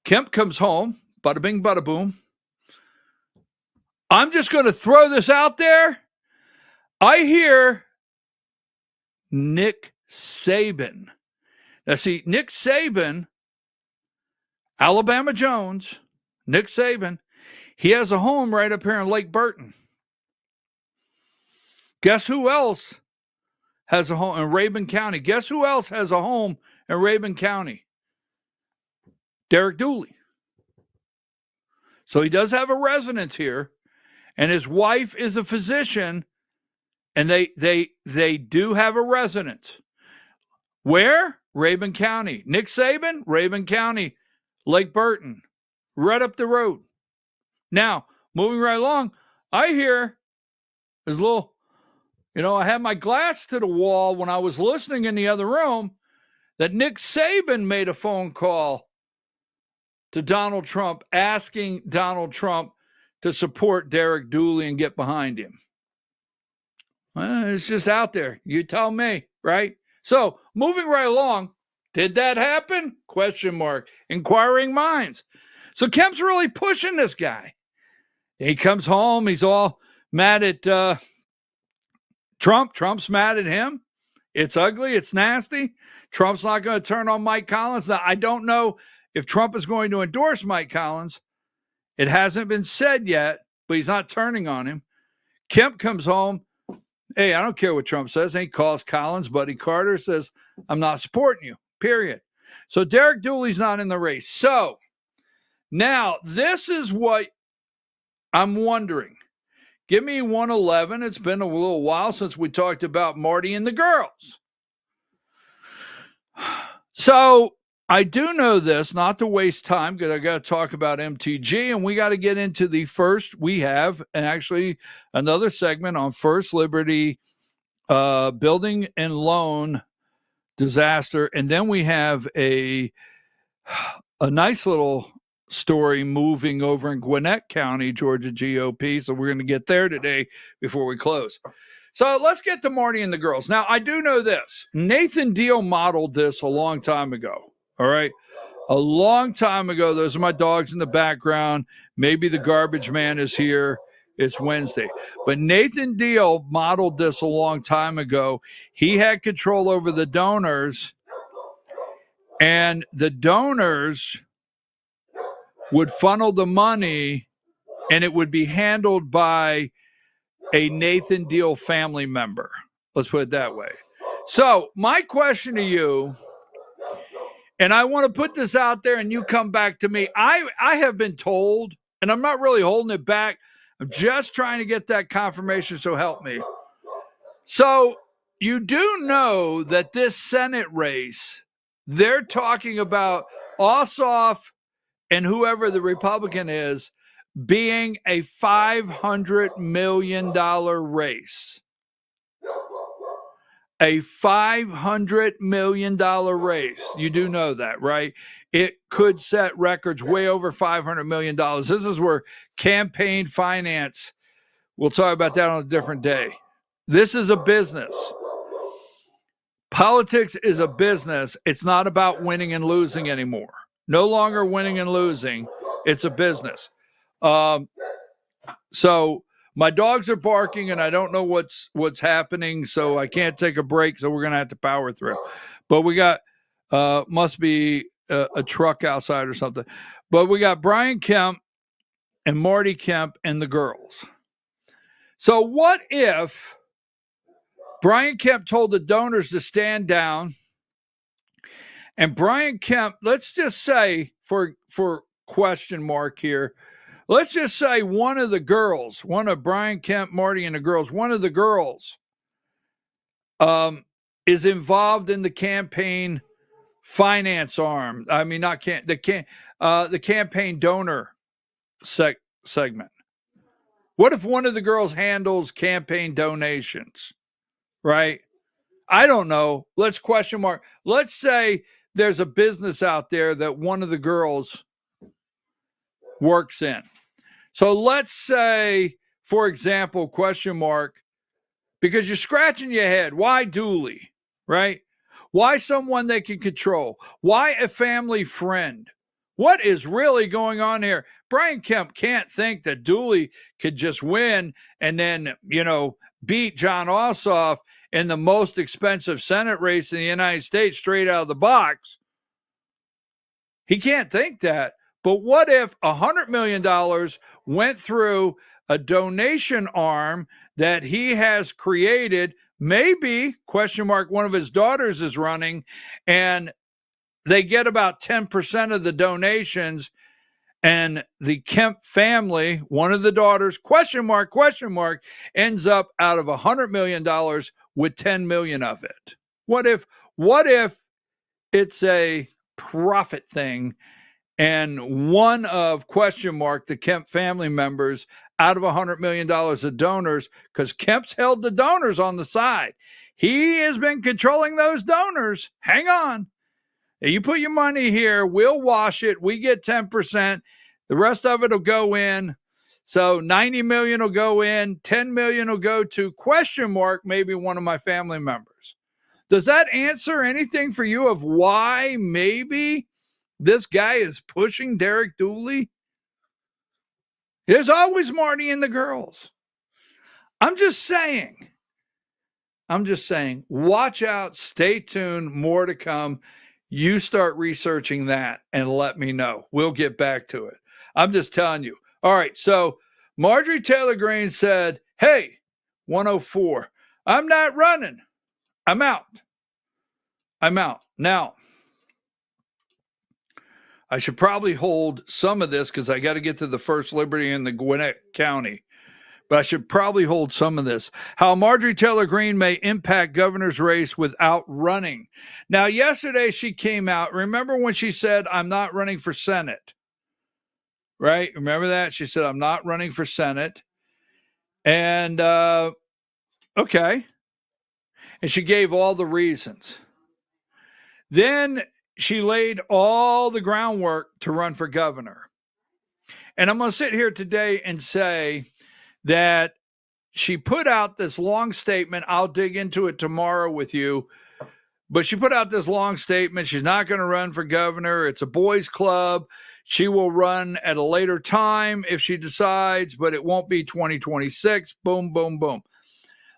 Kemp comes home. Bada bing, bada boom. I'm just going to throw this out there. I hear Nick Saban. Now, see, Nick Saban, Alabama Jones, Nick Saban, he has a home right up here in Lake Burton. Guess who else has a home in Rabun County? Guess who else has a home in Rabun County? Derek Dooley. So he does have a residence here, and his wife is a physician, and they do have a residence. Where? Rabun County. Nick Saban, Rabun County, Lake Burton, right up the road. Now, moving right along, I hear there's a little, I had my glass to the wall when I was listening in the other room that Nick Saban made a phone call to Donald Trump, asking Donald Trump to support Derek Dooley and get behind him. It's just out there. You tell me, right? So, moving right along, did that happen? Question mark. Inquiring minds. So, Kemp's really pushing this guy. He comes home. He's all mad at Trump. Trump's mad at him. It's ugly. It's nasty. Trump's not going to turn on Mike Collins. Now, I don't know if Trump is going to endorse Mike Collins. It hasn't been said yet, but he's not turning on him. Kemp comes home. Hey, I don't care what Trump says. And he calls Collins. Buddy Carter says, I'm not supporting you, period. So Derek Dooley's not in the race. So now this is what I'm wondering. Give me 111. It's been a little while since we talked about Marty and the girls. So I do know this, not to waste time, because I got to talk about MTG, and we got to get into the first. We have, and actually another segment on First Liberty building and loan disaster, and then we have a nice little story moving over in Gwinnett County, Georgia GOP. So we're going to get there today before we close. So let's get to Marty and the girls. Now, I do know this. Nathan Deal modeled this a long time ago. All right. A long time ago. Those are my dogs in the background. Maybe the garbage man is here. It's Wednesday. But Nathan Deal modeled this a long time ago. He had control over the donors, and the donors would funnel the money, and it would be handled by a Nathan Deal family member. Let's put it that way. So my question to you, and I want to put this out there and you come back to me. I have been told, and I'm not really holding it back, I'm just trying to get that confirmation, so help me. So you do know that this Senate race, they're talking about Ossoff and whoever the Republican is being a $500 million race. A $500 million race. You do know that, right? It could set records way over $500 million. This is where campaign finance, we'll talk about that on a different day. This is a business. Politics is a business. It's not about winning and losing anymore. No longer winning and losing. It's a business. So my dogs are barking, and I don't know what's happening, so I can't take a break, so we're going to have to power through. But we got, must be a truck outside or something. But we got Brian Kemp and Marty Kemp and the girls. So what if Brian Kemp told the donors to stand down, and Brian Kemp, let's just say, for question mark here, let's just say one of the girls, one of Brian Kemp, Marty, and the girls, one of the girls is involved in the campaign finance arm. I mean, the campaign donor segment. What if one of the girls handles campaign donations, right? I don't know. Let's question mark. Let's say there's a business out there that one of the girls works in. So let's say, for example, question mark, because you're scratching your head. Why Dooley, right? Why someone they can control? Why a family friend? What is really going on here? Brian Kemp can't think that Dooley could just win and then, beat John Ossoff in the most expensive Senate race in the United States straight out of the box. He can't think that. But what if $100 million went through a donation arm that he has created? Maybe, question mark, one of his daughters is running, and they get about 10% of the donations, and the Kemp family, one of the daughters, question mark, ends up out of $100 million with $10 million of it. What if it's a profit thing? And one of question mark, the Kemp family members out of $100 million of donors, because Kemp's held the donors on the side. He has been controlling those donors. Hang on. You put your money here, we'll wash it. We get 10%. The rest of it will go in. So 90 million will go in. 10 million will go to question mark, maybe one of my family members. Does that answer anything for you of why maybe this guy is pushing Derek Dooley? There's always Marty and the girls. I'm just saying, watch out, stay tuned, more to come. You start researching that and let me know. We'll get back to it. I'm just telling you. All right, so Marjorie Taylor Greene said, hey, 104, I'm not running. I'm out. Now, I should probably hold some of this because I got to get to the First Liberty in the Gwinnett County. but I should probably hold some of this. How Marjorie Taylor Greene may impact governor's race without running. Now, yesterday she came out. Remember when she said, I'm not running for Senate? Right? Remember that? She said, I'm not running for Senate. And, okay. And she gave all the reasons. Then she laid all the groundwork to run for governor. And I'm going to sit here today and say that she put out this long statement. I'll dig into it tomorrow with you. But she put out this long statement. She's not going to run for governor. It's a boys' club. She will run at a later time if she decides, but it won't be 2026. Boom, boom, boom.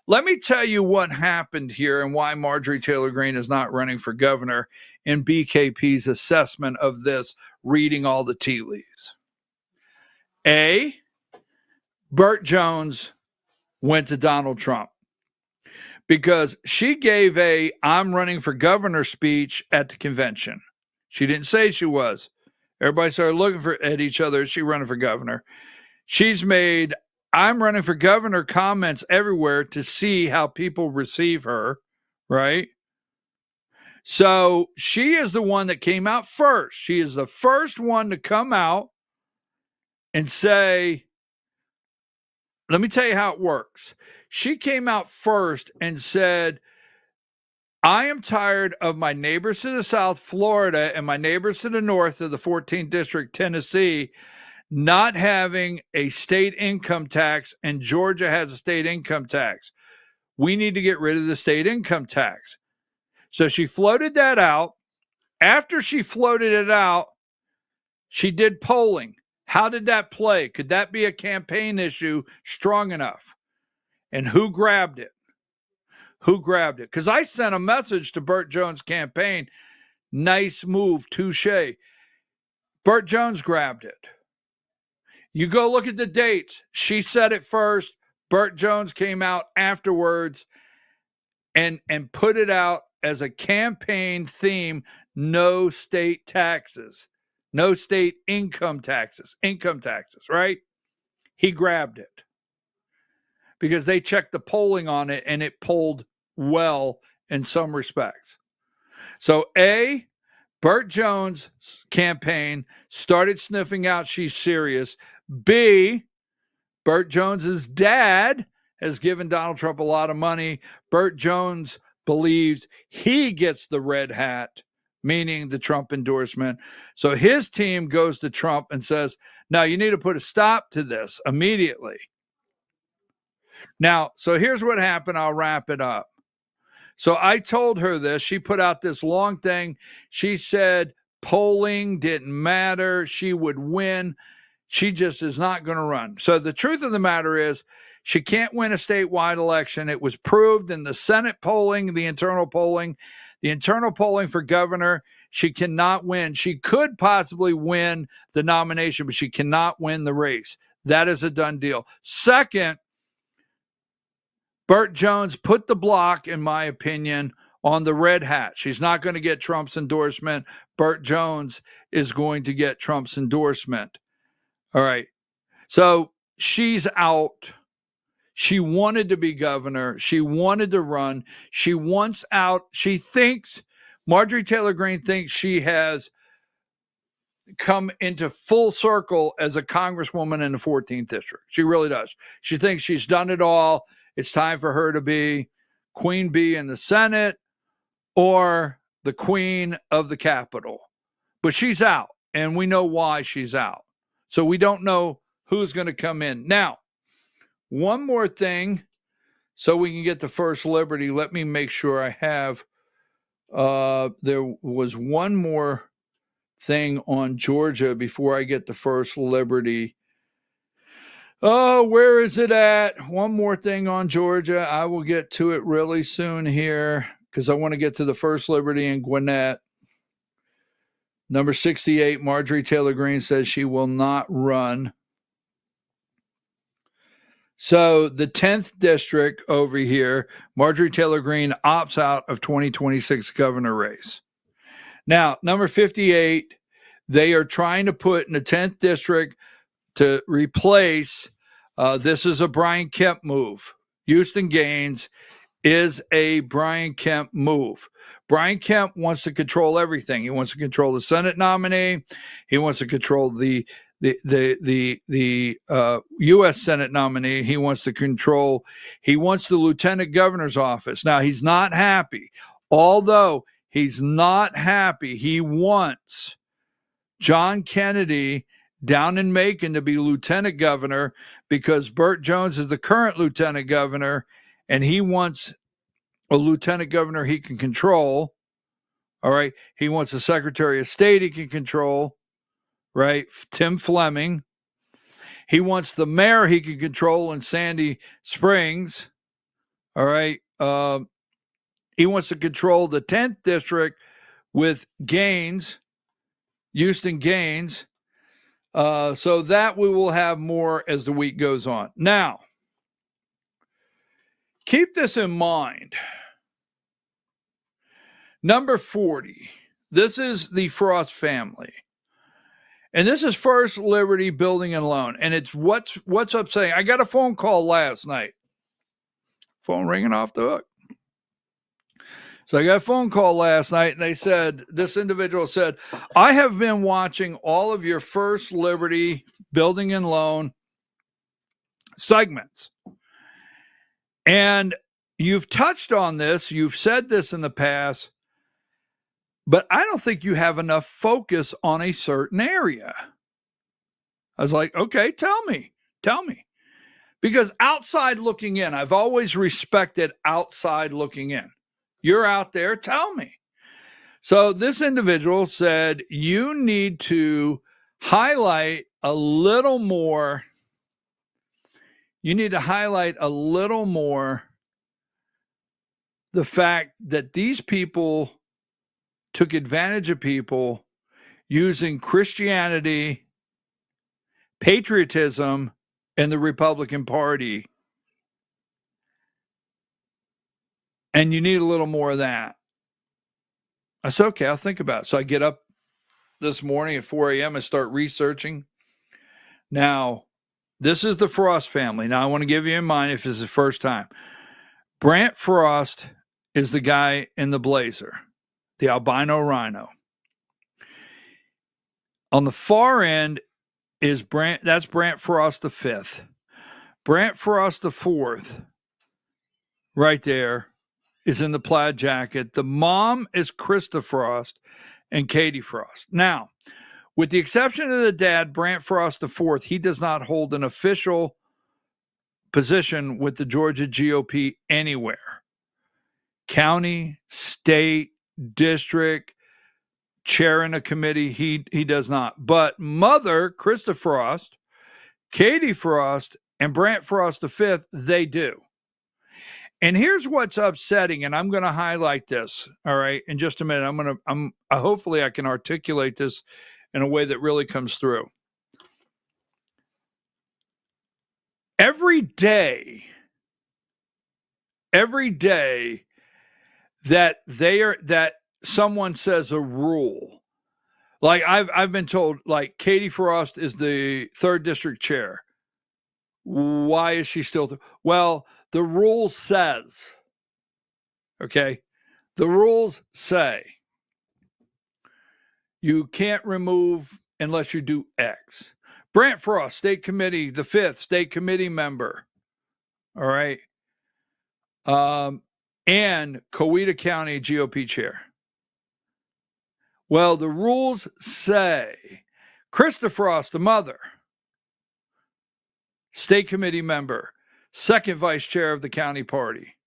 Let me tell you what happened here and why Marjorie Taylor Greene is not running for governor in BKP's assessment of this, reading all the tea leaves. A, Burt Jones went to Donald Trump because she gave a I'm running for governor speech at the convention. She didn't say she was. Everybody started looking at each other. Is she running for governor? She's made I'm running for governor comments everywhere to see how people receive her, right? So she is the one that came out first. She is the first one to come out and say, let me tell you how it works. She came out first and said, I am tired of my neighbors to the south, Florida, and my neighbors to the north of the 14th district, Tennessee, not having a state income tax, and Georgia has a state income tax. We need to get rid of the state income tax. So she floated that out. After she floated it out, she did polling. How did that play? Could that be a campaign issue strong enough? And who grabbed it? Who grabbed it? Because I sent a message to Burt Jones' campaign. Nice move, touche. Burt Jones grabbed it. You go look at the dates. She said it first. Burt Jones came out afterwards and put it out as a campaign theme, no state taxes, no state income taxes, right? He grabbed it because they checked the polling on it and it polled well in some respects. So A, Burt Jones' campaign started sniffing out she's serious. B, Burt Jones's dad has given Donald Trump a lot of money. Burt Jones believes he gets the red hat, meaning the Trump endorsement. So his team goes to Trump and says, now you need to put a stop to this immediately. Now, so here's what happened. I'll wrap it up. So I told her this. She put out this long thing. She said polling didn't matter. She would win. She just is not going to run. So the truth of the matter is she can't win a statewide election. It was proved in the Senate polling, the internal polling for governor. She cannot win. She could possibly win the nomination, but she cannot win the race. That is a done deal. Second, Burt Jones put the block, in my opinion, on the red hat. She's not going to get Trump's endorsement. Burt Jones is going to get Trump's endorsement. All right. So she's out. She wanted to be governor. She wanted to run. She wants out. She thinks, Marjorie Taylor Greene thinks she has come into full circle as a congresswoman in the 14th district. She really does. She thinks she's done it all. It's time for her to be queen bee in the Senate or the queen of the Capitol. But she's out, and we know why she's out. So we don't know who's going to come in. Now, one more thing so we can get the First Liberty. Let me make sure I have, there was one more thing on Georgia before I get the First Liberty. Oh, where is it at? One more thing on Georgia. I will get to it really soon here because I want to get to the First Liberty in Gwinnett. Number 68, Marjorie Taylor Greene says she will not run. So the 10th district over here, Marjorie Taylor Greene opts out of 2026 governor race. Now, number 58, they are trying to put in the 10th district to replace This is a Brian Kemp move. Houston Gaines is a Brian Kemp move. Brian Kemp wants to control everything. He wants to control the Senate nominee. He wants to control the U.S. Senate nominee. He wants the lieutenant governor's office. Now, he's not happy. Although he's not happy, he wants John Kennedy down in Macon to be lieutenant governor because Burt Jones is the current lieutenant governor, and he wants a lieutenant governor he can control. All right. He wants a secretary of state he can control. Right. Tim Fleming. He wants the mayor he can control in Sandy Springs. All right. He wants to control the 10th district with Gaines, Houston Gaines. So that we will have more as the week goes on. Now, keep this in mind. Number 40. This is the Frost family. And this is First Liberty Building and Loan. And it's what's upsetting. I got a phone call last night. Phone ringing off the hook. So I got a phone call last night, and this individual said, I have been watching all of your First Liberty Building and Loan segments. And you've touched on this. You've said this in the past. But I don't think you have enough focus on a certain area. I was like, okay, tell me. Because outside looking in, I've always respected outside looking in. You're out there, tell me. So this individual said, you need to highlight a little more. You need to highlight a little more the fact that these people took advantage of people using Christianity, patriotism, and the Republican Party. And you need a little more of that. I said, okay, I'll think about it. So I get up this morning at 4 a.m. and start researching. Now, this is the Frost family. Now, I want to give you in mind if this is the first time. Brant Frost is the guy in the blazer. The albino rhino. On the far end is that's Brant Frost V. Brant Frost IV, right there, is in the plaid jacket. The mom is Krista Frost and Katie Frost. Now, with the exception of the dad, Brant Frost IV, he does not hold an official position with the Georgia GOP anywhere. County, state, district, chair in a committee, he does not. But mother, Krista Frost, Katie Frost, and Brant Frost V, they do. And here's what's upsetting, and I'm going to highlight this, all right, in just a minute. Hopefully I can articulate this in a way that really comes through. Every day that someone says a rule, like I've been told, like Katie Frost is the 3rd district chair. Why is she still? Well, the rule says, okay, the rules say you can't remove unless you do X. Brant Frost, state committee, the 5th state committee member. All right. And Coweta County GOP chair. Well, the rules say Krista Frost, the mother, state committee member, 2nd vice chair of the county party,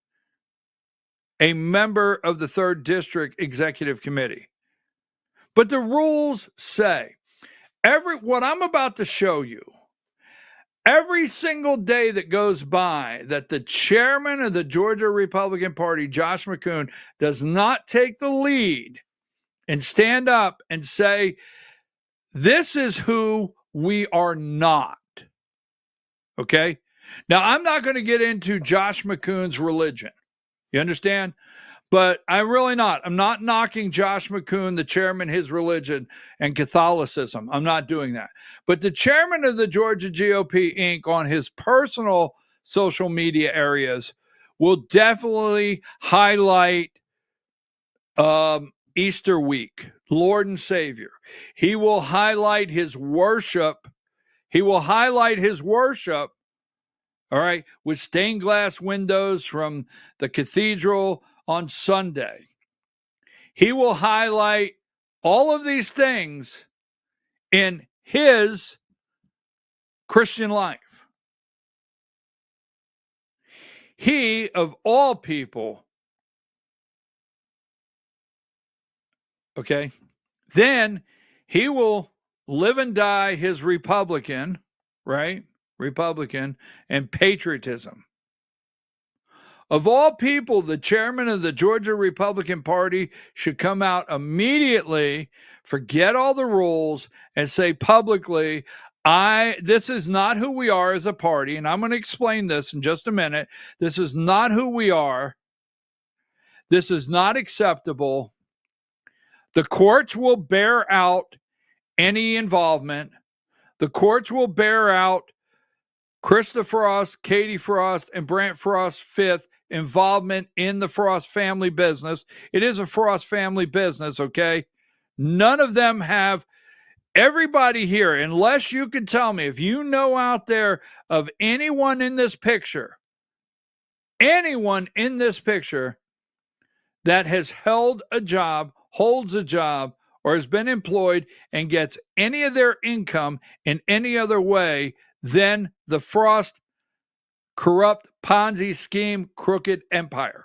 a member of the 3rd district executive committee. But the rules say what I'm about to show you, every single day that goes by that the chairman of the Georgia Republican Party, Josh McCoon, does not take the lead and stand up and say, this is who we are not. Okay? Now, I'm not going to get into Josh McCoon's religion. You understand? But I'm really not. I'm not knocking Josh McCoon, the chairman, his religion, and Catholicism. I'm not doing that. But the chairman of the Georgia GOP, Inc., on his personal social media areas will definitely highlight Easter week, Lord and Savior. He will highlight his worship. All right, with stained glass windows from the cathedral on Sunday. He will highlight all of these things in his Christian life. He, of all people, okay, then he will live and die his Republican, right? Republican and patriotism. Of all people, the chairman of the Georgia Republican Party should come out immediately, forget all the rules, and say publicly, this is not who we are as a party, and I'm going to explain this in just a minute. This is not who we are. This is not acceptable. The courts will bear out any involvement. The courts will bear out Krista Frost, Katie Frost, and Brant Frost's fifth involvement in the Frost family business. It is a Frost family business, okay? None of them have, everybody here, unless you can tell me, if you know out there of anyone in this picture that has held a job, holds a job, or has been employed and gets any of their income in any other way than the Frost corrupt Ponzi scheme crooked empire.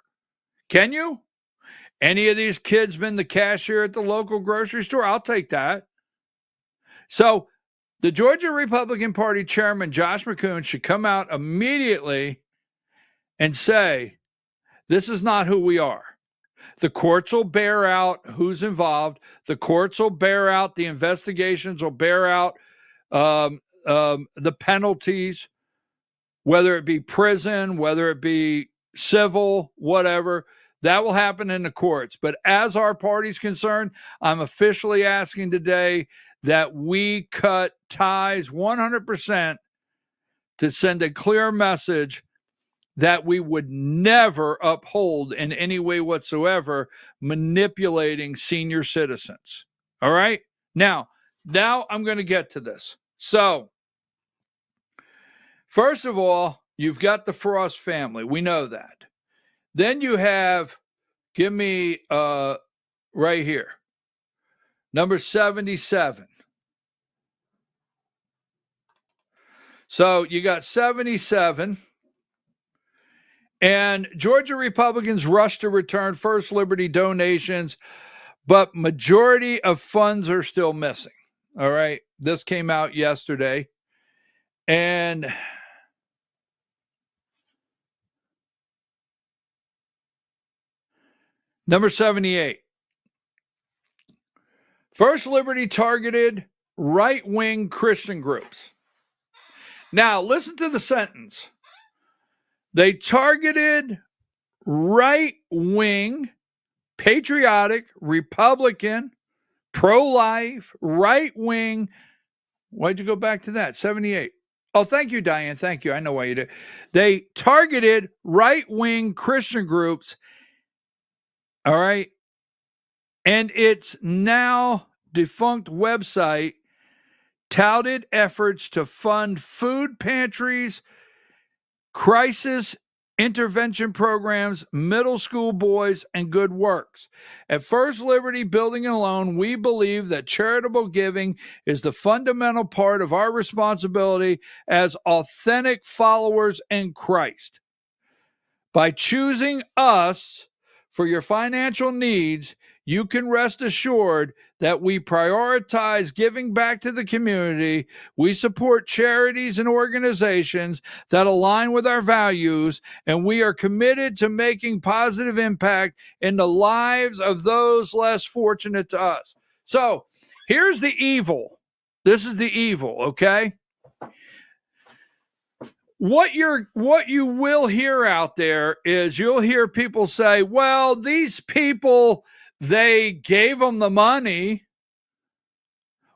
Can you? Any of these kids been the cashier at the local grocery store? I'll take that. So the Georgia Republican Party chairman, Josh McCoon, should come out immediately and say, this is not who we are. The courts will bear out who's involved. The courts will bear out, the investigations will bear out the penalties, whether it be prison, whether it be civil, whatever. That will happen in the courts. But as our party's concerned, I'm officially asking today that we cut ties 100% to send a clear message that we would never uphold in any way whatsoever manipulating senior citizens. All right? Now I'm going to get to this. So, first of all, you've got the Frost family. We know that. Then you have, give me right here, number 77. So you got 77. And Georgia Republicans rush to return First Liberty donations, but majority of funds are still missing. All right. This came out yesterday. And number 78. First Liberty targeted right-wing Christian groups. Now, listen to the sentence. They targeted right-wing, patriotic, Republican, pro-life, right-wing. Why'd you go back to that? 78. Oh, thank you, Diane. Thank you. I know why you did. They targeted right-wing Christian groups. All right. And its now defunct website touted efforts to fund food pantries, crisis intervention programs, middle school boys, and good works. At First Liberty Building and Loan, we believe that charitable giving is the fundamental part of our responsibility as authentic followers in Christ. By choosing us for your financial needs, you can rest assured that we prioritize giving back to the community. We support charities and organizations that align with our values, and we are committed to making positive impact in the lives of those less fortunate to us. So here's the evil. This is the evil, okay? what you will hear out there is you'll hear people say, well, these people, they gave them the money.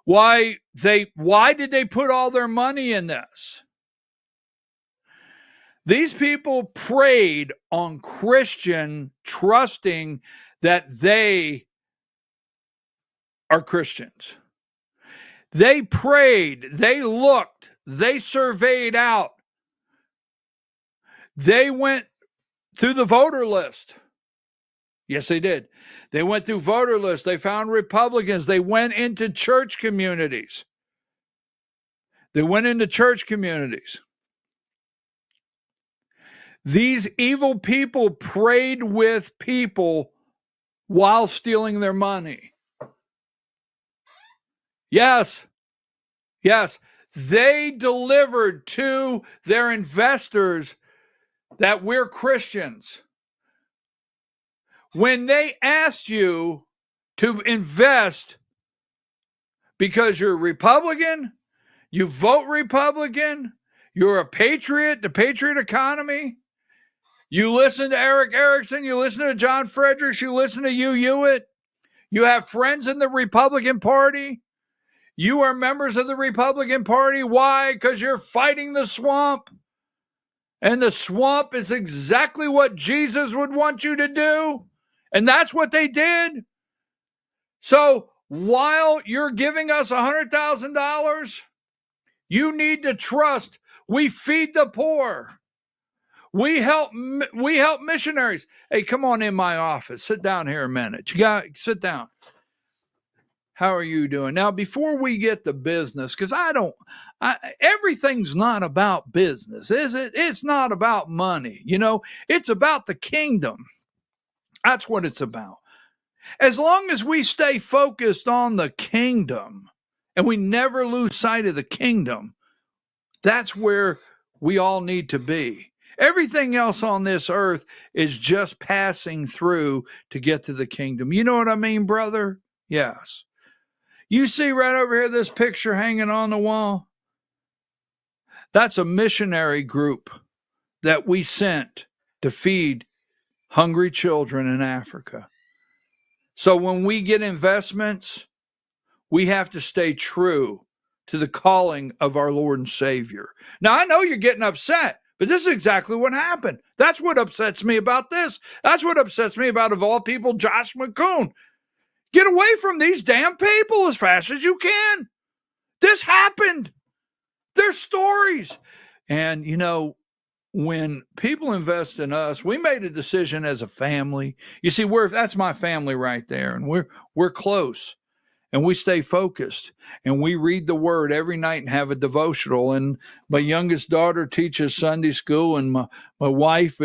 Why did they put all their money in this? These people preyed on Christian, trusting that they are Christians. They prayed, they looked, they surveyed out. They went through the voter list. Yes, they did. They went through voter lists. They found Republicans. They went into church communities. These evil people prayed with people while stealing their money. Yes. They delivered to their investors that we're Christians. When they asked you to invest because you're Republican, you vote Republican, you're a patriot, the patriot economy, you listen to Eric Erickson, you listen to John Fredericks, you listen to Hugh Hewitt, you have friends in the Republican Party, you are members of the Republican Party. Why? Because you're fighting the swamp. And the swamp is exactly what Jesus would want you to do. And that's what they did. So while you're giving us $100,000, you need to trust we feed the poor. We help missionaries. Hey, come on in my office. Sit down here a minute. You got sit down. How are you doing? Now, before we get to business, because everything's not about business, is it? It's not about money. It's about the kingdom. That's what it's about. As long as we stay focused on the kingdom and we never lose sight of the kingdom, that's where we all need to be. Everything else on this earth is just passing through to get to the kingdom. You know what I mean, brother? Yes. You see right over here this picture hanging on the wall? That's a missionary group that we sent to feed hungry children in Africa. So when we get investments, we have to stay true to the calling of our Lord and Savior. Now, I know you're getting upset, but this is exactly what happened. That's what upsets me about this. That's what upsets me about, of all people, Josh McCoon. Get away from these damn people as fast as you can. This happened. There's stories. And, when people invest in us, we made a decision as a family. You see, that's my family right there. And we're close. And we stay focused. And we read the word every night and have a devotional. And my youngest daughter teaches Sunday school. And my wife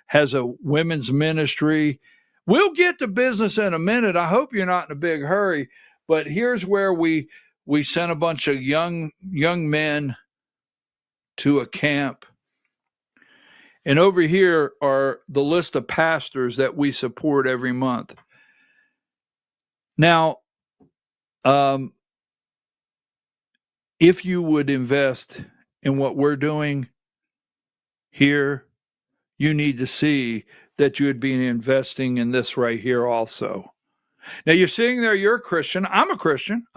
has a women's ministry. We'll get to business in a minute. I hope you're not in a big hurry. But here's where we sent a bunch of young men to a camp. And over here are the list of pastors that we support every month. Now, if you would invest in what we're doing here, you need to see that you would be investing in this right here also. Now, you're sitting there, you're a Christian. I'm a Christian.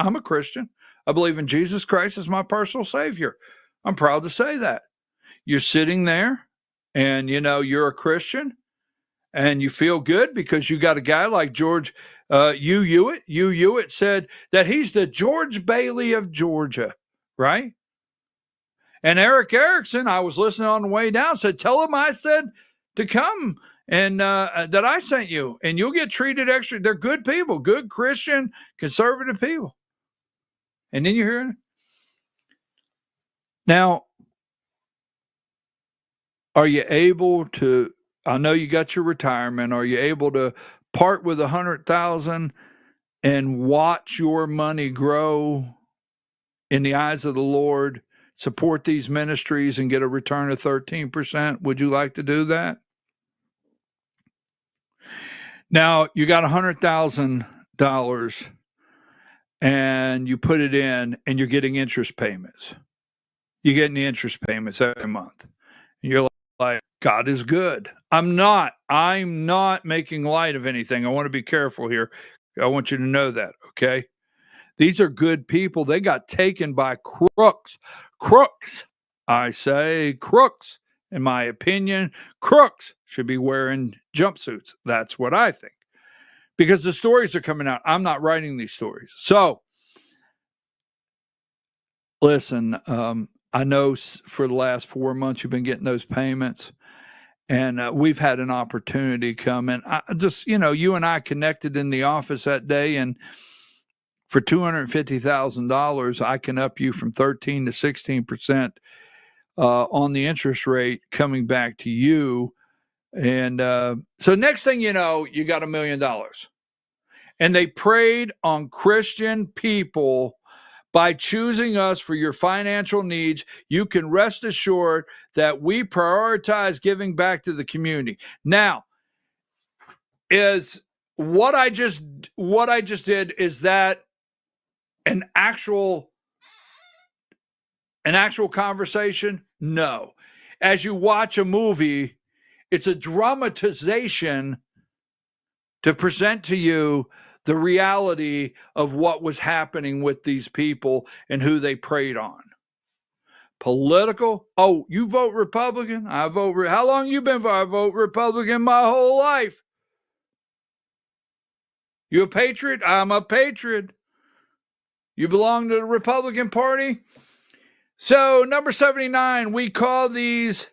I believe in Jesus Christ as my personal Savior. I'm proud to say that. You're sitting there and, you're a Christian and you feel good because you got a guy like George Hugh Hewitt. Hugh Hewitt said that he's the George Bailey of Georgia, right? And Eric Erickson, I was listening on the way down, said, tell him I said to come and that I sent you, and you'll get treated extra. They're good people, good Christian, conservative people. And then you hear it. Now, are you able to, I know you got your retirement, are you able to part with $100,000 and watch your money grow in the eyes of the Lord, support these ministries and get a return of 13%? Would you like to do that? Now, you got $100,000 and you put it in and you're getting interest payments. You're getting the interest payments every month. And you're like, God is good. I'm not making light of anything. I want to be careful here. I want you to know that, okay? These are good people. They got taken by crooks. Crooks. I say crooks. In my opinion, crooks should be wearing jumpsuits. That's what I think. Because the stories are coming out. I'm not writing these stories. So, listen, I know for the last 4 months you've been getting those payments. And we've had an opportunity come in. You and I connected in the office that day, and for $250,000, I can up you from 13 to 16% on the interest rate coming back to you. And so next thing you know, you got $1 million. And they preyed on Christian people by choosing us for your financial needs. You can rest assured that we prioritize giving back to the community. Now, is what I just did, is that an actual conversation? No. As you watch a movie, it's a dramatization to present to you the reality of what was happening with these people and who they preyed on. Political? Oh, you vote Republican? I vote. How long you been? I vote Republican my whole life. You a patriot? I'm a patriot. You belong to the Republican Party? So, number 79, we call these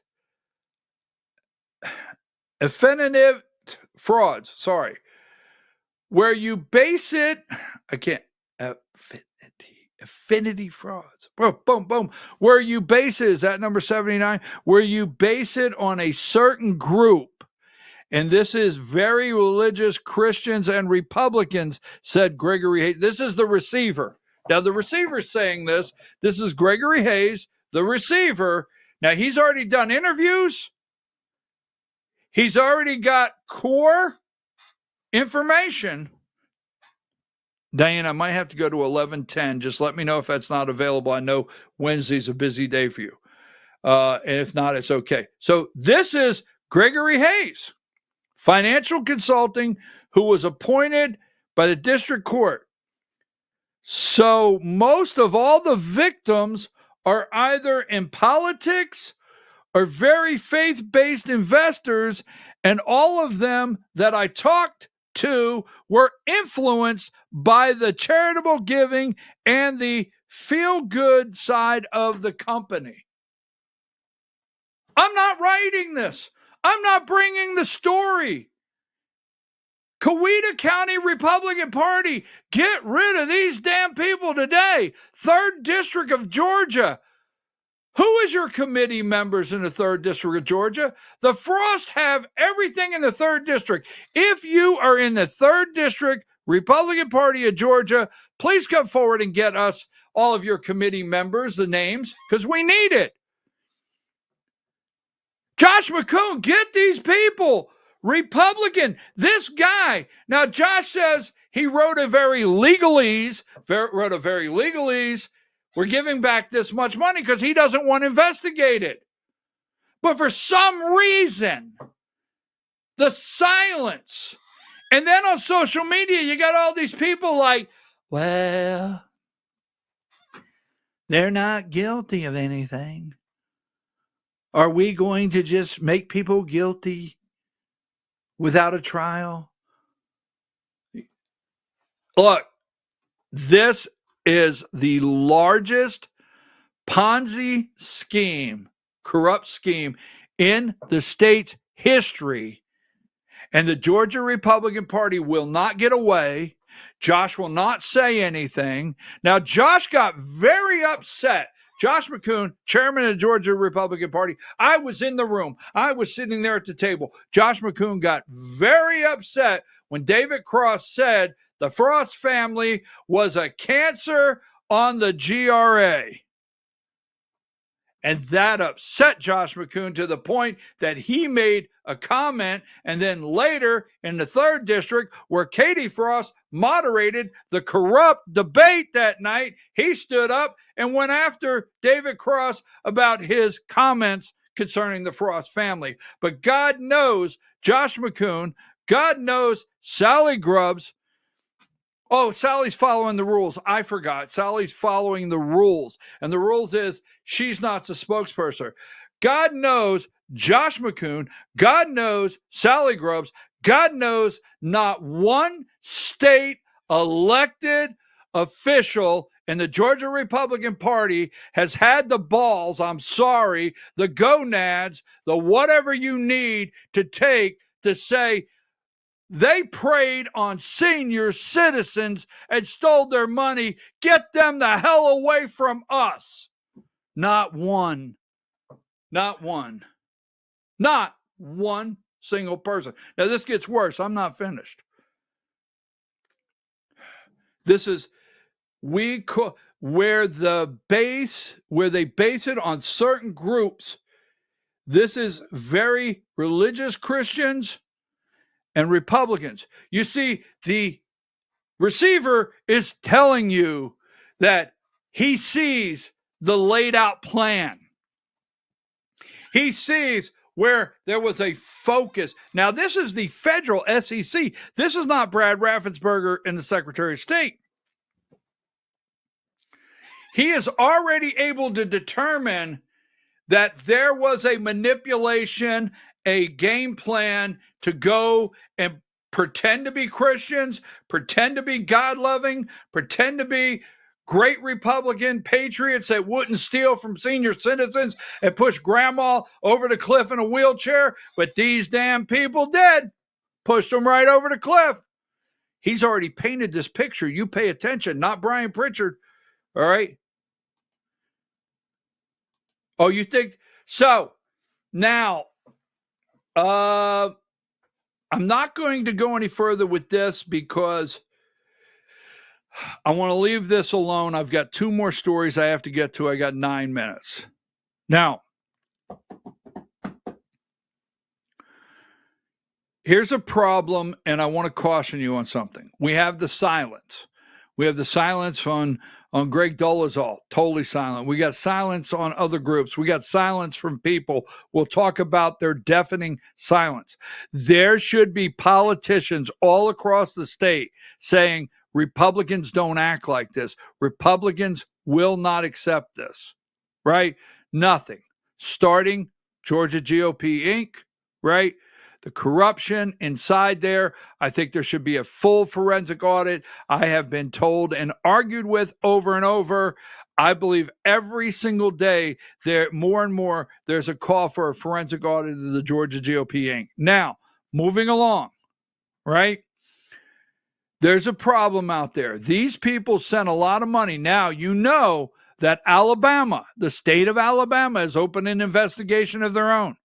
affinitive frauds. Sorry. Where you base it, affinity frauds. Boom, boom, boom. Where you base it, is that number 79? Where you base it on a certain group. And this is very religious Christians and Republicans, said Gregory Hayes. This is the receiver. Now, the receiver's saying this. This is Gregory Hayes, the receiver. Now, he's already done interviews. He's already got core information. Diane, I might have to go to 11:10. Just let me know if that's not available. I know Wednesday's a busy day for you. And if not, it's okay. So this is Gregory Hayes, financial consulting, who was appointed by the district court. So most of all the victims are either in politics or very faith-based investors, and all of them that I talked to were influenced by the charitable giving and the feel-good side of the company. I'm not writing this. I'm not bringing the story. Coweta County Republican Party, get rid of these damn people today. 3rd District of Georgia. Who is your committee members in the 3rd District of Georgia? The Frost have everything in the 3rd District. If you are in the 3rd District, Republican Party of Georgia, please come forward and get us all of your committee members, the names, because we need it. Josh McCoon, get these people. Republican, this guy. Now, Josh says he wrote a very legalese. We're giving back this much money because he doesn't want to investigate it. But for some reason, the silence. And then on social media, you got all these people like, well, they're not guilty of anything. Are we going to just make people guilty without a trial? Look, this is the largest Ponzi scheme, corrupt scheme in the state's history. And the Georgia Republican Party will not get away. Josh will not say anything. Now, Josh got very upset. Josh McCoon, chairman of the Georgia Republican Party. I was in the room. I was sitting there at the table. Josh McCoon got very upset when David Cross said the Frost family was a cancer on the GRA. And that upset Josh McCoon to the point that he made a comment. And then later in the 3rd District, where Katie Frost moderated the corrupt debate that night, he stood up and went after David Cross about his comments concerning the Frost family. But God knows Josh McCoon, God knows Sally Grubbs. Oh, Sally's following the rules. I forgot. Sally's following the rules. And the rules is she's not the spokesperson. God knows Josh McCoon. God knows Sally Grubbs. God knows not one state elected official in the Georgia Republican Party has had the balls, I'm sorry, the gonads, the whatever you need to take to say, they preyed on senior citizens and stole their money. Get them the hell away from us. Not one. Not one. Not one single person. Now, this gets worse. I'm not finished. This is where they base it on certain groups. This is very religious Christians and Republicans. You see, the receiver is telling you that he sees the laid out plan. He sees where there was a focus. Now, this is the federal SEC. This is not Brad Raffensperger and the Secretary of State. He is already able to determine that there was a manipulation, a game plan to go and pretend to be Christians, pretend to be God-loving, pretend to be great Republican patriots that wouldn't steal from senior citizens and push grandma over the cliff in a wheelchair, but these damn people did. Pushed them right over the cliff. He's already painted this picture. You pay attention, not Brian Pritchard. All right? Oh, you think? So, now, I'm not going to go any further with this because I want to leave this alone. I've got 2 more stories I have to get to. I got 9 minutes. Now, here's a problem, and I want to caution you on something. We have the silence. We have the silence on Greg Dolezal, totally silent. We got silence on other groups. We got silence from people. We'll talk about their deafening silence. There should be politicians all across the state saying, Republicans don't act like this. Republicans will not accept this, right? Nothing. Starting Georgia GOP Inc., right? The corruption inside there. I think there should be a full forensic audit. I have been told and argued with over and over. I believe every single day there more and more there's a call for a forensic audit of the Georgia GOP Inc. Now, moving along, right? There's a problem out there. These people sent a lot of money. Now, you know that Alabama, the state of Alabama, has opened an investigation of their own.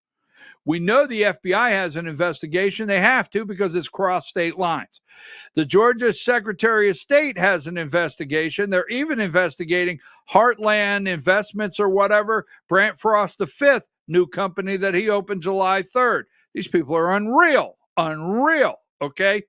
We know the FBI has an investigation. They have to because it's crossed state lines. The Georgia Secretary of State has an investigation. They're even investigating Heartland Investments or whatever, Brant Frost V, new company that he opened July 3rd. These people are unreal, okay?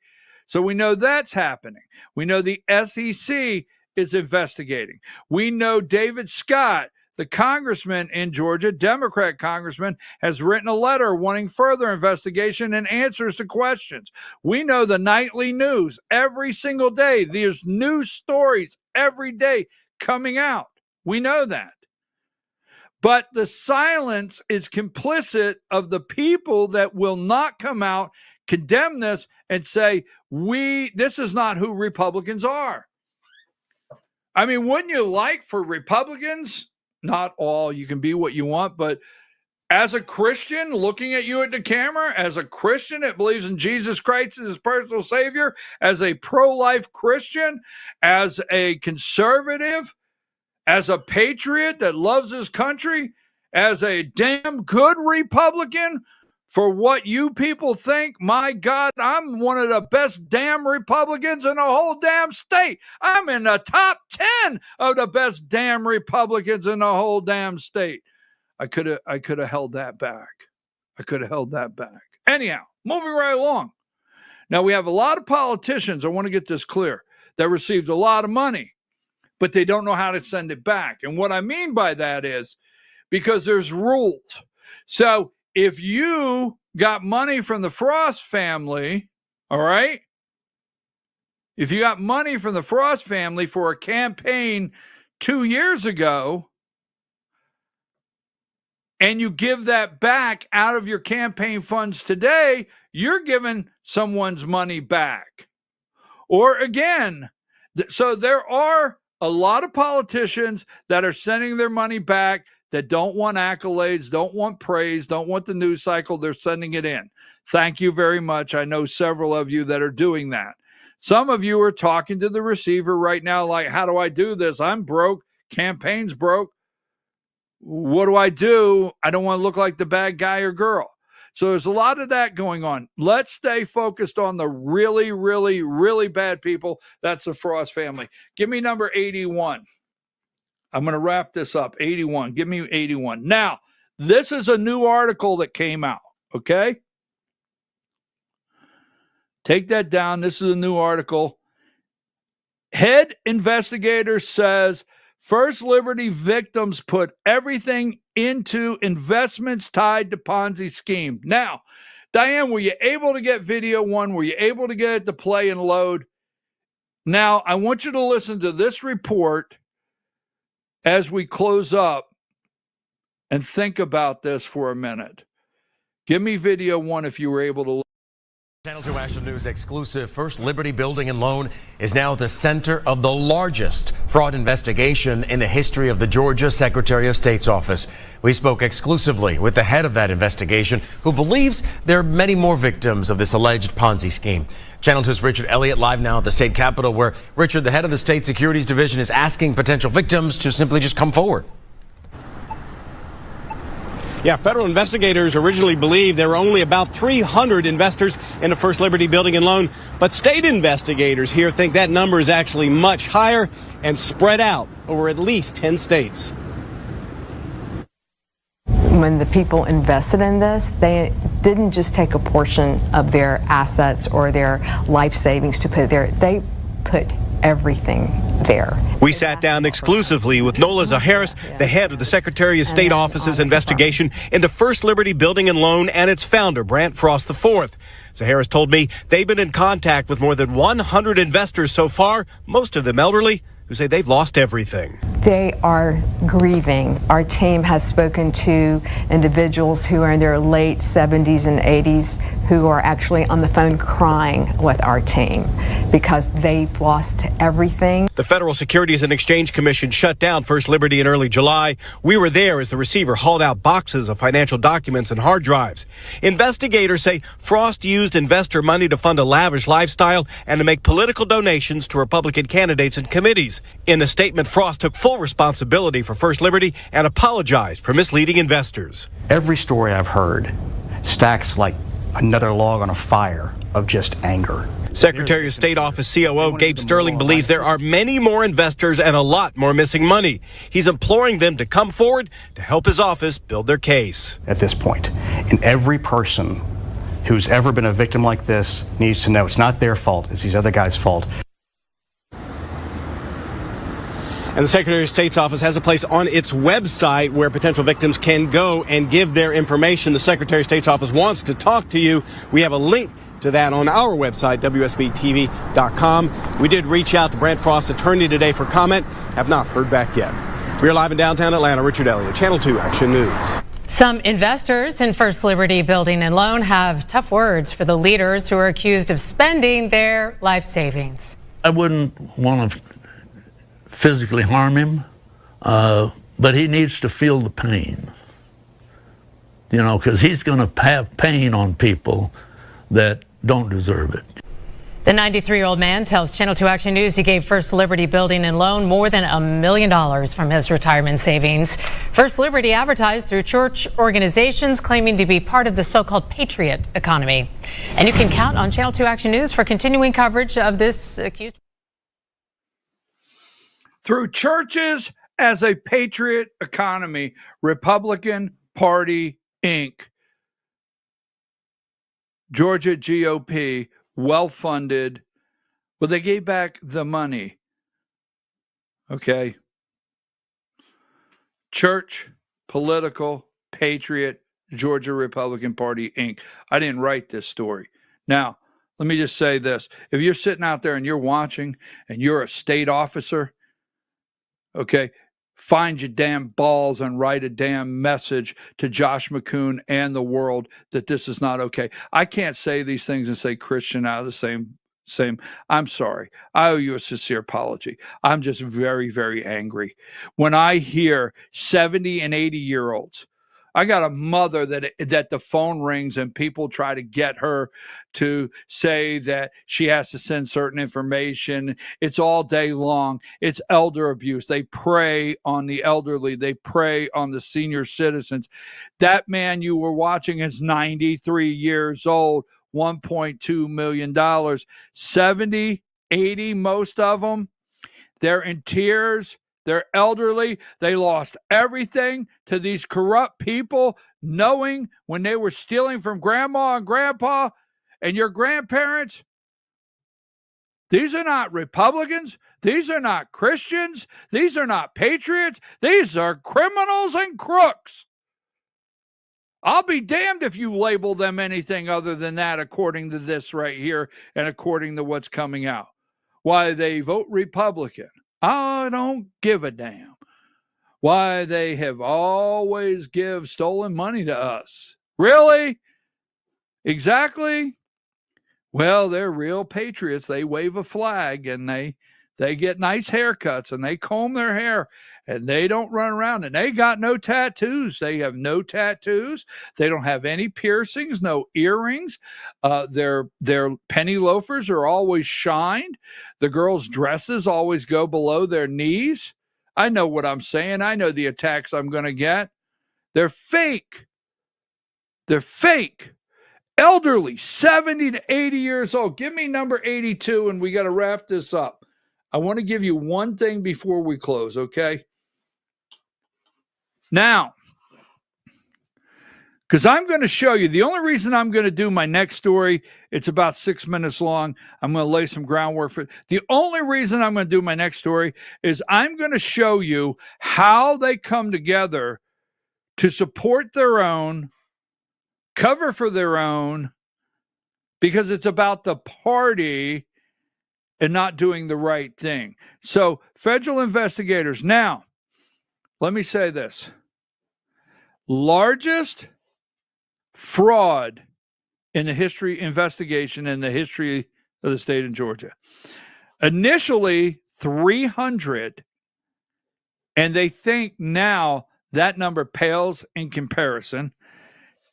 So we know that's happening. We know the SEC is investigating. We know David Scott, the congressman in Georgia, Democrat congressman, has written a letter wanting further investigation and answers to questions. We know the nightly news every single day. There's news stories every day coming out. We know that. But the silence is complicit of the people that will not come out, condemn this, and say, this is not who Republicans are. I mean, wouldn't you like for Republicans, not all, you can be what you want, but as a Christian looking at you at the camera, as a Christian that believes in Jesus Christ as his personal Savior, as a pro-life Christian, as a conservative, as a patriot that loves his country, as a damn good Republican, for what you people think, my God, I'm one of the best damn Republicans in the whole damn state. I'm in the top 10 of the best damn Republicans in the whole damn state. I could have held that back. Anyhow, moving right along. Now, we have a lot of politicians, I want to get this clear, that received a lot of money, but they don't know how to send it back. And what I mean by that is because there's rules. So if you got money from the Frost family, all right, if you got money from the Frost family for a campaign 2 years ago, and you give that back out of your campaign funds today, you're giving someone's money back. Or again, so there are a lot of politicians that are sending their money back that don't want accolades, don't want praise, don't want the news cycle. They're sending it in. Thank you very much. I know several of you that are doing that. Some of you are talking to the receiver right now like, how do I do this? I'm broke. Campaign's broke. What do? I don't want to look like the bad guy or girl. So there's a lot of that going on. Let's stay focused on the really, really, really bad people. That's the Frost family. Give me number 81. I'm going to wrap this up. 81. Give me 81. Now, this is a new article that came out, okay? Take that down. This is a new article. Head investigator says First Liberty victims put everything into investments tied to Ponzi scheme. Now, Diane, were you able to get video one? Were you able to get it to play and load? Now, I want you to listen to this report as we close up and think about this for a minute. Give me video one if you were able to. Channel 2 Action News exclusive. First Liberty Building and Loan is now the center of the largest fraud investigation in the history of the Georgia Secretary of State's office. We spoke exclusively with the head of that investigation, who believes there are many more victims of this alleged Ponzi scheme. Channel 2's Richard Elliott live now at the state capitol, where Richard, the head of the state securities division, is asking potential victims to simply just come forward. Yeah, federal investigators originally believed there were only about 300 investors in the First Liberty Building and Loan, but state investigators here think that number is actually much higher and spread out over at least 10 states. When the people invested in this, they didn't just take a portion of their assets or their life savings to put there. They put everything there. We sat down exclusively with Nola Zaharis, the head of the Secretary of State Office's investigation into First Liberty Building and Loan and its founder, Brant Frost IV. Zaharis told me they've been in contact with more than 100 investors so far, most of them elderly, who say they've lost everything. They are grieving. Our team has spoken to individuals who are in their late 70s and 80s who are actually on the phone crying with our team because they've lost everything. The Federal Securities and Exchange Commission shut down First Liberty in early July. We were there as the receiver hauled out boxes of financial documents and hard drives. Investigators say Frost used investor money to fund a lavish lifestyle and to make political donations to Republican candidates and committees. In a statement, Frost took full responsibility for First Liberty and apologized for misleading investors. Every story I've heard stacks like another log on a fire of just anger. Secretary of State Office COO Gabe Sterling believes there are many more investors and a lot more missing money. He's imploring them to come forward to help his office build their case. At this point, and every person who's ever been a victim like this needs to know it's not their fault, it's these other guys' fault. And the Secretary of State's office has a place on its website where potential victims can go and give their information. The Secretary of State's office wants to talk to you. We have a link to that on our website, WSBTV.com. We did reach out to Brant Frost's attorney today for comment. Have not heard back yet. We are live in downtown Atlanta. Richard Elliott, Channel 2 Action News. Some investors in First Liberty Building and Loan have tough words for the leaders who are accused of spending their life savings. I wouldn't want to physically harm him, but he needs to feel the pain, you know, because he's going to have pain on people that don't deserve it. The 93-year-old man tells Channel 2 Action News he gave First Liberty Building and Loan more than $1 million from his retirement savings. First Liberty advertised through church organizations claiming to be part of the so-called patriot economy. And you can count on Channel 2 Action News for continuing coverage of this accused. Through churches as a patriot economy, Republican Party, Inc., Georgia GOP, well-funded. Well, they gave back the money. Okay. Church, political, patriot Georgia Republican Party, Inc. I didn't write this story. Now, let me just say this. If you're sitting out there and you're watching and you're a state officer, okay, find your damn balls and write a damn message to Josh McCoon and the world that this is not okay. I can't say these things and say Christian out of the same. I'm sorry. I owe you a sincere apology. I'm just very, very angry. When I hear 70 and 80-year-olds, I got a mother that the phone rings and people try to get her to say that she has to send certain information. It's all day long. It's elder abuse. They prey on the elderly. They prey on the senior citizens. That man you were watching is 93 years old, $1.2 million, 70, 80, most of them. They're in tears. They're elderly. They lost everything to these corrupt people, knowing when they were stealing from grandma and grandpa and your grandparents. These are not Republicans. These are not Christians. These are not patriots. These are criminals and crooks. I'll be damned if you label them anything other than that, according to this right here and according to what's coming out. Why they vote Republican, I don't give a damn. Why they have always give stolen money to us. Really? Exactly? Well, they're real patriots. They wave a flag and they get nice haircuts and they comb their hair and they don't run around and they got no tattoos. They have no tattoos. They don't have any piercings, no earrings. Their penny loafers are always shined. The girls' dresses always go below their knees. I know what I'm saying. I know the attacks I'm going to get. They're fake. They're fake. Elderly, 70 to 80 years old. Give me number 82 and we got to wrap this up. I want to give you one thing before we close, okay? Now, because I'm going to show you, the only reason I'm going to do my next story, it's about 6 minutes long. I'm going to lay some groundwork for it. The only reason I'm going to do my next story is I'm going to show you how they come together to support their own, cover for their own, because it's about the party and not doing the right thing. So, federal investigators. Now, let me say this. Largest fraud in the investigation in the history of the state of Georgia. Initially, 300, and they think now that number pales in comparison.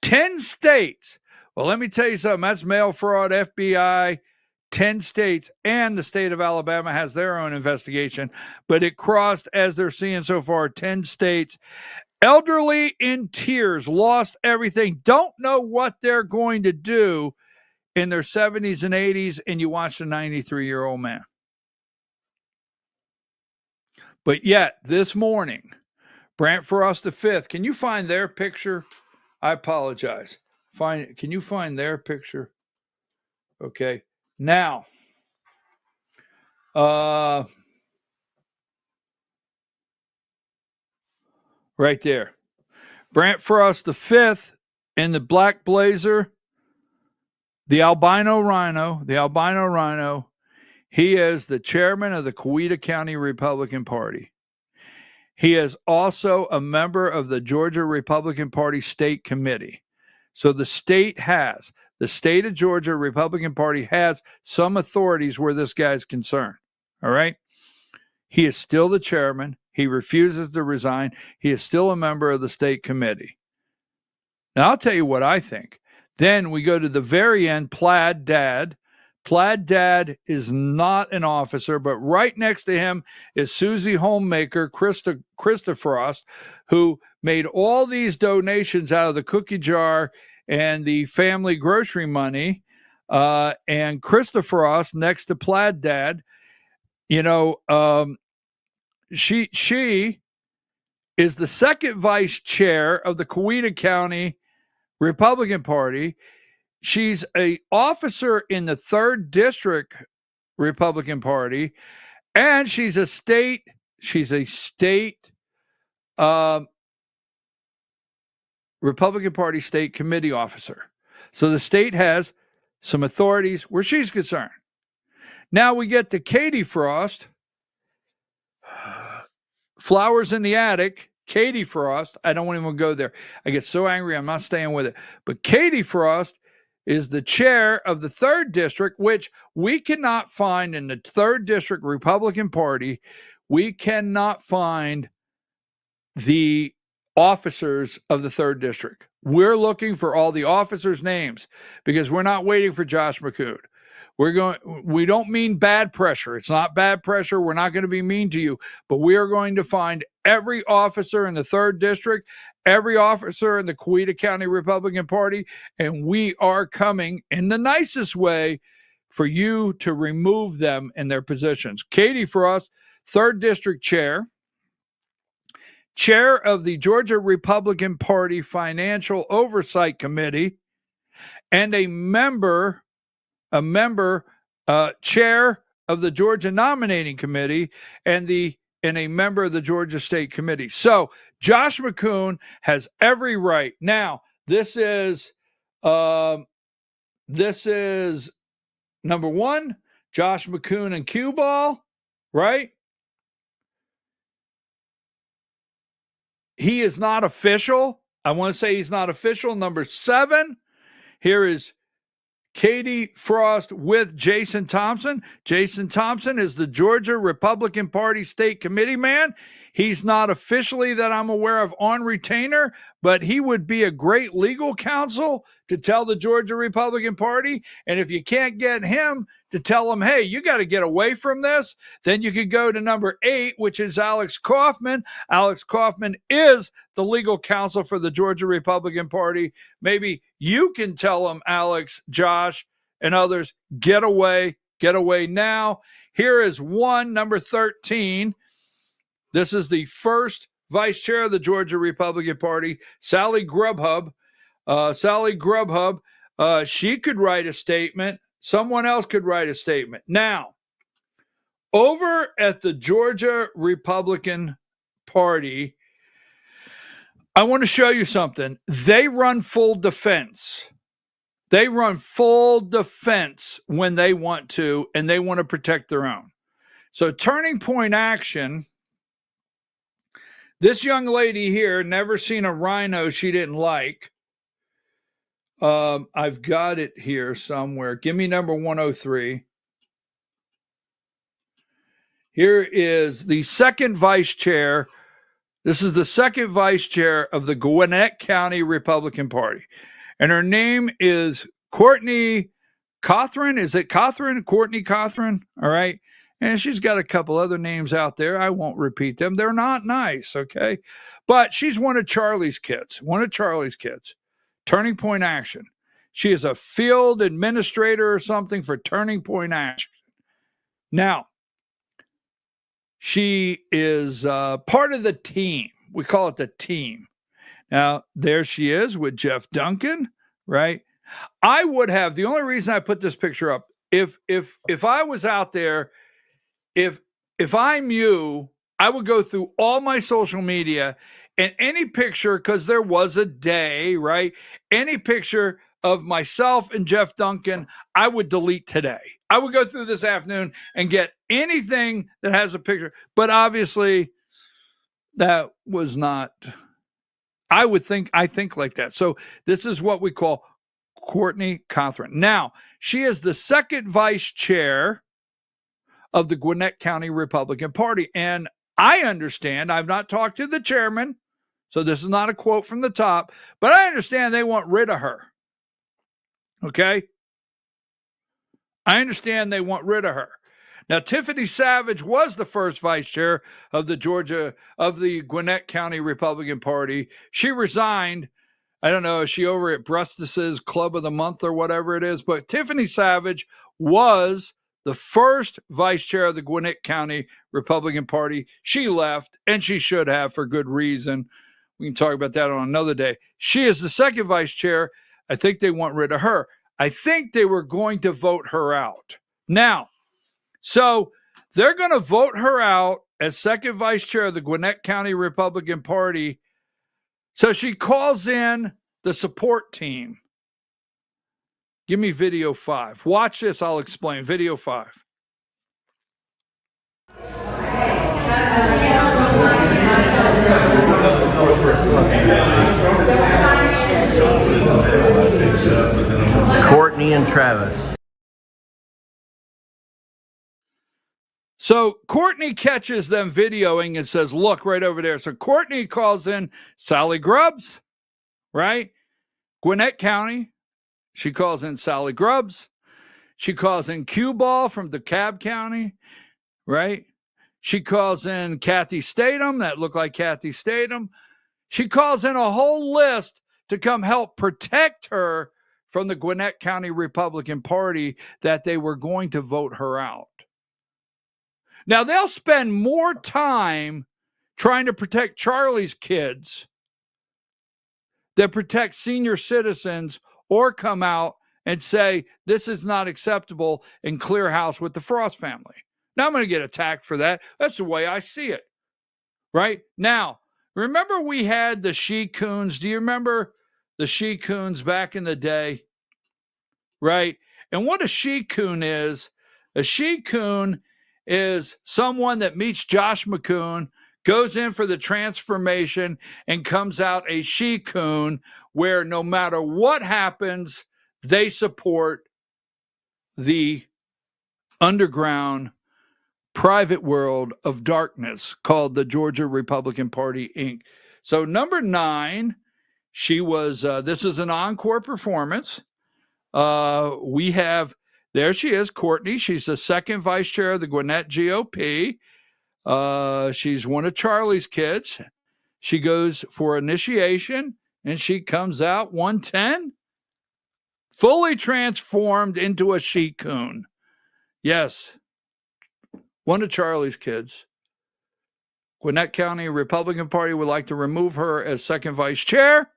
10 states. Well, let me tell you something. That's mail fraud, FBI, 10 states, and the state of Alabama has their own investigation, but it crossed, as they're seeing so far, 10 states. Elderly in tears, lost everything, don't know what they're going to do in their 70s and 80s, and you watch a 93-year-old man. But yet, this morning, Brant Frost V, can you find their picture? I apologize. Can you find their picture? Okay. Now, right there. Brant Frost V in the black blazer, the albino rhino. He is the chairman of the Coweta County Republican Party. He is also a member of the Georgia Republican Party State Committee. So the state of Georgia Republican Party has some authorities where this guy's concerned. All right. He is still the chairman. He refuses to resign. He is still a member of the state committee. Now, I'll tell you what I think. Then we go to the very end, Plaid Dad. Plaid Dad is not an officer, but right next to him is Susie Homemaker, Krista Frost, who made all these donations out of the cookie jar and the family grocery money. And Krista Frost next to Plaid Dad, she is the second vice chair of the Coweta County Republican Party. She's an officer in the 3rd District Republican Party, and she's a state Republican Party State Committee officer. So the state has some authorities where she's concerned. Now we get to Katie Frost. Flowers in the Attic. Katie Frost. I don't even go there. I get so angry, I'm not staying with it. But Katie Frost is the chair of the 3rd District, which we cannot find in the 3rd District Republican Party. We cannot find the officers of the 3rd District. We're looking for all the officers' names because we're not waiting for Josh McCune. We don't mean bad pressure. It's not bad pressure. We're not going to be mean to you, but we are going to find every officer in the 3rd District, every officer in the Coweta County Republican Party, and we are coming in the nicest way for you to remove them in their positions. Katie Frost, 3rd District Chair of the Georgia Republican Party Financial Oversight Committee, and a member, chair of the Georgia Nominating Committee, and a member of the Georgia State Committee. So Josh McCune has every right. Now, this is number one, Josh McCune and cue ball, right? He is not official. I want to say he's not official. Number 7, here is Katie Frost with Jason Thompson. Jason Thompson is the Georgia Republican Party State Committee man. He's not officially, that I'm aware of, on retainer, but he would be a great legal counsel to tell the Georgia Republican Party. And if you can't get him to tell them, hey, you got to get away from this, then you could go to number 8, which is Alex Kaufman. Alex Kaufman is the legal counsel for the Georgia Republican Party. Maybe you can tell them, Alex, Josh, and others, get away now. Here is number 13. This is the first vice chair of the Georgia Republican Party, Sally Grubhub. She could write a statement. Someone else could write a statement. Now, over at the Georgia Republican Party, I want to show you something. They run full defense. They run full defense when they want to, and they want to protect their own. So Turning Point Action, this young lady here, never seen a rhino she didn't like. I've got it here somewhere. Give me number 103. Here is the second vice chair. This is the second vice chair of the Gwinnett County Republican Party. And her name is Courtney Cothran. Is it Cothran? Courtney Cothran? All right. And she's got a couple other names out there. I won't repeat them. They're not nice, okay? But she's one of Charlie's kids. Turning Point Action. She is a field administrator or something for Turning Point Action. Now, she is part of the team. We call it the team. Now, there she is with Jeff Duncan, right? I would have, the only reason I put this picture up, if I was out there, if I'm you, I would go through all my social media and any picture, because there was a day, right? Any picture of myself and Jeff Duncan, I would delete today. I would go through this afternoon and get anything that has a picture. But obviously, that was not, I think like that. So this is what we call Courtney Cothran. Now, she is the second vice chair of the Gwinnett County Republican Party. And I understand, I've not talked to the chairman, so this is not a quote from the top, but I understand they want rid of her. Okay? I understand they want rid of her. Now, Tiffany Savage was the first vice chair of the Gwinnett County Republican Party. She resigned. I don't know, is she over at Brustus's Club of the Month or whatever it is? But Tiffany Savage was the first vice chair of the Gwinnett County Republican Party. She left, and she should have for good reason. We can talk about that on another day. She is the second vice chair. I think they want rid of her. I think they were going to vote her out. Now, so they're going to vote her out as second vice chair of the Gwinnett County Republican Party. So she calls in the support team. Give me video 5. Watch this. I'll explain. Video 5. Courtney and Travis. So Courtney catches them videoing and says, look right over there. So Courtney calls in Sally Grubbs, right? Gwinnett County. She calls in Sally Grubbs. She calls in Q Ball from DeKalb County, right? She calls in Kathy Statham. That looked like Kathy Statham. She calls in a whole list to come help protect her from the Gwinnett County Republican Party that they were going to vote her out. Now, they'll spend more time trying to protect Charlie's kids than protect senior citizens or come out and say, this is not acceptable and clear house with the Frost family. Now, I'm going to get attacked for that. That's the way I see it, right? Now, remember we had the she-coons. Do you remember the she-coons back in the day, right? And what a she-coon is, a she-coon is someone that meets Josh McCoon, goes in for the transformation, and comes out a she-coon where no matter what happens, they support the underground private world of darkness called the Georgia Republican Party, Inc. So number 9, she was, this is an encore performance. We have, there she is, Courtney. She's the second vice chair of the Gwinnett GOP. She's one of Charlie's kids. She goes for initiation, and she comes out 110, fully transformed into a she-coon. Yes, one of Charlie's kids. Gwinnett County Republican Party would like to remove her as second vice chair.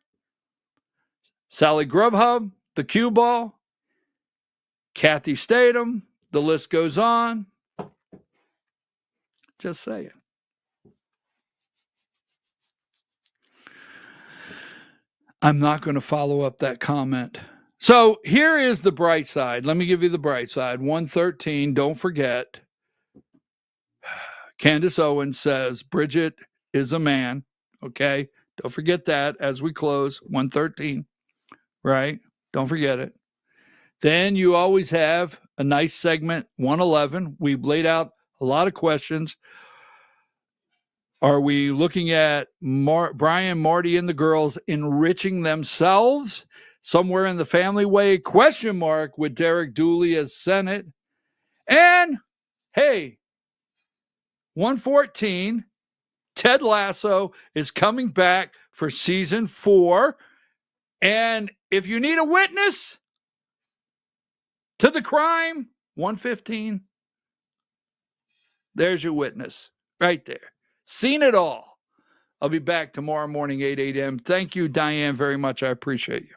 Sally Grubhub, the cue ball, Kathy Statham, the list goes on. Just saying. I'm not going to follow up that comment. So here is the bright side. Let me give you the bright side. 113, don't forget. Candace Owens says Bridget is a man. Okay? Don't forget that as we close. 113. Right? Don't forget it. Then you always have a nice segment, 111. We've laid out a lot of questions. Are we looking at Brian, Marty, and the girls enriching themselves somewhere in the family way? Question mark with Derek Dooley as Senate. And, hey, 114, Ted Lasso is coming back for season 4. And if you need a witness to the crime, 115, there's your witness right there. Seen it all. I'll be back tomorrow morning, 8 a.m. Thank you, Diane, very much. I appreciate you.